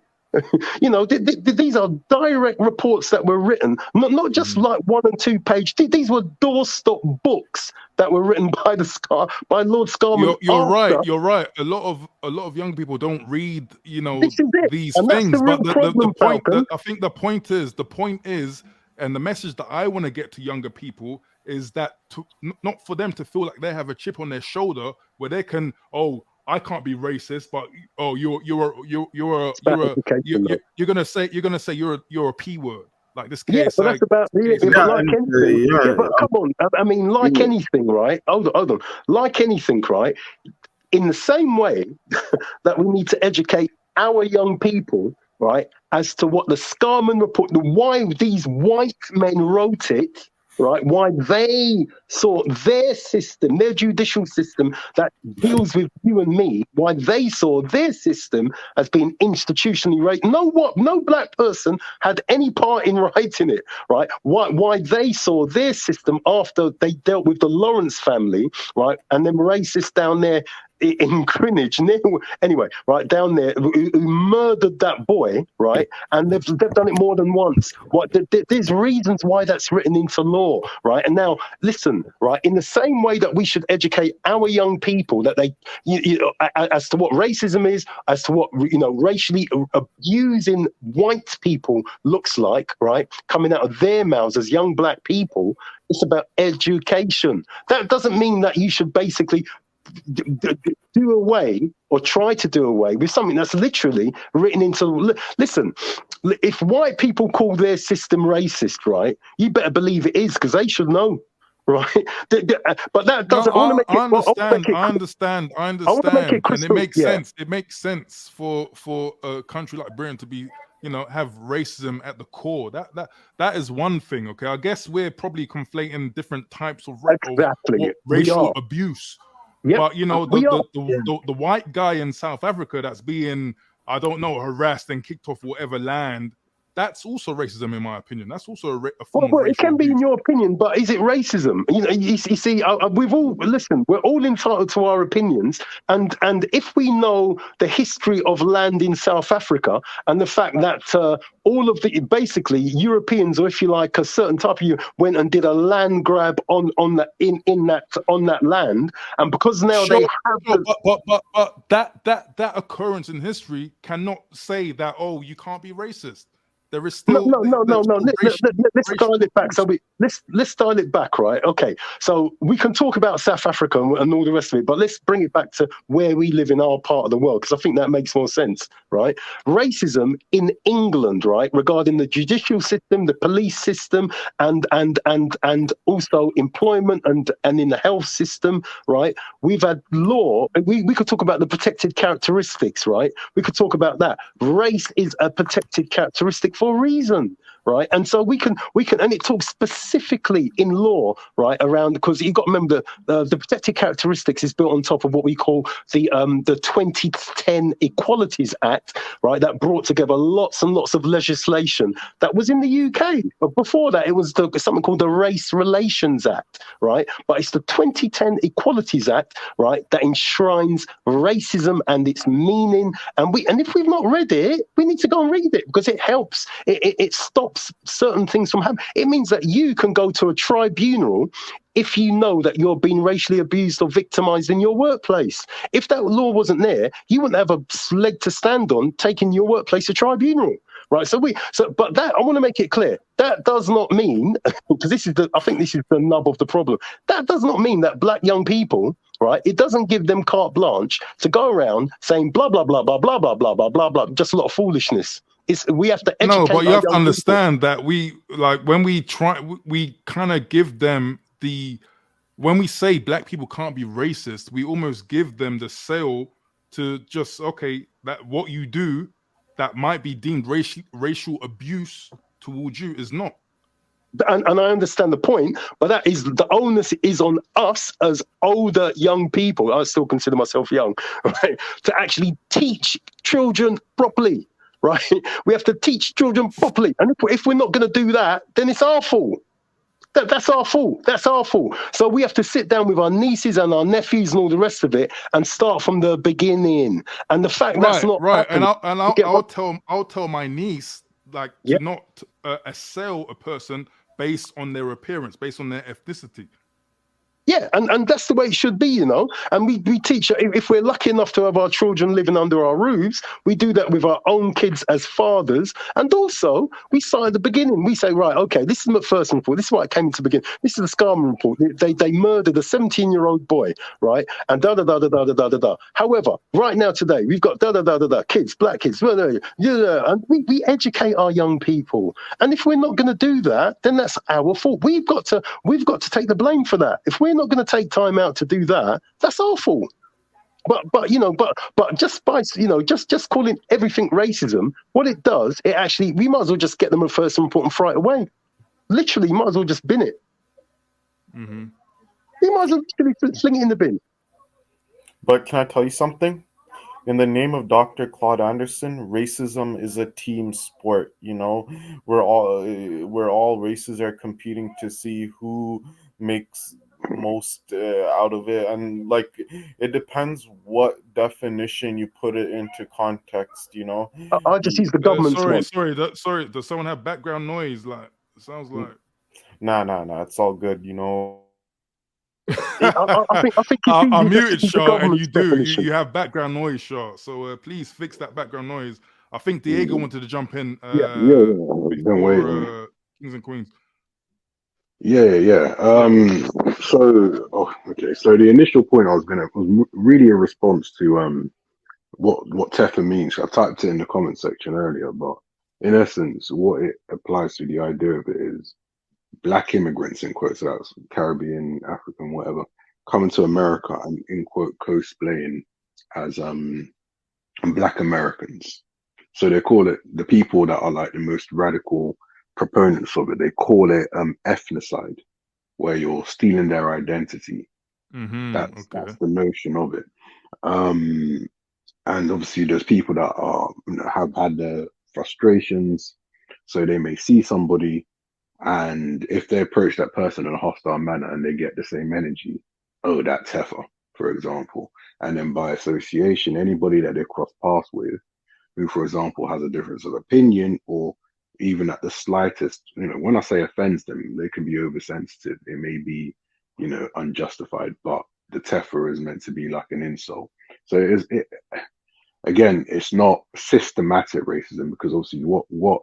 These are direct reports that were written, not just like 1 and 2 page. These were doorstop books that were written by Lord Scarman. You're right. A lot of young people don't read, these things. But the point, I think the point is, and the message that I want to get to younger people is that not for them to feel like they have a chip on their shoulder where they can, I can't be racist, but you're gonna say you're a P word, like this case. Yeah, but that's about but come on, I mean, like anything, right? Hold on, like anything, right? In the same way that we need to educate our young people, right, as to what the Scarman report, why these white men wrote it. Right, why they saw their system, their judicial system that deals with you and me, why they saw their system as being institutionally right. No black person had any part in writing it, right? Why they saw their system after they dealt with the Lawrence family, right, and them racists down there in Greenwich, anyway, right down there, who murdered that boy, right? And they've done it more than once. There's reasons why that's written into law, right? And now, listen, right? In the same way that we should educate our young people that they, as to what racism is, as to what racially abusing white people looks like, right? Coming out of their mouths as young black people, it's about education. That doesn't mean that you should basically do away or try to do away with something that's literally written into. Listen, if white people call their system racist, right, you better believe it is, because they should know, right? But that doesn't. I understand, and it makes sense. It makes sense for a country like Britain to be, have racism at the core. That is one thing. Okay, I guess we're probably conflating different types of racial abuse. Yep. But the white guy in South Africa that's being, I don't know, harassed and kicked off whatever land, that's also racism in my opinion. That's also a form of racial it can abuse. be in your opinion, but is it racism? You see, we've all we're all entitled to our opinions, and if we know the history of land in South Africa and the fact that all of the basically Europeans, or if you like, a certain type of you went and did a land grab on that land, and because now they have. But that occurrence in history cannot say that you can't be racist. There is still no. Let's dial it back. Let's dial it back, right? Okay. So we can talk about South Africa and all the rest of it, but let's bring it back to where we live in our part of the world, because I think that makes more sense, right? Racism in England, right, regarding the judicial system, the police system, and also employment and in the health system, right? We've had law. We could talk about the protected characteristics, right? We could talk about that. Race is a protected characteristic for a reason, right? And so we can, and it talks specifically in law, right, around, because you've got to remember the protected characteristics is built on top of what we call the 2010 Equalities Act, right, that brought together lots and lots of legislation that was in the UK. But before that, it was something called the Race Relations Act, right? But it's the 2010 Equalities Act, right, that enshrines racism and its meaning. And if we've not read it, we need to go and read it, because it helps. It stops certain things from happening. It means that you can go to a tribunal if you know that you're being racially abused or victimized in your workplace. If that law wasn't there, you wouldn't have a leg to stand on taking your workplace to tribunal. Right. But that, I want to make it clear, that does not mean, because I think this is the nub of the problem. That does not mean that black young people, right, it doesn't give them carte blanche to go around saying blah, blah, blah, blah, blah, blah, blah, blah, blah, blah, just a lot of foolishness. We have to educate. No, but you have to understand people. that when we kind of give them when we say black people can't be racist, we almost give them the sale to just, okay, that what you do that might be deemed racial abuse towards you is not. And I understand the point, but that is the onus is on us as older young people. I still consider myself young, right? To actually teach children properly, right? We have to teach children properly, and if we're not going to do that, then it's our fault. That's our fault. That's our fault. So we have to sit down with our nieces and our nephews and all the rest of it and start from the beginning. And the fact that's not right. And happening, I'll tell my niece to not assail a person based on their appearance, based on their ethnicity. Yeah, and that's the way it should be, you know. And we teach, if we're lucky enough to have our children living under our roofs, we do that with our own kids as fathers. And also, we start at the beginning. We say, right, okay, this is the McPherson report. This is why it came to begin. This is the Scarman report. They murdered a 17-year-old boy, right? And da-da-da-da-da-da-da-da. However, right now today, we've got da-da-da-da-da, kids, black kids. And we educate our young people. And if we're not going to do that, then that's our fault. We've got to take the blame for that. If we're not going to take time out to do that, that's our fault. But just by just calling everything racism, what it does, it actually, we might as well just get them a first report and throw it away. Literally, you might as well just bin it. Mm-hmm. You might as well sling it in the bin. But can I tell you something? In the name of Dr. Claude Anderson, racism is a team sport. You know, where all races are competing to see who makes most out of it, and like it depends what definition you put it into context. You know, I just use the government's one. Sorry. Does someone have background noise? Like, it sounds like. Nah. It's all good. You know. I think I'm muted, Shaw, and you have background noise, Shaw. So please fix that background noise. I think Diego wanted to jump in. Don't wait. Kings and Queens. Yeah. So the initial point was really a response to what Teffa means. I typed it in the comment section earlier, but in essence, what it applies to, the idea of it is black immigrants, in quotes, so that's Caribbean, African, whatever, coming to America and, in quote, cosplaying as black Americans. So they call it, the people that are like the most radical proponents of it, they call it ethnocide, where you're stealing their identity. Mm-hmm. That's the notion of it. And obviously there's people that are have had their frustrations, so they may see somebody, and if they approach that person in a hostile manner and they get the same energy, oh, that's heifer, for example. And then by association, anybody that they cross paths with, who, for example, has a difference of opinion, or even at the slightest, when I say offends them, they can be oversensitive. It may be, unjustified, but the tefa is meant to be like an insult. So again, it's not systematic racism, because obviously what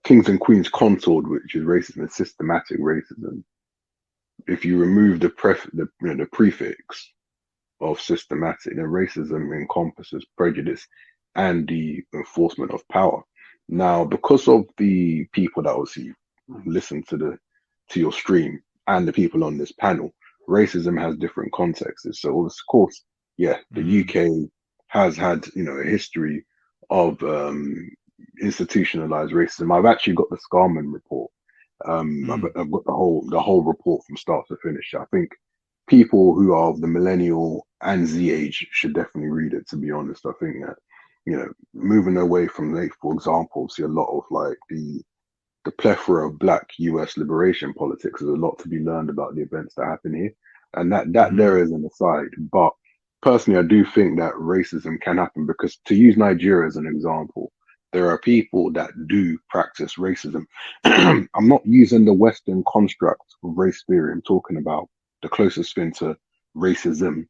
Kings and Queens contoured, which is racism, is systematic racism. If you remove the prefix of systematic, then racism encompasses prejudice and the enforcement of power. Now, because of the people that obviously listen to your stream and the people on this panel, racism has different contexts. So, of course, the UK has had a history of institutionalized racism. I've actually got the Scarman report. I've got the whole report from start to finish. I think people who are of the millennial and Z age should definitely read it, to be honest. I think that, moving away from, like, for example, see a lot of like the plethora of black US liberation politics. There's a lot to be learned about the events that happen here. And that there is an aside. But personally, I do think that racism can happen, because, to use Nigeria as an example, there are people that do practice racism. I'm not using the Western construct of race theory. I'm talking about the closest thing to racism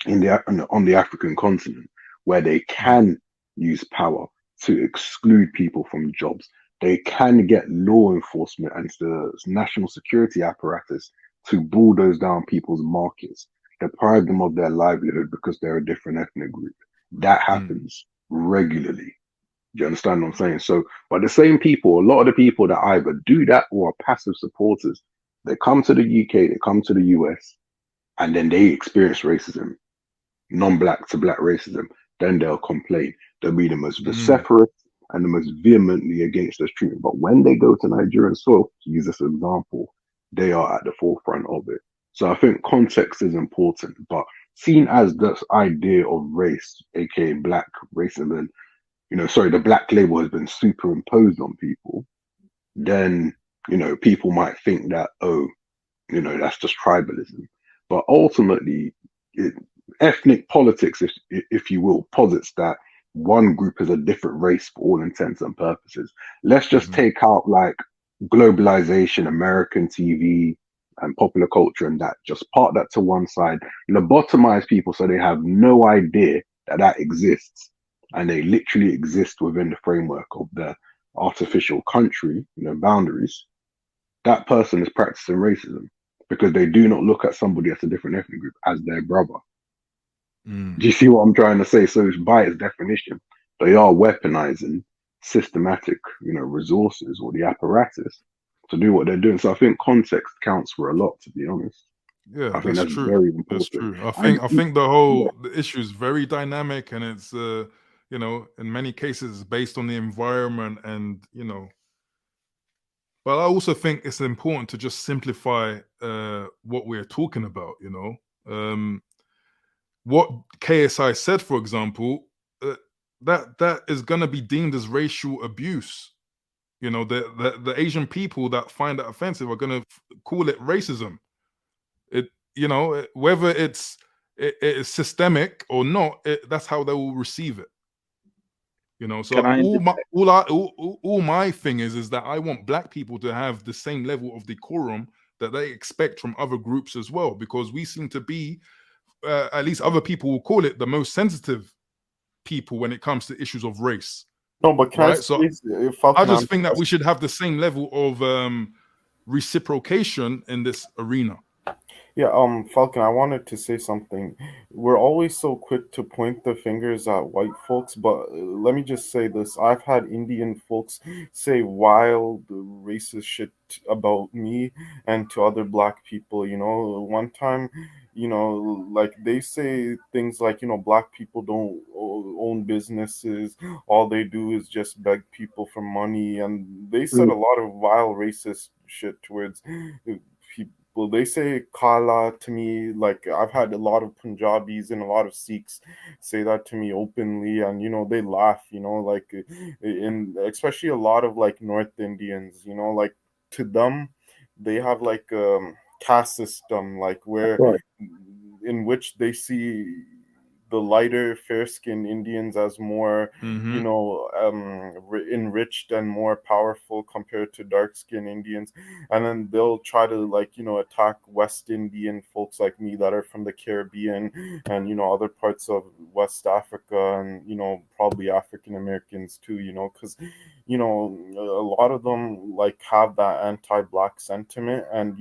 on the African continent, where they can use power to exclude people from jobs. They can get law enforcement and the national security apparatus to bulldoze down people's markets, deprive them of their livelihood because they're a different ethnic group. That happens regularly. Do you understand what I'm saying? So, but the same people, a lot of the people that either do that or are passive supporters, they come to the UK, they come to the US, and then they experience racism, non-black to black racism. Then they'll complain. They'll be the most vociferous and the most vehemently against this treatment. But when they go to Nigerian soil, to use this example, they are at the forefront of it. So I think context is important, but seen as this idea of race, aka black racism, and the black label has been superimposed on people, then, people might think that, oh, that's just tribalism. But ultimately, ethnic politics, if you will, posits that one group is a different race for all intents and purposes. Let's just take out like globalization, American TV, and popular culture, and that just part that to one side, lobotomize people so they have no idea that exists, and they literally exist within the framework of the artificial country, boundaries. That person is practicing racism because they do not look at somebody that's a different ethnic group as their brother. Do you see what I'm trying to say? So by its definition, they are weaponizing systematic, resources or the apparatus to do what they're doing. So I think context counts for a lot, to be honest. Yeah, I think that's true. very important. That's true. I think the issue is very dynamic, and it's in many cases based on the environment, and but I also think it's important to just simplify what we're talking about. What KSI said, for example, that is going to be deemed as racial abuse. The Asian people that find that offensive are going to call it racism. Whether it's systemic or not, that's how they will receive it. So all my thing is that I want black people to have the same level of decorum that they expect from other groups as well, because we seem to be, at least other people will call it, the most sensitive people when it comes to issues of race. No, but can right? I So Falcon, I just think that we should have the same level of reciprocation in this arena. Yeah, Falcon, I wanted to say something. We're always so quick to point the fingers at white folks, but let me just say this. I've had Indian folks say wild racist shit about me and to other black people. One time, like they say things like, black people don't own businesses. All they do is just beg people for money. And they said a lot of vile racist shit towards people. Well, they say Kala to me. Like, I've had a lot of Punjabis and a lot of Sikhs say that to me openly, and they laugh. Like, especially a lot of like North Indians. Like, to them, they have like caste system, like in which they see the lighter, fair-skinned Indians as more, enriched and more powerful compared to dark-skinned Indians, and then they'll try to attack West Indian folks like me that are from the Caribbean and other parts of West Africa and probably African Americans too, because a lot of them like have that anti-black sentiment, and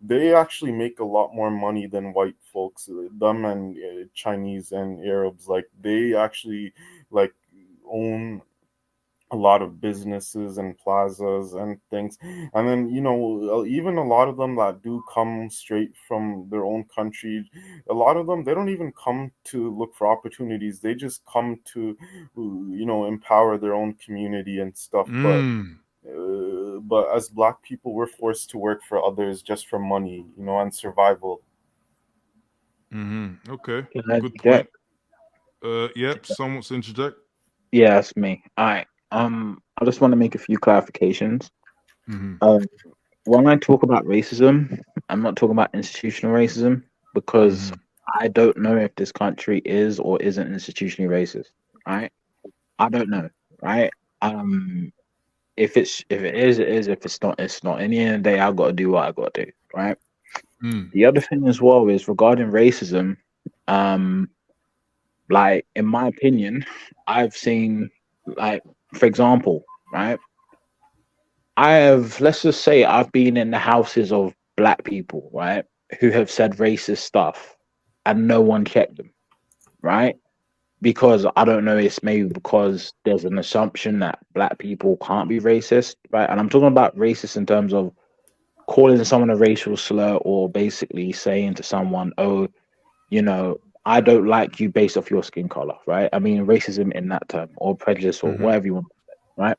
they actually make a lot more money than white folks. Them and Chinese and Arabs, like they actually like own a lot of businesses and plazas and things. And then even a lot of them that do come straight from their own country, a lot of them, they don't even come to look for opportunities. They just come to empower their own community and stuff. But as black people, we're forced to work for others just for money, and survival. Okay, good point. Yep, someone wants to interject. Yeah, that's me. All right. I just want to make a few clarifications. When I talk about racism, I'm not talking about institutional racism, because I don't know if this country is or isn't institutionally racist. Right? I don't know. Right? If it is, it is. If it's not, it's not. In the end of the day, I got to do what I got to do, right? The other thing as well is regarding racism. Like in my opinion, I've seen, like, for example, right? Let's just say I've been in the houses of black people, right, who have said racist stuff, and no one checked them, right? Because I don't know, it's maybe because there's an assumption that black people can't be racist, right? And I'm talking about racist in terms of calling someone a racial slur, or basically saying to someone, oh, I don't like you based off your skin color, right? I mean, racism in that term, or prejudice, or whatever you want to say, right?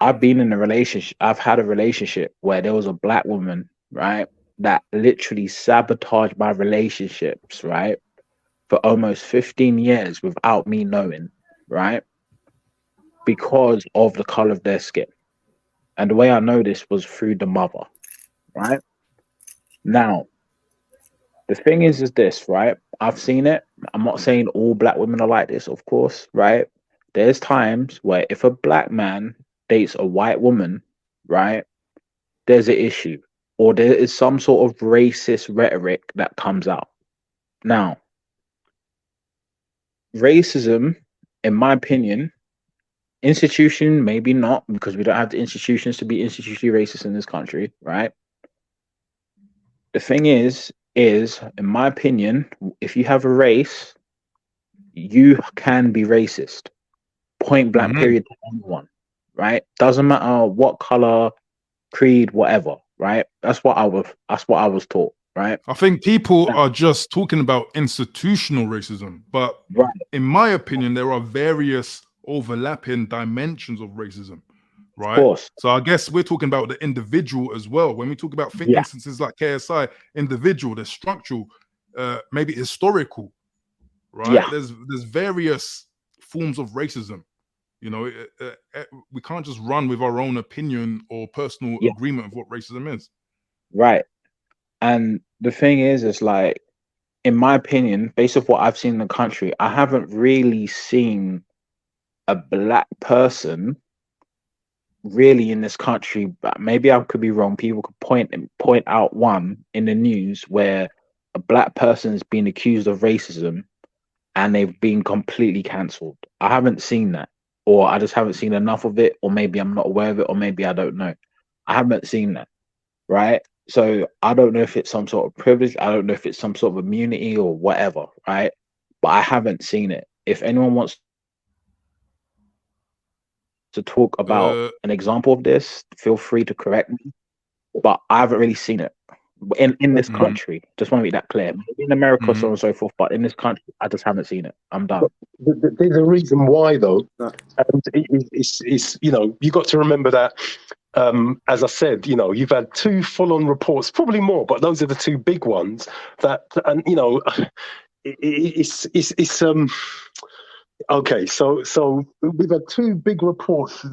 I've been in a relationship. I've had a relationship where there was a black woman, right, that literally sabotaged my relationships, right, for almost 15 years without me knowing, right, because of the color of their skin. And the way I know this was through the mother, right? Now, the thing is this, right? I've seen it. I'm not saying all black women are like this, of course, right? There's times where if a black man dates a white woman, right, there's an issue, or there is some sort of racist rhetoric that comes out. Now, racism, in my opinion, institution, maybe not, because we don't have the institutions to be institutionally racist in this country, right? The thing is, in my opinion, if you have a race, you can be racist. Point blank, period, to anyone, right? Doesn't matter what color, creed, whatever, right? That's what I was taught, right? I think people are just talking about institutional racism, but Right. in my opinion, there are various overlapping dimensions of racism, right? Of course. So I guess we're talking about the individual as well. When we talk about instances like KSI, individual, there's structural, maybe historical, right? Yeah. There's various forms of racism. We can't just run with our own opinion or personal agreement of what racism is. Right. And the thing is like, in my opinion, based off what I've seen in the country, I haven't really seen a black person really in this country, but maybe I could be wrong. People could point out one in the news where a black person has been accused of racism and they've been completely cancelled. I haven't seen that, or I just haven't seen enough of it, or maybe I'm not aware of it, or maybe I don't know. I haven't seen that, right? So I don't know if it's some sort of privilege. I don't know if it's some sort of immunity or whatever, right? But I haven't seen it. If anyone wants to talk about an example of this, feel free to correct me. But I haven't really seen it in this country. Just want to make that clear. Maybe in America, so on and so forth, but in this country, I just haven't seen it. I'm done. There's a reason why, though, and it's you got to remember that. As I said, you've had two full-on reports, probably more, but those are the two big ones. And it's okay. So we've had two big reports.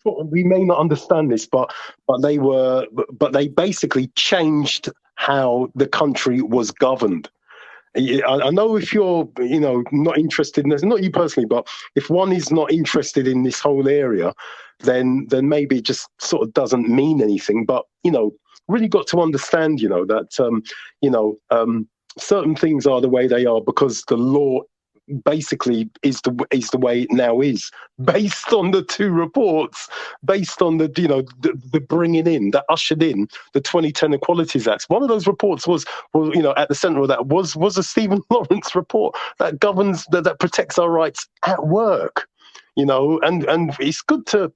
We may not understand this, but they basically changed how the country was governed. I know if you're, not interested in this, not you personally, but if one is not interested in this whole area, then maybe it just sort of doesn't mean anything. But, really got to understand, that, certain things are the way they are because the law basically is the way it now is, based on the two reports, based on the the bringing in, that ushered in the 2010 Equalities Act. One of those reports was at the center of that was a Stephen Lawrence report that governs that protects our rights at work. And it's good to,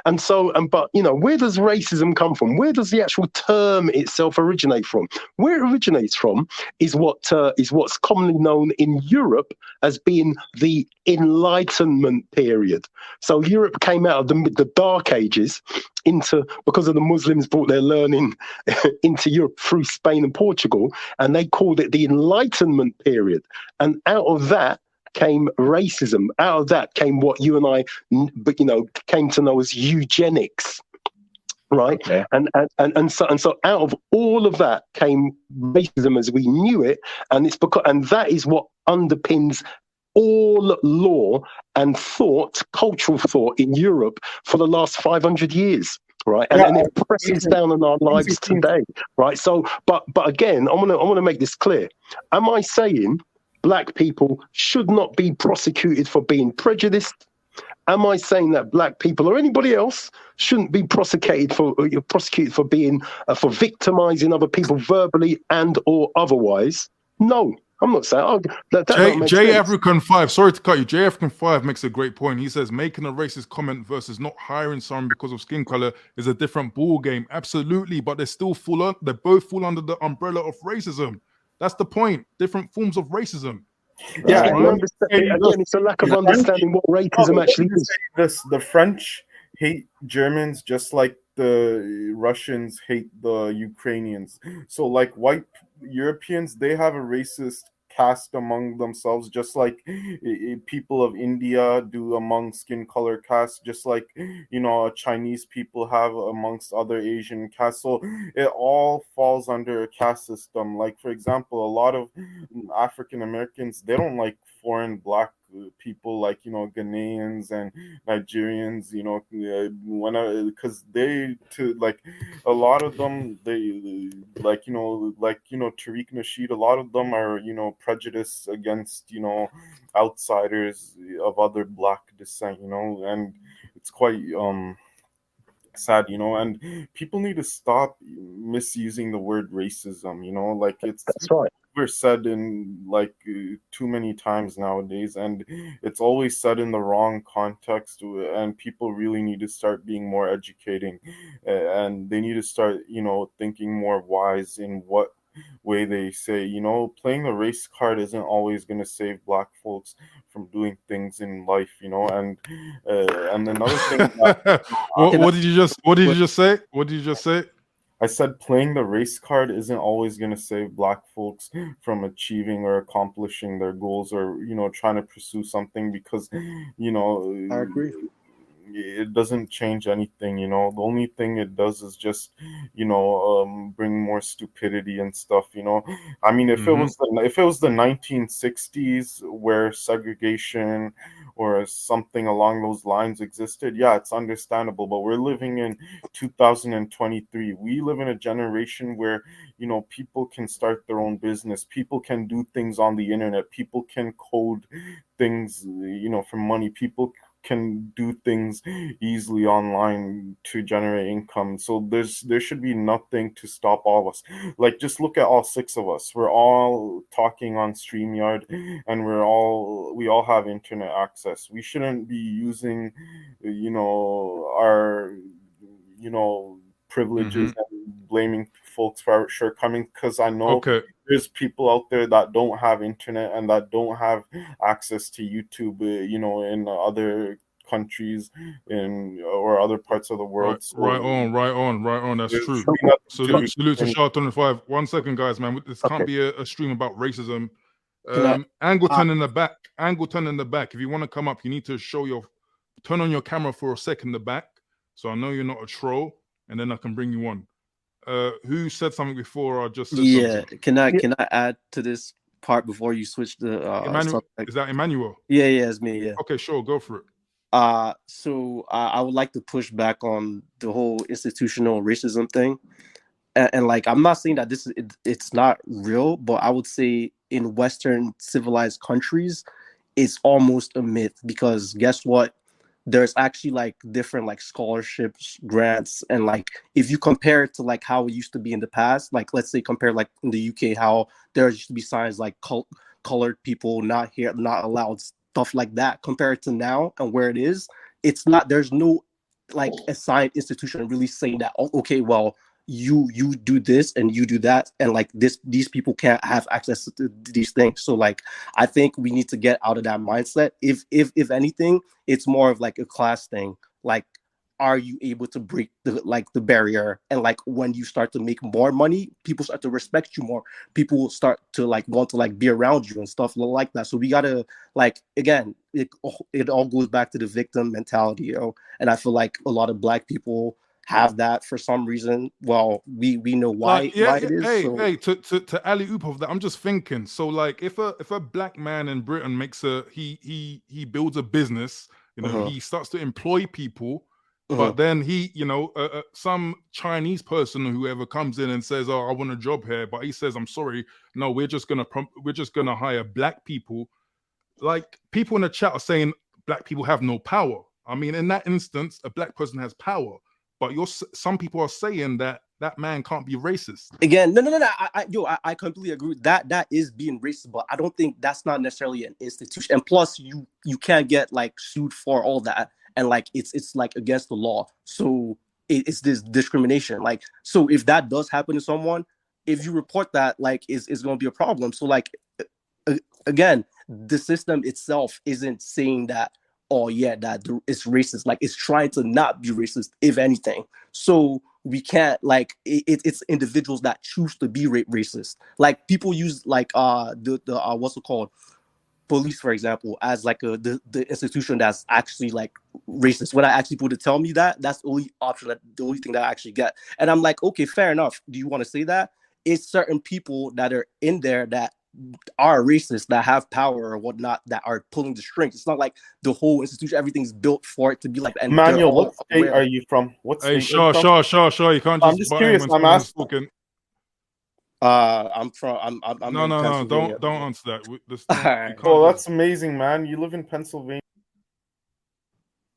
but where does racism come from? Where does the actual term itself originate from? Where it originates from is what's commonly known in Europe as being the Enlightenment period. So Europe came out of the Dark Ages because of the Muslims brought their learning into Europe through Spain and Portugal, and they called it the Enlightenment period. And out of that came racism. Out of that came what you and I, came to know as eugenics, right? Okay. And so out of all of that came racism as we knew it, and that is what underpins all law and thought, cultural thought in Europe for the last 500 years. Right, and it presses down on our lives today, right? So, but again, I want to make this clear. Am I saying black people should not be prosecuted for being prejudiced? Am I saying that black people or anybody else shouldn't be prosecuted for being for victimizing other people verbally and or otherwise? No, I'm not saying that don't make J sense. African 5, sorry to cut you. J African 5 makes a great point. He says making a racist comment versus not hiring someone because of skin color is a different ball game. Absolutely, but they both fall under the umbrella of racism. That's the point. Different forms of racism. Yeah, Again, it's a lack of understanding what racism actually is. The French hate Germans just like the Russians hate the Ukrainians. So like white Europeans, they have a racist caste among themselves, just like people of India do among skin color castes, just like Chinese people have amongst other Asian castes. So it all falls under a caste system. Like for example, a lot of African Americans, they don't like foreign black people like Ghanaians and Nigerians, because a lot of them, they Tariq Nasheed, a lot of them are prejudiced against outsiders of other black descent, and it's quite sad, and people need to stop misusing the word racism, like That's right. we're said in too many times nowadays, and it's always said in the wrong context, and people really need to start being more educating, and they need to start thinking more wise in what way they say. Playing the race card isn't always going to save black folks from doing things in life, and another thing what did you just say? I said playing the race card isn't always going to save black folks from achieving or accomplishing their goals, or trying to pursue something, because I agree. it doesn't change anything. The only thing it does is just bring more stupidity and stuff. I mean, if it was the 1960s where segregation or something along those lines existed, yeah, it's understandable. But we're living in 2023. We live in a generation where people can start their own business, people can do things on the internet, people can code things for money, people can do things easily online to generate income. So there should be nothing to stop all of us. Like, just look at all six of us. We're all talking on StreamYard, and we all have internet access. We shouldn't be using our privileges and blaming folks for our shortcomings, because I know there's people out there that don't have internet and that don't have access to YouTube, in other countries or other parts of the world. Right on. That's true. Salute to Sharp25. 1 second, guys, man. This can't be a stream about racism. Angleton in the back. If you want to come up, you need to turn on your camera for a second in the back, so I know you're not a troll, and then I can bring you on. Who said something before? I just said something. Can I add to this part before you switch the Emmanuel? Is that Emmanuel? Yeah, it's me. Yeah. Okay, sure, go for it. So I would like to push back on the whole institutional racism thing, and like, I'm not saying that it's not real, but I would say in Western civilized countries, it's almost a myth, because guess what? There's actually like different like scholarships, grants, and like if you compare it to like how it used to be in the past, like let's say compare like in the UK, how there used to be signs like colored people not here, not allowed, stuff like that, compared to now and where it is. It's not, there's no like assigned institution really saying that, oh, okay, well, you do this and you do that, and like these people can't have access to these things. So like, I think we need to get out of that mindset. If anything, it's more of like a class thing. Like, are you able to break the barrier? And like, when you start to make more money, people start to respect you more. People start to like want to like be around you and stuff like that. So we gotta, like, again, it all goes back to the victim mentality, And I feel like a lot of Black people have that for some reason. Well, we know why Like, yeah, it is. hey, So hey, to alley oop of that, I'm just thinking. So, like, if a black man in Britain makes he builds a business, he starts to employ people, but then he, some Chinese person or whoever comes in and says, "Oh, I want a job here," but he says, "I'm sorry, no, we're just gonna hire black people." Like, people in the chat are saying black people have no power. I mean, in that instance, a black person has power, but some people are saying that man can't be racist. again, no. I completely agree. That is being racist, but I don't think that's not necessarily an institution. And plus, you can't get like sued for all that, and like it's like against the law. So it's this discrimination. Like, so if that does happen to someone, if you report that, like, is going to be a problem. So like, again, the system itself isn't saying that, oh yeah, that it's racist. Like, it's trying to not be racist, if anything. So we can't, like, it's individuals that choose to be racist. Like, people use like the what's it called, police, for example, as like the institution that's actually like racist. When I actually people to tell me that, that's the only option, the only thing that I actually get. And I'm like, okay, fair enough. Do you want to say that? It's certain people that are in there that are racist, that have power or whatnot, that are pulling the strings. It's not like the whole institution, everything's built for it to be like, and Manuel, all what state aware. are you from? What Hey, state are you from? sure. You can't I'm just just butt in curious. when I'm someone's asking. talking. I'm No, in Pennsylvania. don't answer that. You Alright. can't Oh, just- that's amazing, man. You live in Pennsylvania.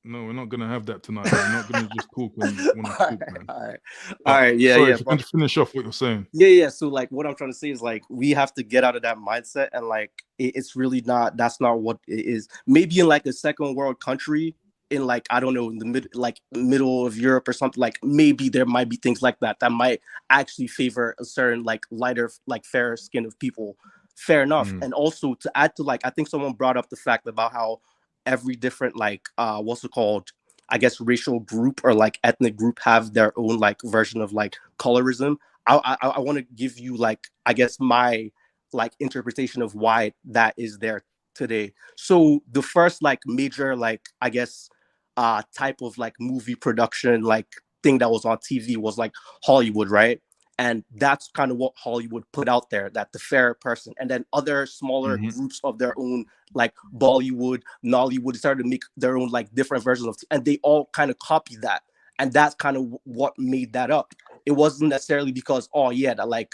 No, we're not gonna have that tonight. We're not gonna just talk when you want to talk, man. All right, yeah, sorry, yeah. if you can just finish off what you're saying. Yeah. So like, what I'm trying to say is like, we have to get out of that mindset, and like, it's really not. That's not what it is. Maybe in like a second world country, in like, I don't know, in the middle of Europe or something, like maybe there might be things like that that might actually favor a certain like lighter, like fairer skin of people. Fair enough. And also to add to, like, I think someone brought up the fact about how every different like what's it called, I guess, racial group or like ethnic group have their own like version of like colorism. I want to give you like, I guess, my like interpretation of why that is there today. So the first like major like, I guess, type of like movie production like thing that was on TV was like Hollywood, right? And that's kind of what Hollywood put out there, that the fair person, and then other smaller groups of their own, like Bollywood, Nollywood, started to make their own like different versions of, and they all kind of copied that, and that's kind of what made that up. It wasn't necessarily because, oh yeah, that, like,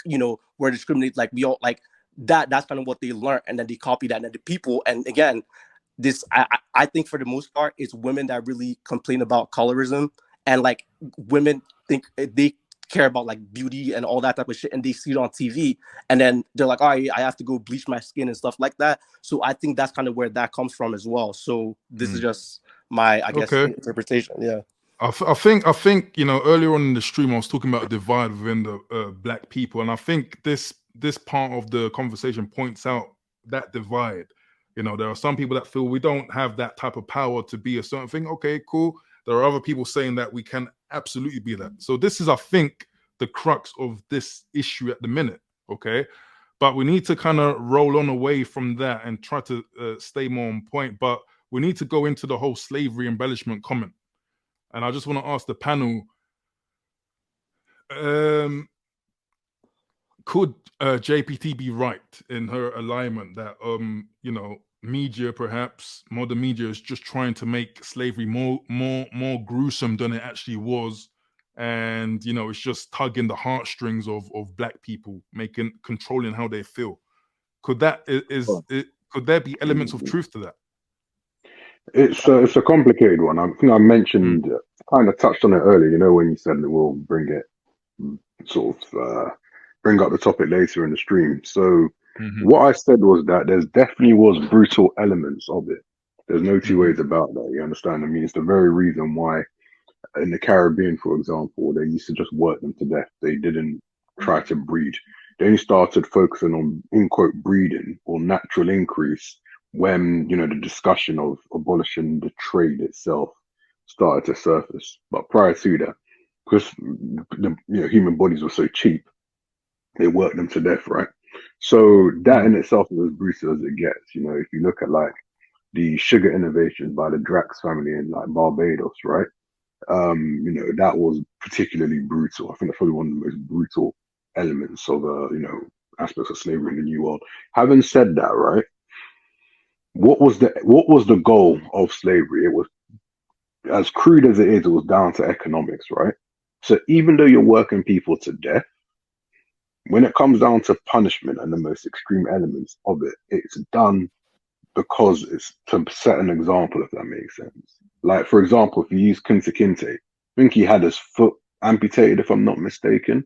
we're discriminated, like we all like that. That's kind of what they learned, and then they copied that, and then the people, and again, this I think for the most part, it's women that really complain about colorism, and like women think they care about like beauty and all that type of shit, and they see it on TV, and then they're like, oh, I have to go bleach my skin and stuff like that. So I think that's kind of where that comes from as well. So this is just my, I guess, interpretation. Yeah. I think earlier on in the stream I was talking about a divide within the black people, and I think this part of the conversation points out that divide. There are some people that feel we don't have that type of power to be a certain thing. Okay, cool. There are other people saying that we can absolutely be that. So this is, I think, the crux of this issue at the minute. Okay, but we need to kind of roll on away from that and try to stay more on point. But we need to go into the whole slavery embellishment comment. And I just want to ask the panel, could JPT be right in her alignment that, media, perhaps modern media, is just trying to make slavery more gruesome than it actually was, and it's just tugging the heartstrings of black people, controlling how they feel? Could could there be elements of truth to that? It's a complicated one. I think I mentioned, kind of touched on it earlier. When you said that we'll bring it, sort of bring up the topic later in the stream. So what I said was that there's definitely was brutal elements of it. There's no two ways about that. You understand? I mean, it's the very reason why in the Caribbean, for example, they used to just work them to death. They didn't try to breed. They only started focusing on, in quote, breeding or natural increase when, the discussion of abolishing the trade itself started to surface. But prior to that, because the human bodies were so cheap, they worked them to death, right? So that in itself is as brutal as it gets. If you look at like the sugar innovations by the Drax family in like Barbados, right? That was particularly brutal. I think that's probably one of the most brutal elements of aspects of slavery in the New World. Having said that, right, what was the goal of slavery? It was, as crude as it is, it was down to economics, right? So even though you're working people to death, when it comes down to punishment and the most extreme elements of it, it's done because it's to set an example, if that makes sense. Like, for example, if you use Kunta Kinte, I think he had his foot amputated, if I'm not mistaken.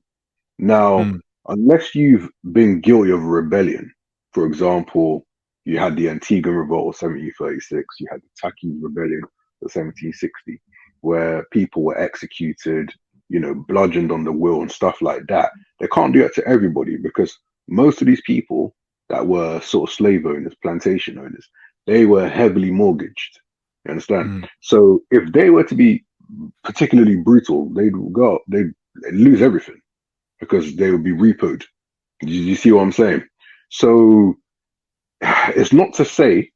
Now, unless you've been guilty of a rebellion, for example, you had the Antiguan Revolt of 1736, you had the Taki Rebellion of 1760, where people were executed, bludgeoned on the wheel and stuff like that. They can't do that to everybody because most of these people that were sort of slave owners, plantation owners, they were heavily mortgaged. You understand? So if they were to be particularly brutal, they'd lose everything because they would be repoed. You see what I'm saying? So it's not to say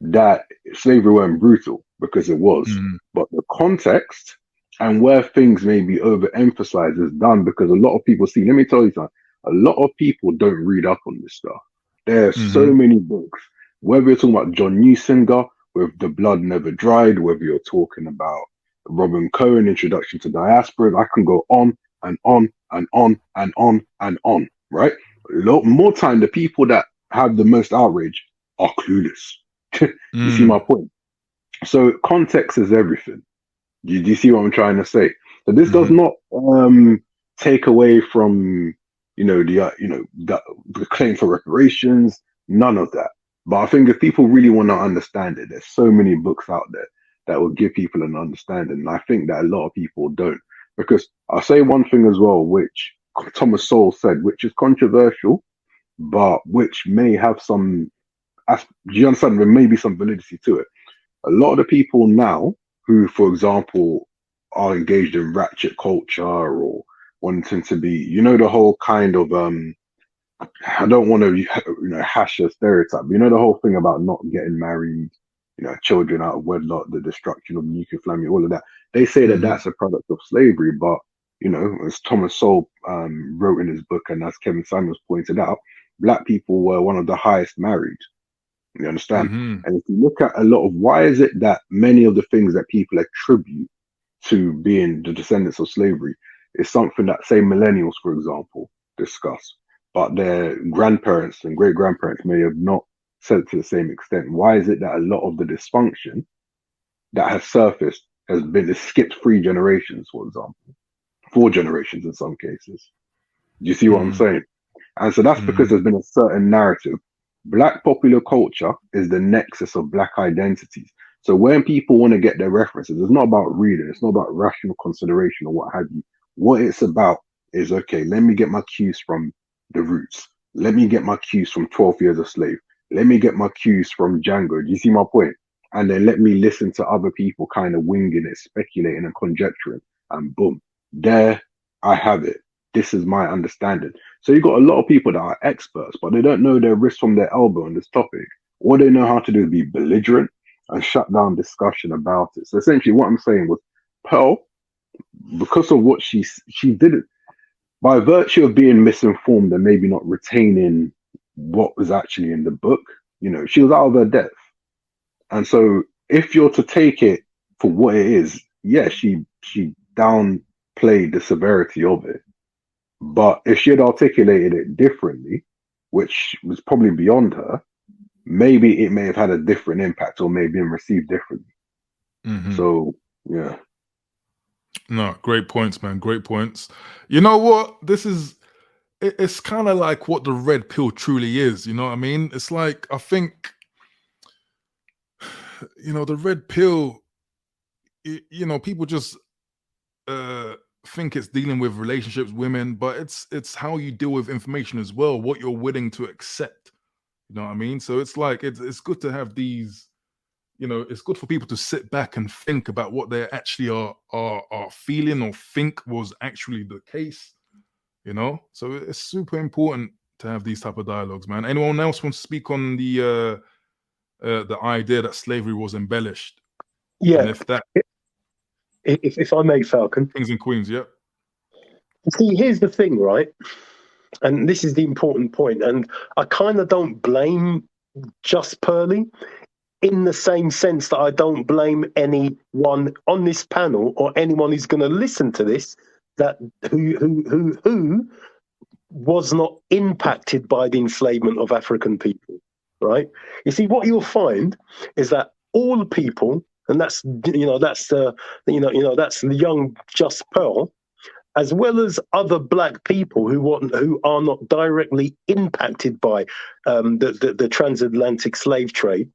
that slavery weren't brutal, because it was, but the context and where things may be overemphasized is done because a lot of people see. Let me tell you something. A lot of people don't read up on this stuff. There are so many books, whether you're talking about John Newsinger with The Blood Never Dried, whether you're talking about Robin Cohen, Introduction to Diaspora. I can go on and on and on and on and on, right? A lot more time, the people that have the most outrage are clueless. You see my point? So context is everything. Do you see what I'm trying to say? So this does not take away from the claim for reparations, none of that. But I think if people really want to understand it, there's so many books out there that will give people an understanding. And I think that a lot of people don't. Because I'll say one thing as well, which Thomas Sowell said, which is controversial, but which may have some, do you understand? There may be some validity to it. A lot of the people now who, for example, are engaged in ratchet culture or wanting to be, the whole kind of, I don't want to, hash a stereotype, but the whole thing about not getting married, children out of wedlock, the destruction of nuclear family, all of that. They say that that's a product of slavery, but, as Thomas Sowell wrote in his book, and as Kevin Samuels pointed out, Black people were one of the highest married. You understand? And if you look at a lot of why is it that many of the things that people attribute to being the descendants of slavery is something that, say, millennials, for example, discuss, but their grandparents and great grandparents may have not said to the same extent. Why is it that a lot of the dysfunction that has surfaced has skipped 3 generations, for example, 4 generations in some cases? Do you see what I'm saying? And so that's because there's been a certain narrative. Black popular culture is the nexus of Black identities. So when people want to get their references, it's not about reading, it's not about rational consideration or what have you. What it's about is, okay, let me get my cues from the roots. Let me get my cues from 12 Years a Slave. Let me get my cues from Django. Do you see my point? And then let me listen to other people kind of winging it, speculating and conjecturing. And boom, there I have it. This is my understanding. So you've got a lot of people that are experts, but they don't know their wrist from their elbow on this topic. What they know how to do is be belligerent and shut down discussion about it. So essentially what I'm saying was Pearl, because of what she did it, by virtue of being misinformed and maybe not retaining what was actually in the book, she was out of her depth. And if you're to take it for what it is, yeah, she downplayed the severity of it. But if she had articulated it differently, which was probably beyond her, maybe it may have had a different impact or may have been received differently. So, yeah. No, great points, man. Great points. You know what? It's kind of like what the red pill truly is. You know what I mean? It's like, I think, the red pill, people just think it's dealing with relationships, women, but it's how you deal with information as well, what you're willing to accept. You know what I mean? So it's like, it's good to have these, it's good for people to sit back and think about what they actually are feeling or think was actually the case, So it's super important to have these type of dialogues, man. Anyone else want to speak on the idea that slavery was embellished? Yeah. And if that... if I may, Falcon. Kings and queens, yeah. See, here's the thing, right? And this is the important point. And I kind of don't blame Just Pearly in the same sense that I don't blame anyone on this panel or anyone who's going to listen to this that who was not impacted by the enslavement of African people, right? You see, what you'll find is that all people, and that's that's the young Just Pearl, as well as other black people who are not directly impacted by the transatlantic slave trade.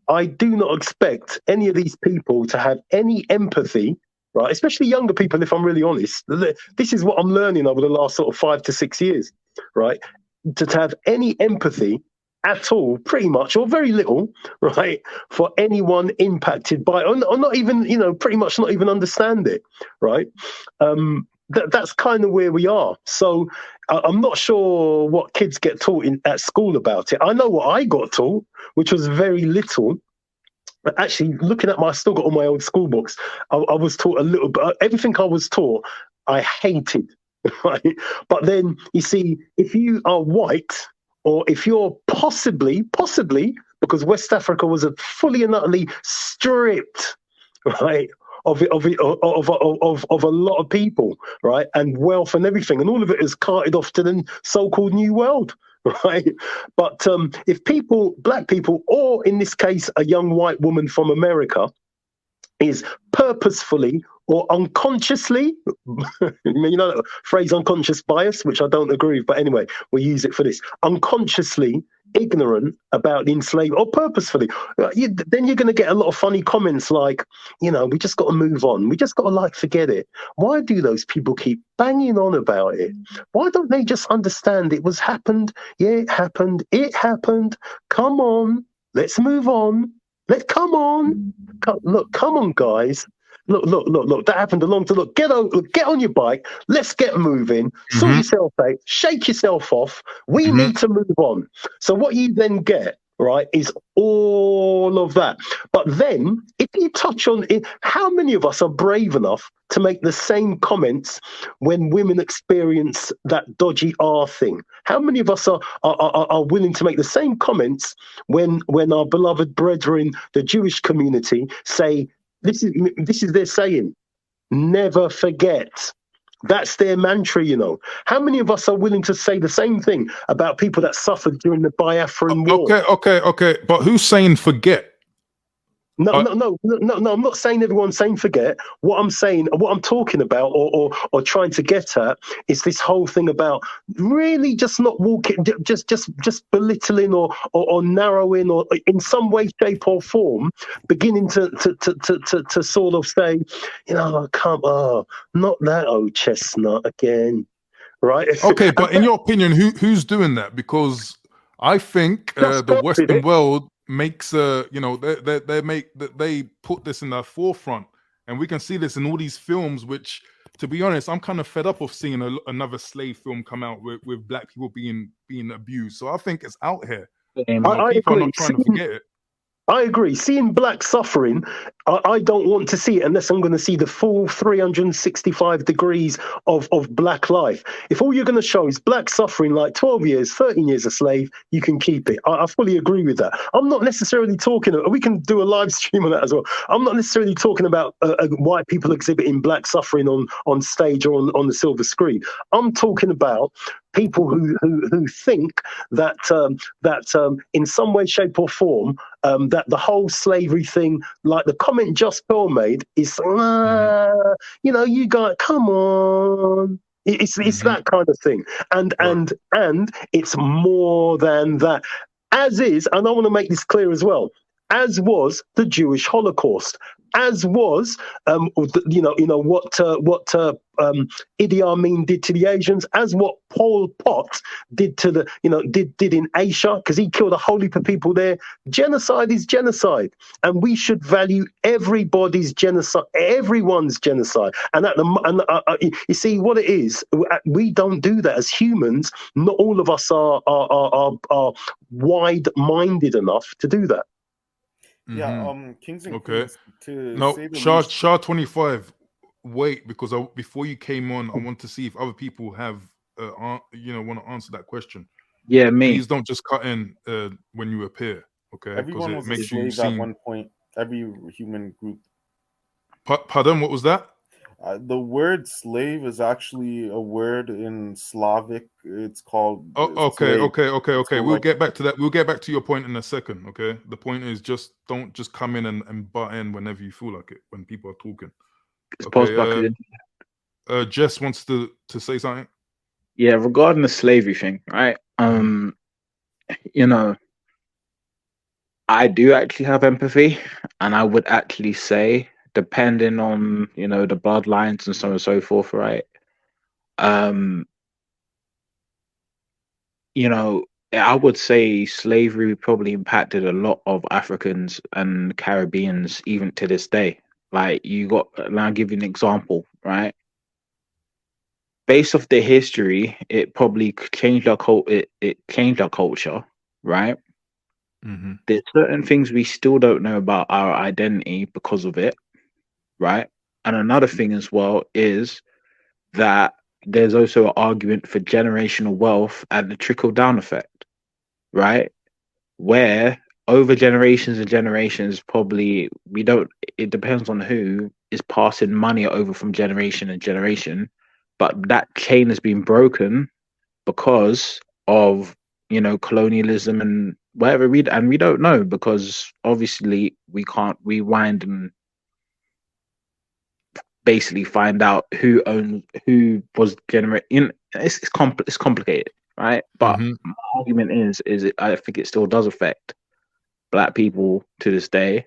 I do not expect any of these people to have any empathy, right? Especially younger people, if I'm really honest. This is what I'm learning over the last sort of 5 to 6 years, right? To have any empathy at all, pretty much, or very little, right, for anyone impacted by, or not even, pretty much not even understand it, right? That's kind of where we are. So I'm not sure what kids get taught at school about it. I know what I got taught, which was very little. But actually, looking at I still got all my old school books. I was taught a little bit. Everything I was taught, I hated. Right? But then you see, if you are white, or if you're possibly, because West Africa was fully and utterly stripped, right, of a lot of people, right, and wealth and everything, and all of it is carted off to the so-called New World, right? But if black people, or in this case, a young white woman from America, is purposefully or unconsciously, that phrase unconscious bias, which I don't agree with, but anyway, we use it for this, unconsciously ignorant about the enslavement, or purposefully, then you're going to get a lot of funny comments like, we just got to move on. We just got to forget it. Why do those people keep banging on about it? Why don't they just understand it was happened? Yeah, it happened. It happened. Come on, let's move on. Come on. Come on, guys. Look, that happened a long time. Look, get on your bike. Let's get moving. Sort yourself out. Shake yourself off. We need to move on. So what you then get, right, is all of that. But then, if you touch on it, how many of us are brave enough to make the same comments when women experience that dodgy R thing? How many of us are willing to make the same comments when our beloved brethren, the Jewish community, say, this is their saying, never forget. That's their mantra, How many of us are willing to say the same thing about people that suffered during the Biafran War? Okay. But who's saying forget? No. I'm not saying everyone's saying forget. What I'm talking about, or trying to get at, is this whole thing about really just not walking, just belittling or narrowing, or in some way, shape, or form, beginning to sort of say, not that old chestnut again, right? Okay, but in your opinion, who's doing that? Because I think the Western world makes they put this in the forefront, and we can see this in all these films, which, to be honest, I'm kind of fed up of seeing another slave film come out with black people being abused. So I think it's out here. I agree. People are not trying to forget it. I agree. Seeing black suffering, I don't want to see it unless I'm going to see the full 365 degrees of black life. If all you're going to show is black suffering, like 12 years, 13 years a slave, you can keep it. I fully agree with that. I'm not necessarily talking, we can do a live stream on that as well. I'm not necessarily talking about white people exhibiting black suffering on stage or on the silver screen. I'm talking about people who think that in some way, shape, or form, that the whole slavery thing, like the comment Just Pearl made, is you guys, come on. It's that kind of thing, and it's more than that. As is, and I want to make this clear as well, as was the Jewish Holocaust, as was what Idi Amin did to the Asians, as what Pol Pot did to did in Asia, because he killed a whole heap of people there. Genocide is genocide, and we should value everybody's genocide, everyone's genocide. And you see what it is. We don't do that as humans. Not all of us are wide-minded enough to do that. Yeah, Mhm. kings and Okay. queens, to No, say the Shah least. Shah 25. Wait, because before you came on, I want to see if other people have want to answer that question. Yeah, me. Please don't just cut in when you appear, okay? Because Everyone it was a makes you slave at seem. one point. Every human group. Pardon, what was that? The word slave is actually a word in Slavic. It's called Oh, okay, slave. okay. So, We'll like, get back to that. We'll get back to your point in a second, okay? The point is just don't just come in and butt in whenever you feel like it when people are talking. It's Okay, post-Blackness. Jess wants to say something. Yeah, regarding the slavery thing, right? You know, I do actually have empathy, and I would actually say, depending on the bloodlines and so on and so forth, right? Um, I would say slavery probably impacted a lot of Africans and Caribbeans even to this day. Like and I'll give you an example, right? Based off the history, it probably changed our it changed our culture, right? Mm-hmm. There's certain things we still don't know about our identity because of it, right? And another thing as well is that there's also an argument for generational wealth and the trickle down effect, right? Where over generations and generations, probably we don't, it depends on who is passing money over from generation and generation, but that chain has been broken because of colonialism and whatever and we don't know because obviously we can't rewind and basically find out who was generating. It's complicated, right? But Mm-hmm. my argument I think it still does affect black people to this day,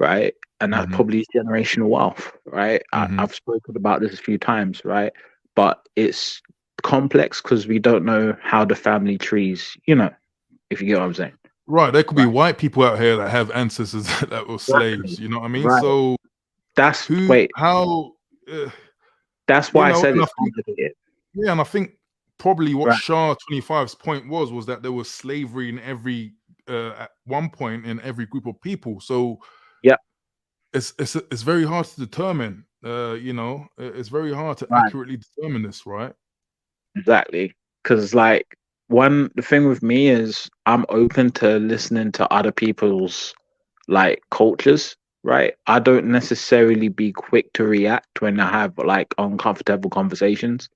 right? And that Mm-hmm. probably is generational wealth, right? Mm-hmm. I've spoken about this a few times, right? But it's complex because we don't know how the family trees, if you get what I'm saying. Right, there could be Right. white people out here that have ancestors that were slaves. Exactly. You know what I mean? Right. So That's who, wait. how, That's why I said and I it's think, complicated. yeah, and I think probably what Right. Shah 25's point was that there was slavery in every at one point in every group of people. So Yep. it's very hard to determine. It's very hard to Right. accurately determine this, right? Exactly. Because the thing with me is I'm open to listening to other people's cultures, right? I don't necessarily be quick to react when I have uncomfortable conversations.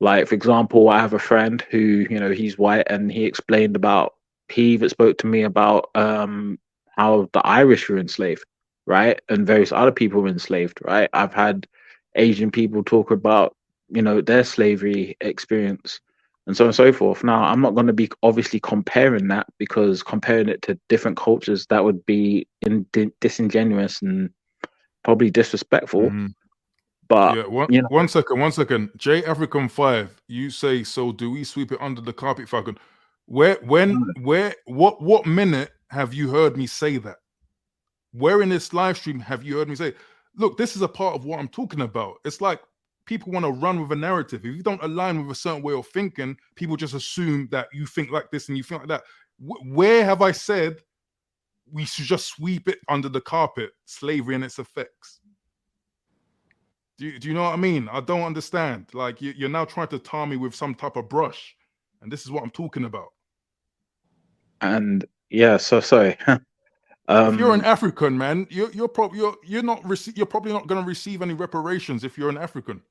Like, for example, I have a friend who, he's white and he even spoke to me about how the Irish were enslaved, right? And various other people were enslaved, right? I've had Asian people talk about, their slavery experience and so on and so forth. Now, I'm not going to be obviously comparing that because comparing it to different cultures, that would be disingenuous and probably disrespectful. Mm-hmm. But, Yeah, one second. J African 5, you say, so do we sweep it under the carpet, Falcon? What minute have you heard me say that? Where in this live stream have you heard me say, look, this is a part of what I'm talking about? It's like people want to run with a narrative. If you don't align with a certain way of thinking, people just assume that you think like this and you think like that. Where have I said we should just sweep it under the carpet, slavery and its effects? Do you know what I mean? I don't understand. Like you're now trying to tar me with some type of brush, and this is what I'm talking about. and yeah, so sorry. If you're an African man, you're probably not you're probably not going to receive any reparations if you're an African.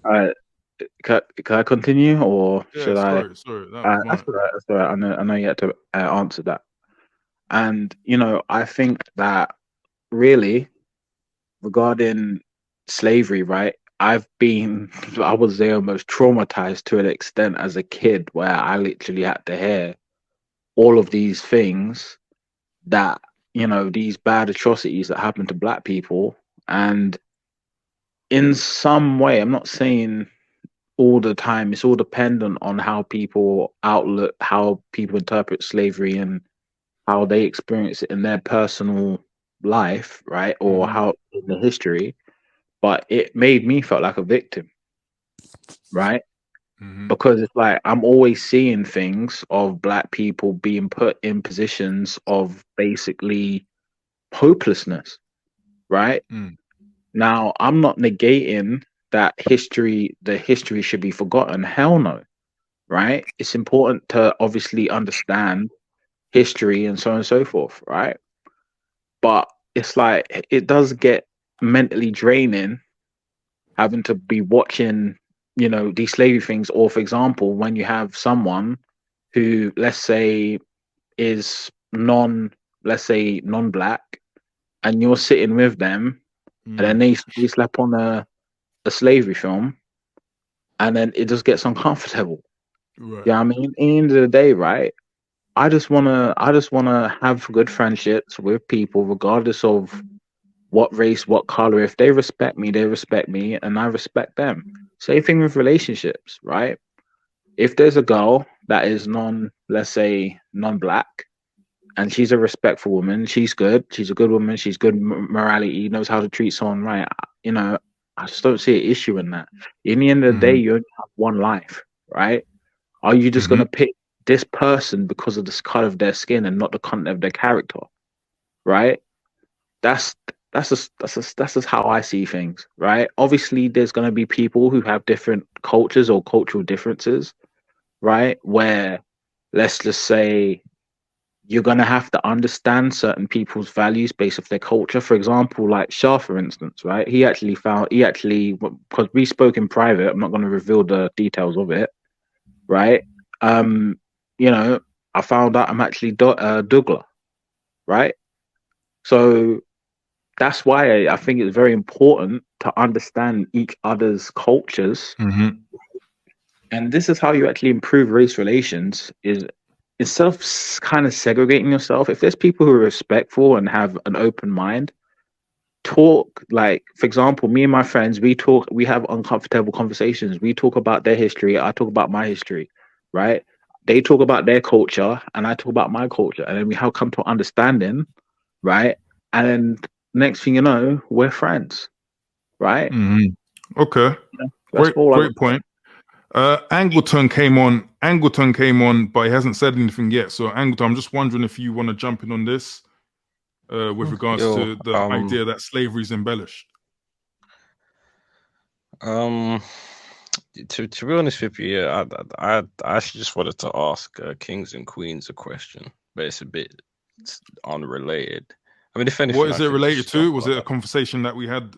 Can I continue or should I? Sorry, that was That's mine. all right. That's all right. I know you had to answer that. And I think that really regarding slavery, right? I was there almost traumatized to an extent as a kid where I literally had to hear all of these things that, these bad atrocities that happen to black people. And in some way, I'm not saying all the time, it's all dependent on how how people interpret slavery and how they experience it in their personal life, right? Or how in the history. But it made me feel like a victim, right? because it's like I'm always seeing things of black people being put in positions of basically hopelessness, right? Now, I'm not negating that the history should be forgotten. Hell no, right? It's important to obviously understand history and so on and so forth, right? But it's like it does get mentally draining having to be watching, these slavery things. Or, for example, when you have someone who, let's say, is let's say non-black, and you're sitting with them, and then they slap on a slavery film, and then it just gets uncomfortable. Right. Yeah, I mean, at the end of the day, right? I just wanna have good friendships with people, regardless of what race, what color. If they respect me, they respect me, and I respect them. Same thing with relationships, right? If there's a girl that is let's say non-black, and she's a respectful woman, she's good. She's a good woman. She's good morality, knows how to treat someone right. I just don't see an issue in that. In the end of the day, you only have one life, right? Are you just gonna pick this person because of the color of their skin and not the content of their character, right? That's just how I see things, right? Obviously, there's gonna be people who have different cultures or cultural differences, right? Where, let's just say, you're gonna have to understand certain people's values based off their culture. For example, like Shah, for instance, right? He actually, because we spoke in private. I'm not gonna reveal the details of it, right? Um, I found out I'm actually Douglas, right? So that's why I think it's very important to understand each other's cultures. And this is how you actually improve race relations, is instead of kind of segregating yourself, if there's people who are respectful and have an open mind, talk. Like, for example, me and my friends, we have uncomfortable conversations. We talk about their history, I talk about my history, right? They talk about their culture and I talk about my culture, and then we have come to understanding, right? And then next thing you know, we're friends, right? Okay. That's Great point. Angleton came on, but he hasn't said anything yet. So Angleton, I'm just wondering if you want to jump in on this with regards to the idea that slavery is embellished. To be honest with you, I actually just wanted to ask Kings and Queens a question, but it's a bit unrelated. I mean, if anything, what is it related to? Was it a conversation that we had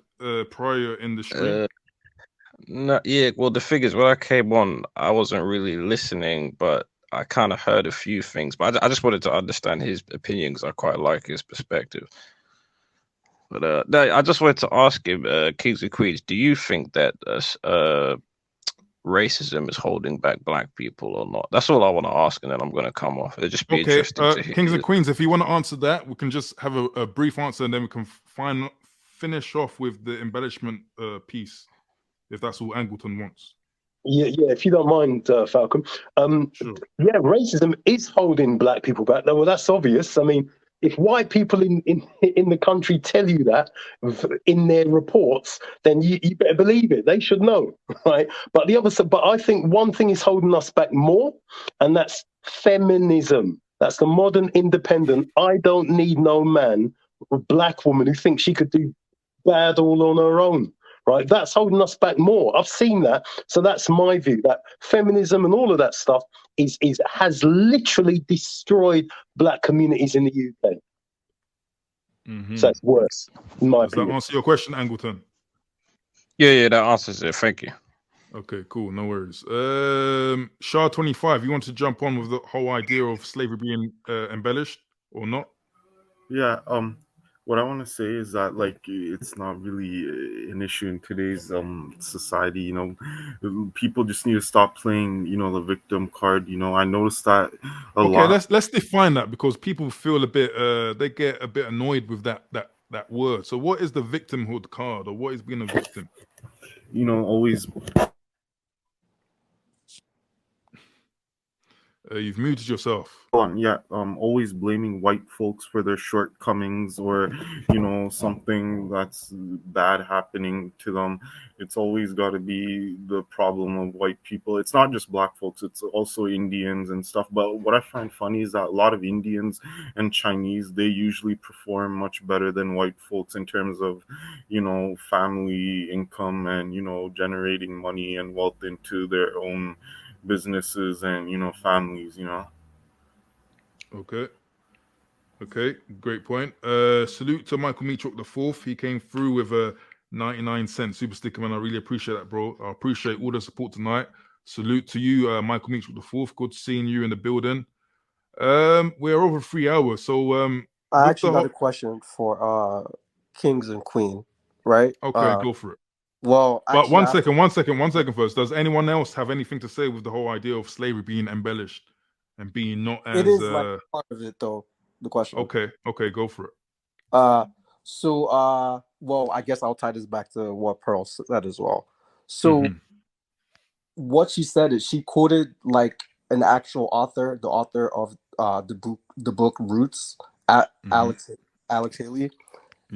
prior in the stream? No, yeah. Well, the thing is, when I came on, I wasn't really listening, but I kind of heard a few things. But I just wanted to understand his opinion because I quite like his perspective. But no, I just wanted to ask him, Kings and Queens, do you think that racism is holding back black people or not? That's all I want to ask, and then I'm going to come off. It'd just be interesting to hear. Kings and Queens, if you want to answer that, we can just have a brief answer, and then we can finish off with the embellishment piece, if that's all Angleton wants. Yeah, if you don't mind, Falcon. Sure. Yeah, racism is holding black people back. Well, that's obvious. I mean, if white people in the country tell you that in their reports, then you better believe it. They should know, right? But I think one thing is holding us back more, and that's feminism. That's the modern independent. I don't need no man, a black woman who thinks she could do bad all on her own. Right, that's holding us back more. I've seen that, so that's my view. That feminism and all of that stuff has literally destroyed black communities in the UK. So it's worse, in my opinion. Does that answer your question, Angleton? Yeah, that answers it. Thank you. Okay, cool. No worries. Shah 25, you want to jump on with the whole idea of slavery being embellished or not? Yeah. What I want to say is that, like, it's not really an issue in today's society. You know, people just need to stop playing, the victim card. I noticed that a lot. Okay, let's define that, because people feel a bit they get a bit annoyed with that word. So what is the victimhood card, or what is being a victim? Always. You've muted yourself. Yeah, always blaming white folks for their shortcomings or, something that's bad happening to them. It's always got to be the problem of white people. It's not just black folks, it's also Indians and stuff. But what I find funny is that a lot of Indians and Chinese, they usually perform much better than white folks in terms of, family income and, generating money and wealth into their own businesses and, families, Okay, great point. Salute to Michael Meachrock the fourth. He came through with a 99-cent super sticker, man. I really appreciate that, bro. I appreciate all the support tonight. Salute to you, Michael Meachrock the fourth. Good seeing you in the building. We're over 3 hours, so I actually got a question for Kings and Queen, right? Okay, go for it. Well, but actually, one second first. Does anyone else have anything to say with the whole idea of slavery being embellished and being not as? It is like part of it, though. The question. Okay, go for it. Well, I guess I'll tie this back to what Pearl said as well. So, what she said is she quoted like an actual author, the author of the book Roots, Alex Haley,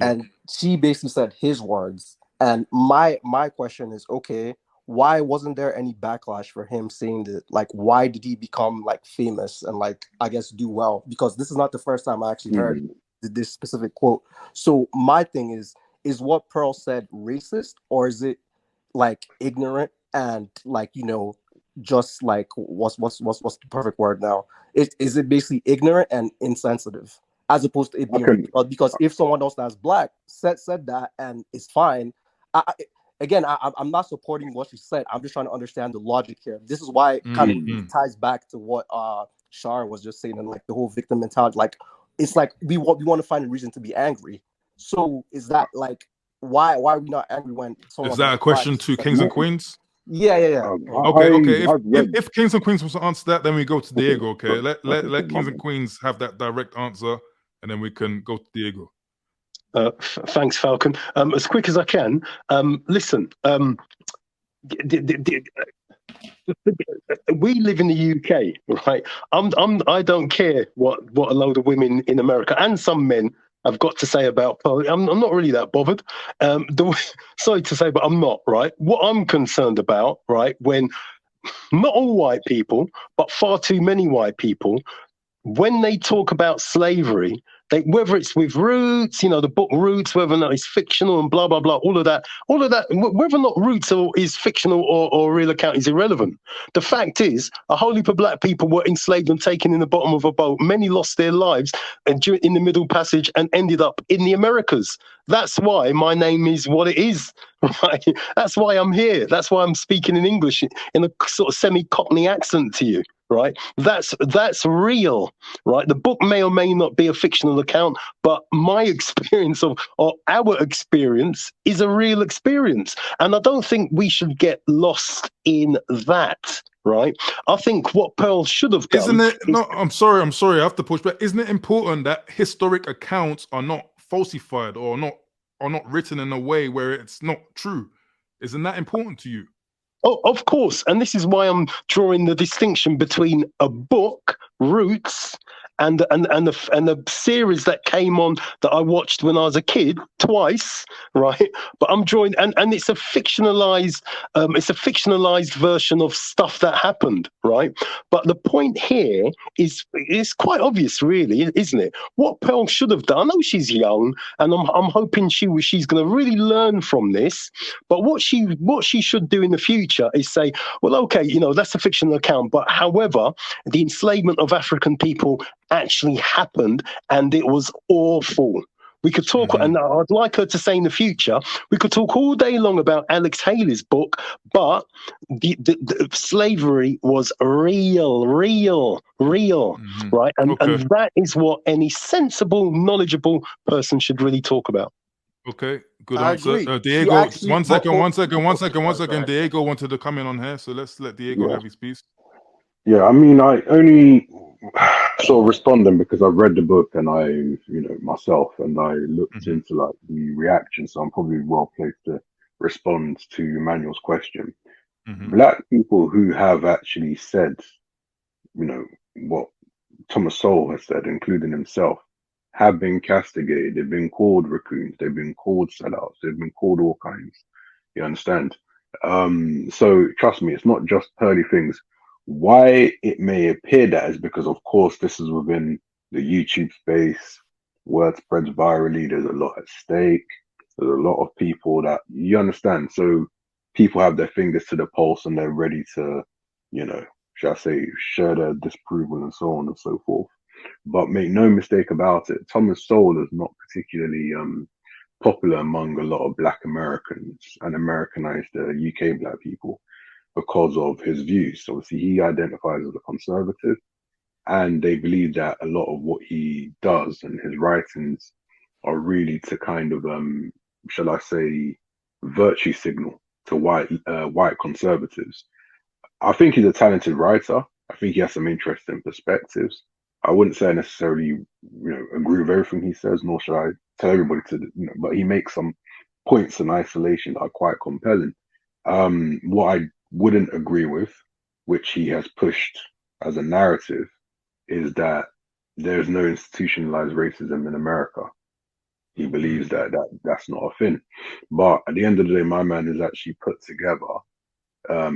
and she basically said his words. And my question is, okay, why wasn't there any backlash for him saying that? Like, why did he become like famous and like, I guess, do well? Because this is not the first time I actually heard this specific quote. So my thing is what Pearl said racist, or is it like ignorant and like, just like what's the perfect word now? Is it basically ignorant and insensitive as opposed to it being because if someone else that's black said that and it's fine. I'm not supporting what she said. I'm just trying to understand the logic here. This is why it kind of ties back to what Shar was just saying, and like the whole victim mentality. Like it's like we want to find a reason to be angry. So is that like why are we not angry when someone? Is that a question to Kings and Queens? Yeah. Okay. If Kings and Queens wants to answer that, then we go to Diego. Okay, let Kings and Queens have that direct answer, and then we can go to Diego. Thanks, Falcon. As quick as I can. Listen, we live in the UK, right? I don't care what a load of women in America and some men have got to say about Pearl. I'm not really that bothered. Sorry to say, but I'm not, right? What I'm concerned about, right, when not all white people, but far too many white people, when they talk about slavery, whether it's with Roots, the book Roots, whether or not it's fictional and blah, blah, blah, all of that, whether or not Roots is fictional or a real account is irrelevant. The fact is, a whole heap of black people were enslaved and taken in the bottom of a boat. Many lost their lives in the Middle Passage and ended up in the Americas. That's why my name is what it is, right? That's why I'm here. That's why I'm speaking in English in a sort of semi-Cockney accent to you. Right, that's real, right? The book may or may not be a fictional account, but my experience or our experience is a real experience, and I don't think we should get lost in that. Right, I think what Pearl should have done. Isn't it? No, I'm sorry. I have to push back. Isn't it important that historic accounts are not falsified or not written in a way where it's not true? Isn't that important to you? Oh, of course. And this is why I'm drawing the distinction between a book, Roots, and the series that came on that I watched when I was a kid twice, right? But I'm drawing, and it's a fictionalized version of stuff that happened, right? But the point here is quite obvious, really, isn't it? What Pearl should have done. I know she's young, and I'm hoping she's going to really learn from this. But what she should do in the future is say, well, okay, that's a fictional account, but however, the enslavement of African people actually happened, and it was awful. We could talk, and I'd like her to say in the future, we could talk all day long about Alex Haley's book, but the slavery was real, right? And that is what any sensible, knowledgeable person should really talk about. Okay, good answer. Diego, one second. Diego wanted to come in on here, so let's let Diego have his piece. Yeah, I mean, I only sort of responding because I've read the book and myself, and I looked into like the reaction, so I'm probably well placed to respond to Emmanuel's question. Black people who have actually said, what Thomas Sowell has said, including himself, have been castigated. They've been called raccoons. They've been called sellouts. They've been called all kinds. You understand? So trust me, it's not just pearly things. Why it may appear that is because, of course, this is within the YouTube space. Word spreads virally. There's a lot at stake. There's a lot of people that you understand. So people have their fingers to the pulse and they're ready to, shall I say, share their disapproval and so on and so forth. But make no mistake about it, Thomas Sowell is not particularly popular among a lot of Black Americans and Americanized UK Black people because of his views. Obviously, he identifies as a conservative, and they believe that a lot of what he does and his writings are really to kind of, shall I say, virtue signal to white conservatives. I think he's a talented writer. I think he has some interesting perspectives. I wouldn't say I necessarily, agree with everything he says, nor should I tell everybody to, but he makes some points in isolation that are quite compelling. What I wouldn't agree with, which he has pushed as a narrative, is that there's no institutionalized racism in America. He believes that that's not a thing. But at the end of the day, my man has actually put together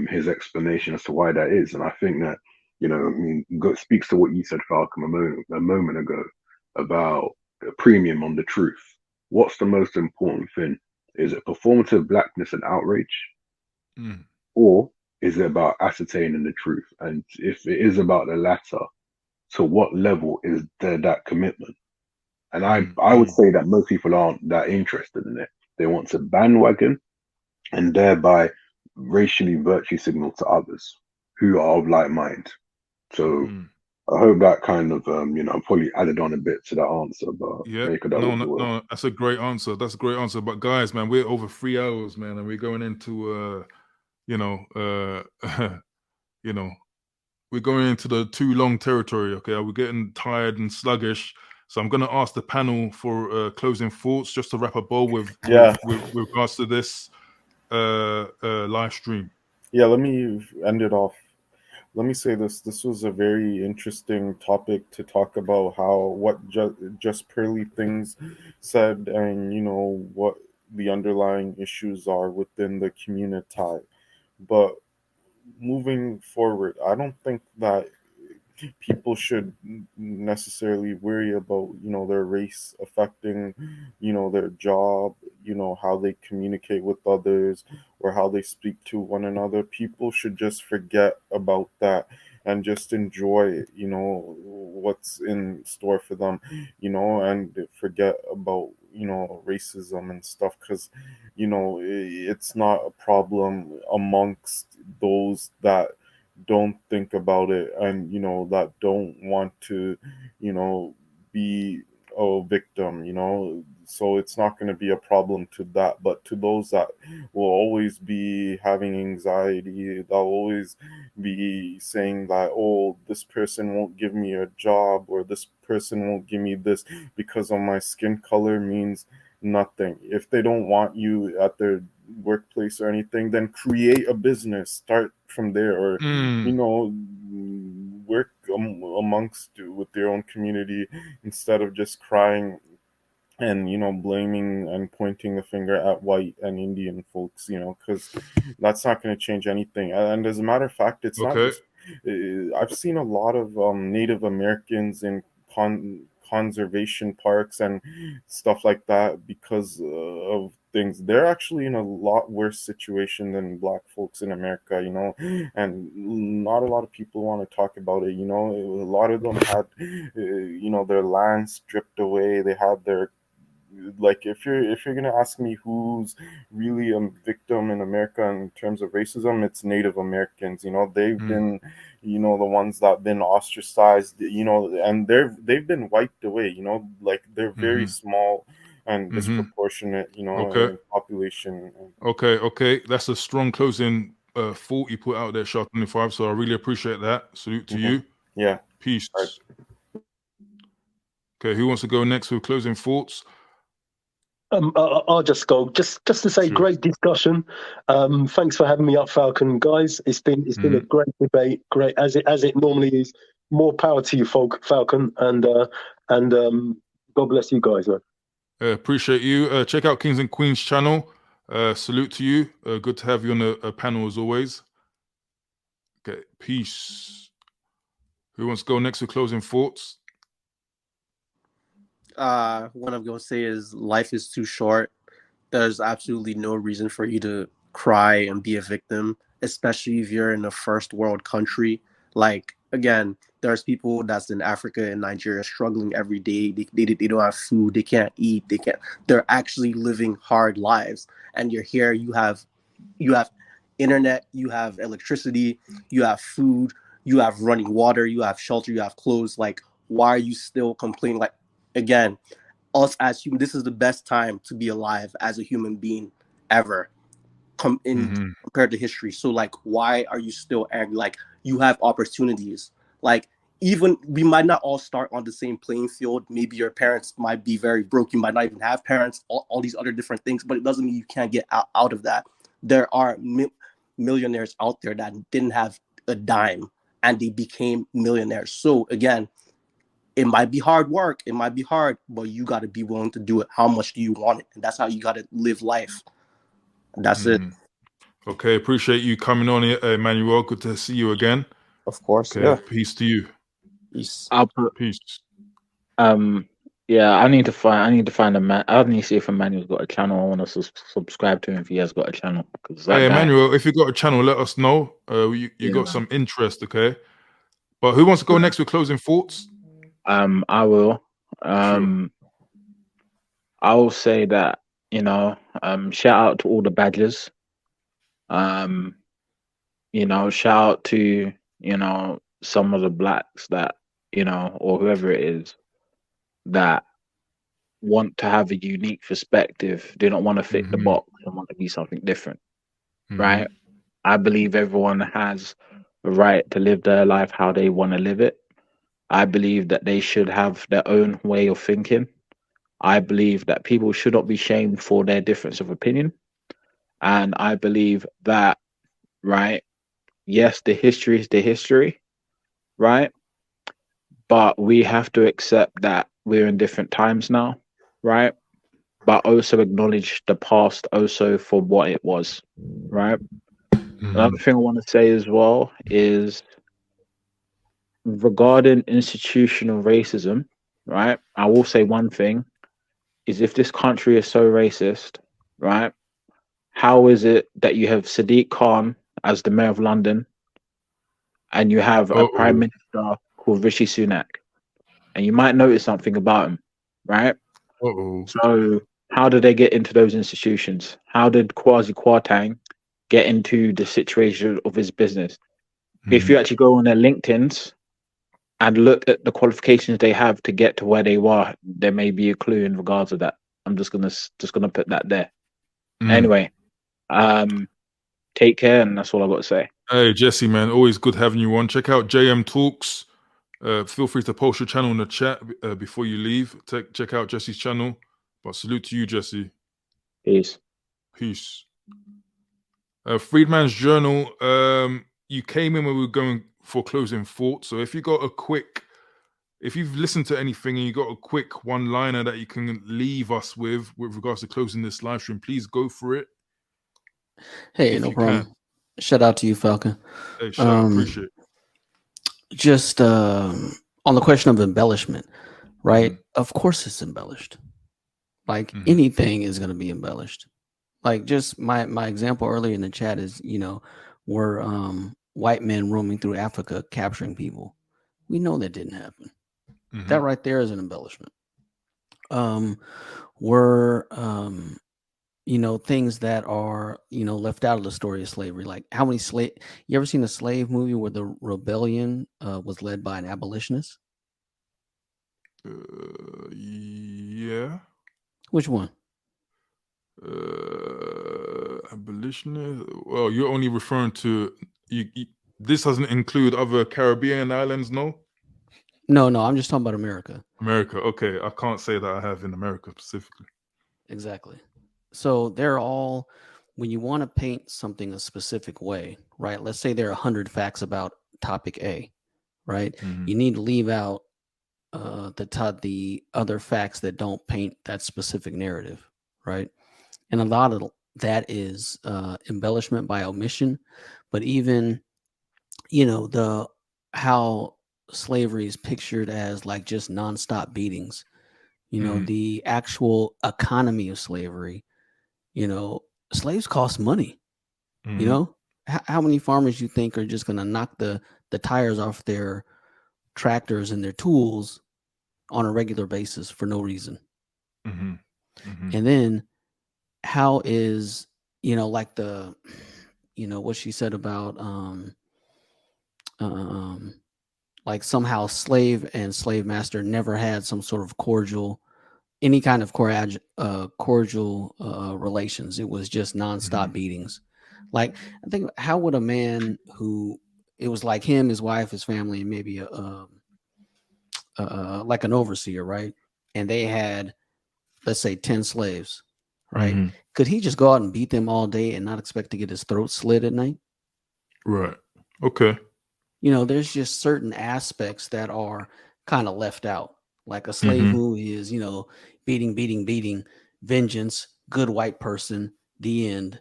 his explanation as to why that is. And I think that, speaks to what you said, Falcon, a moment ago about a premium on the truth. What's the most important thing? Is it performative blackness and outrage? Or is it about ascertaining the truth? And if it is about the latter, to what level is there that commitment? And I would say that most people aren't that interested in it. They want to bandwagon and thereby racially virtue signal to others who are of like mind. So I hope that kind of, probably added on a bit to that answer, but no, that's a great answer. That's a great answer. But guys, man, we're over 3 hours, man, and we're going into, we're going into the too long territory. Okay, we're getting tired and sluggish. So I'm going to ask the panel for closing thoughts, just to wrap a bow with regards to this live stream. Yeah, let me end it off. Let me say this. This was a very interesting topic to talk about, what just pearly things said, and what the underlying issues are within the community. But moving forward, I don't think that people should necessarily worry about their race affecting their job, how they communicate with others, or how they speak to one another. People should just forget about that and just enjoy what's in store for them, and forget about racism and stuff, because it's not a problem amongst those that don't think about it, and that don't want to be a victim, so it's not going to be a problem to that. But to those that will always be having anxiety, they'll always be saying that, oh, this person won't give me a job, or this person won't give me this because of my skin color, means nothing. If they don't want you at their workplace or anything, then create a business, start from there, or work amongst with their own community, instead of just crying and blaming and pointing the finger at white and Indian folks, because that's not going to change anything. And as a matter of fact, it's not just I've seen a lot of Native Americans in conservation parks and stuff like that because of things. They're actually in a lot worse situation than Black folks in America, and not a lot of people want to talk about it. A lot of them had their land stripped away. They had their, like, if you're gonna ask me who's really a victim in America in terms of racism, it's Native Americans. They've been, the ones that been ostracized. And they've been wiped away. Like, they're very small and disproportionate. In population. Okay, that's a strong closing thought you put out there, Shark 25. So I really appreciate that. Salute to you. Yeah. Peace. Right. Okay, who wants to go next with closing thoughts? I'll just go. Just to say, Sure. great discussion. Thanks for having me up, Falcon, guys. It's been a great debate. Great as it normally is. More power to you, Falcon, and God bless you guys, man. Appreciate you. Check out Kings and Queens channel. Salute to you. Good to have you on the panel as always. Okay, peace. Who wants to go next with closing thoughts? What I'm going to say is life is too short. There's absolutely no reason for you to cry and be a victim, especially if you're in a first world country. Like, again, there's people that's in Africa and Nigeria struggling every day. They don't have food. They can't eat. They're actually living hard lives. And you're here, you have internet, you have electricity, you have food, you have running water, you have shelter, you have clothes. Like, why are you still complaining? Like, again, us as humans, this is the best time to be alive as a human being ever compared to history. So like, why are you still angry? Like, you have opportunities. Like, even we might not all start on the same playing field. Maybe your parents might be very broke. You might not even have parents, all these other different things, but it doesn't mean you can't get out of that. There are millionaires out there that didn't have a dime and they became millionaires. So again, it might be hard work, it might be hard, but you got to be willing to do it. How much do you want it? And that's how you got to live life. And that's it. Okay, appreciate you coming on here, Emmanuel. Good to see you again. Of course. Okay, Yeah. peace to you. Peace. I'll put. Peace. Yeah, I need to find a man. I need to see if Emmanuel's got a channel. I want to subscribe to him if he has got a channel. Because Hey, Emmanuel, if you got a channel, let us know. You got some interest, okay? But who wants to go next with closing thoughts? I will. Sure. I will say that, shout out to all the badgers. Shout out to, some of the blacks that, or whoever it is that want to have a unique perspective, do not want to fit the box and want to be something different. Right? I believe everyone has a right to live their life how they want to live it. I believe that they should have their own way of thinking. I believe that people should not be shamed for their difference of opinion. And I believe that, right, yes, the history is the history, right? But we have to accept that we're in different times now, right? But also acknowledge the past also for what it was, right? Another thing I want to say as well is regarding institutional racism, right? I will say one thing is if this country is so racist, right? How is it that you have Sadiq Khan as the mayor of London and you have a prime minister called Rishi Sunak? And you might notice something about him, right? So how did they get into those institutions? How did Kwasi Kwarteng get into the situation of his business? If you actually go on their LinkedIn's and look at the qualifications they have to get to where they were, there may be a clue in regards to that. I'm just gonna put that there. Anyway, take care, and that's all I've got to say. Hey Jesse, man, always good having you on. Check out JM Talks. Feel free to post your channel in the chat before you leave. Check out Jesse's channel. But salute to you, Jesse. Peace. Freedman's Journal. You came in when we were going for closing thoughts. So if you've listened to anything and you got a quick one-liner that you can leave us with regards to closing this live stream, please go for it. Hey, no problem. Shout out to you, Falcon. Hey, shout out, appreciate it. Just on the question of embellishment, right? Of course it's embellished. Like anything is going to be embellished. Like just my example earlier in the chat is, were white men roaming through Africa capturing people. We know that didn't happen. That right there is an embellishment. Things that are, left out of the story of slavery. Like how many you ever seen a slave movie where the rebellion was led by an abolitionist? Yeah. Which one? Abolitionist. Well, you're only referring to this doesn't include other Caribbean islands, no? No, I'm just talking about America. America, okay. I can't say that I have in America specifically. exactly. So they're all, when you want to paint something a specific way, right? Let's say there are 100 facts about topic A, right? Mhm. You need to leave out the other facts that don't paint that specific narrative, right? And a lot of that is embellishment by omission. But even, the how slavery is pictured as like just nonstop beatings, Mhm. the actual economy of slavery, slaves cost money. You Mhm. know, how many farmers you think are just going to knock the tires off their tractors and their tools on a regular basis for no reason? Mhm. Mhm. And then how is, like what she said about um like somehow slave and slave master never had some sort of cordial, any kind of cordial relations. It was just nonstop Mhm. beatings. Like, I think, how would a man who, it was like him, his wife, his family, and maybe like an overseer, right? And they had, let's say, 10 slaves, right? Mhm. Could he just go out and beat them all day and not expect to get his throat slit at night? Right. Okay. There's just certain aspects that are kind of left out. Like a slave Mhm. who is, beating, beating, beating, vengeance, good white person, the end.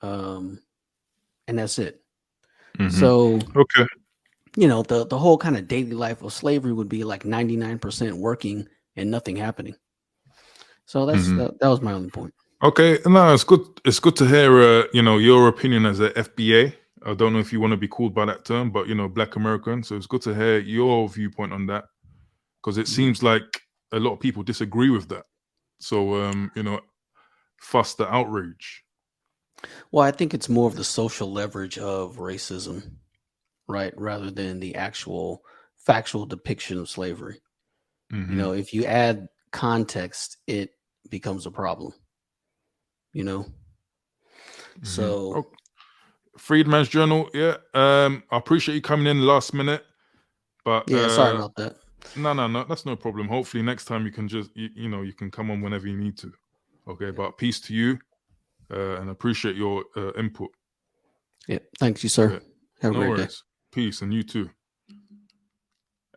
And that's it. Mhm. So, Okay. the whole kind of daily life of slavery would be like 99% working and nothing happening. So Mhm. that was my only point. Okay. No, it's good. It's good to hear, your opinion as a FBA. I don't know if you want to be called by that term, but Black American. So it's good to hear your viewpoint on that, because it seems like a lot of people disagree with that. So, fuss the outrage. Well, I think it's more of the social leverage of racism, right? Rather than the actual factual depiction of slavery. Mhm. If you add context, it becomes a problem, you know? Mhm. So, Oh, Freedman's Journal. Yeah. I appreciate you coming in last minute, but yeah, sorry about that. no, that's no problem. Hopefully next time you can just you can come on whenever you need to. Okay, but peace to you, and appreciate your input. Yeah, thanks you, sir. Yeah, Have a no great day. worries. Peace, and you too.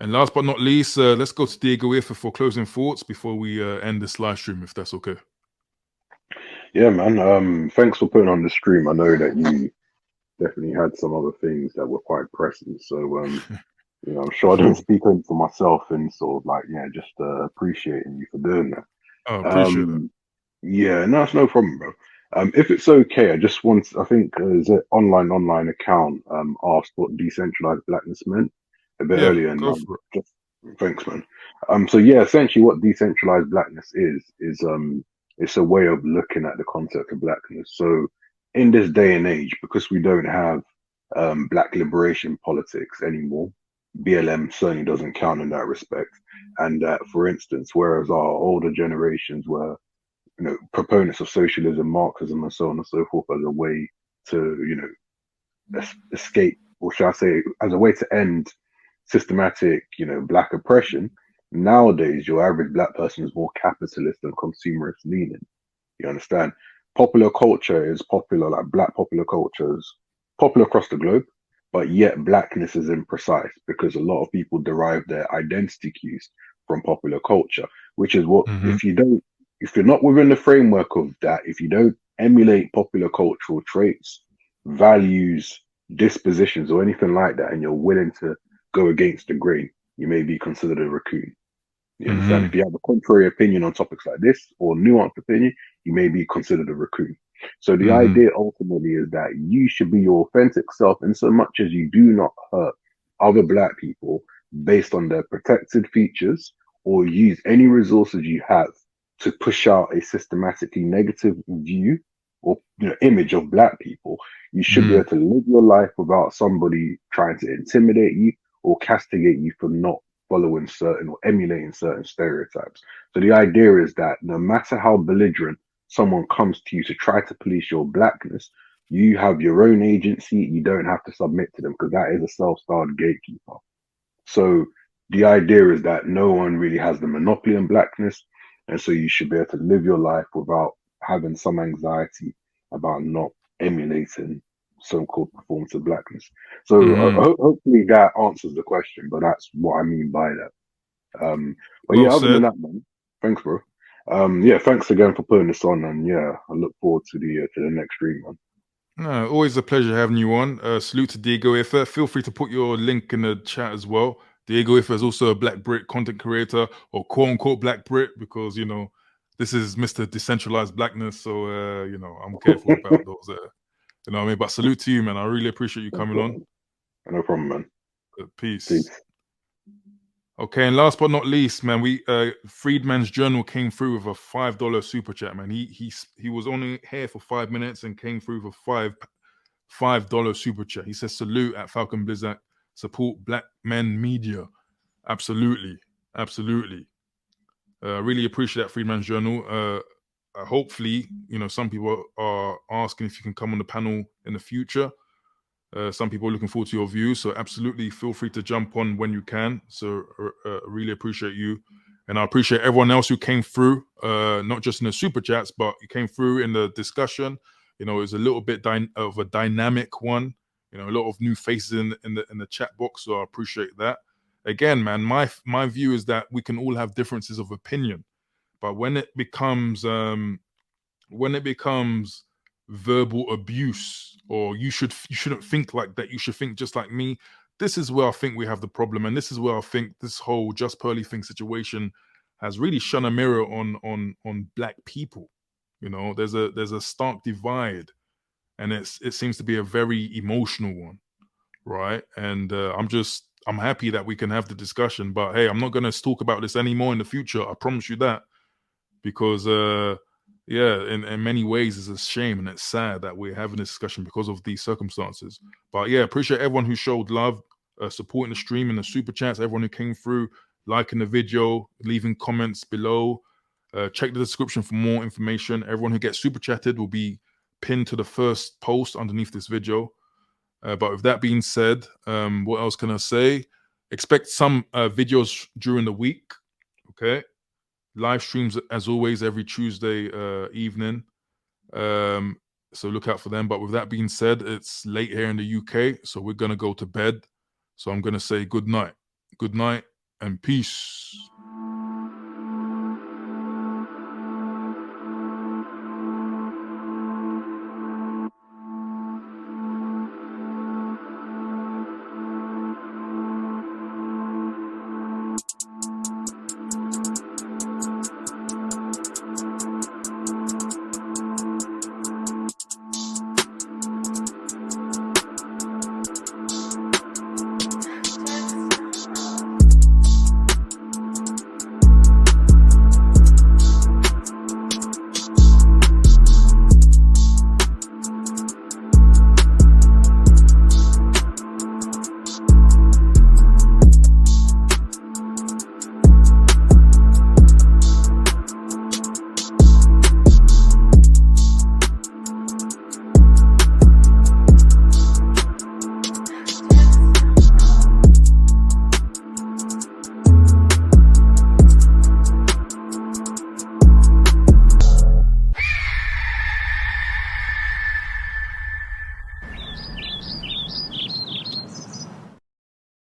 And last but not least, let's go to Diego here for closing thoughts before we end this live stream, if that's okay. Yeah, man. Thanks for putting on the stream. I know that you definitely had some other things that were quite pressing. So, I'm sure I don't speak only for myself and sort of like, yeah, just appreciating you for doing that. I appreciate that. Yeah, no, it's no problem, bro. If it's okay, I just want, I think, is it online account asked what decentralized blackness meant a bit Yeah, earlier, and go for it. just thanks, man. So yeah, essentially, what decentralized blackness is it's a way of looking at the concept of blackness. So in this day and age, because we don't have black liberation politics anymore, BLM certainly doesn't count in that respect. And for instance, whereas our older generations were proponents of socialism, Marxism, and so on and so forth as a way to, escape, or shall I say, as a way to end systematic, black oppression. Nowadays, your average black person is more capitalist and consumerist leaning. You understand? Popular culture is popular, like black popular culture is popular across the globe, but yet blackness is imprecise because a lot of people derive their identity cues from popular culture, which is what, Mm-hmm. if you're not within the framework of that, if you don't emulate popular cultural traits, values, dispositions, or anything like that, and you're willing to go against the grain, you may be considered a raccoon. You understand? Mm-hmm. If you have a contrary opinion on topics like this or nuanced opinion, you may be considered a raccoon. So the Mm-hmm. idea ultimately is that you should be your authentic self in so much as you do not hurt other black people based on their protected features or use any resources you have to push out a systematically negative view or image of black people. You should be Mm-hmm. able to live your life without somebody trying to intimidate you or castigate you for not following certain or emulating certain stereotypes. So the idea is that no matter how belligerent someone comes to you to try to police your blackness, you have your own agency. You don't have to submit to them because that is a self-styled gatekeeper. So the idea is that no one really has the monopoly on blackness. And so you should be able to live your life without having some anxiety about not emulating so-called performance of blackness. So hopefully that answers the question, but that's what I mean by that. But Well yeah, other than said. that, man, thanks, bro. Yeah, thanks again for putting this on, and yeah, I look forward to the next stream, man. No, always a pleasure having you on. Salute to Diego Ifa. Feel free to put your link in the chat as well. Diego Ifa is also a Black Brit content creator, or quote unquote Black Brit, because you know this is Mr. Decentralized Blackness. So you know I'm careful about those. You know what I mean? But salute to you, man. I really appreciate you coming on. No problem, man. Peace. Peace. Okay, and last but not least, man, we Freedman's Journal came through with a $5 super chat, man. He was only here for 5 minutes and came through with a $5 super chat. He says salute at Falcon Blizzard, support Black Men Media. Absolutely, absolutely. Really appreciate that, Freedman's Journal. Hopefully, you know, some people are asking if you can come on the panel in the future. Some people are looking forward to your views, so absolutely feel free to jump on when you can. So really appreciate you, and I appreciate everyone else who came through, not just in the super chats, but you came through in the discussion. You know, it was a little bit of a dynamic one. You know, a lot of new faces in the chat box, so I appreciate that. Again, man, my view is that we can all have differences of opinion, but when it becomes verbal abuse, or you shouldn't think like that, you should think just like me, this is where I think we have the problem, and this is where I think this whole Just Pearly thing situation has really shone a mirror on Black people. You know, there's a stark divide, and it seems to be a very emotional one, right? And I'm happy that we can have the discussion, but hey, I'm not going to talk about this anymore in the future, I promise you that, because yeah, in many ways, it's a shame and it's sad that we're having this discussion because of these circumstances. But yeah, appreciate everyone who showed love, supporting the stream and the super chats, everyone who came through, liking the video, leaving comments below. Check the description for more information. Everyone who gets super chatted will be pinned to the first post underneath this video. But with that being said, what else can I say? Expect some videos during the week, okay? Live streams, as always, every Tuesday evening. So look out for them. But with that being said, it's late here in the UK, so we're going to go to bed. So I'm going to say good night. Good night and peace.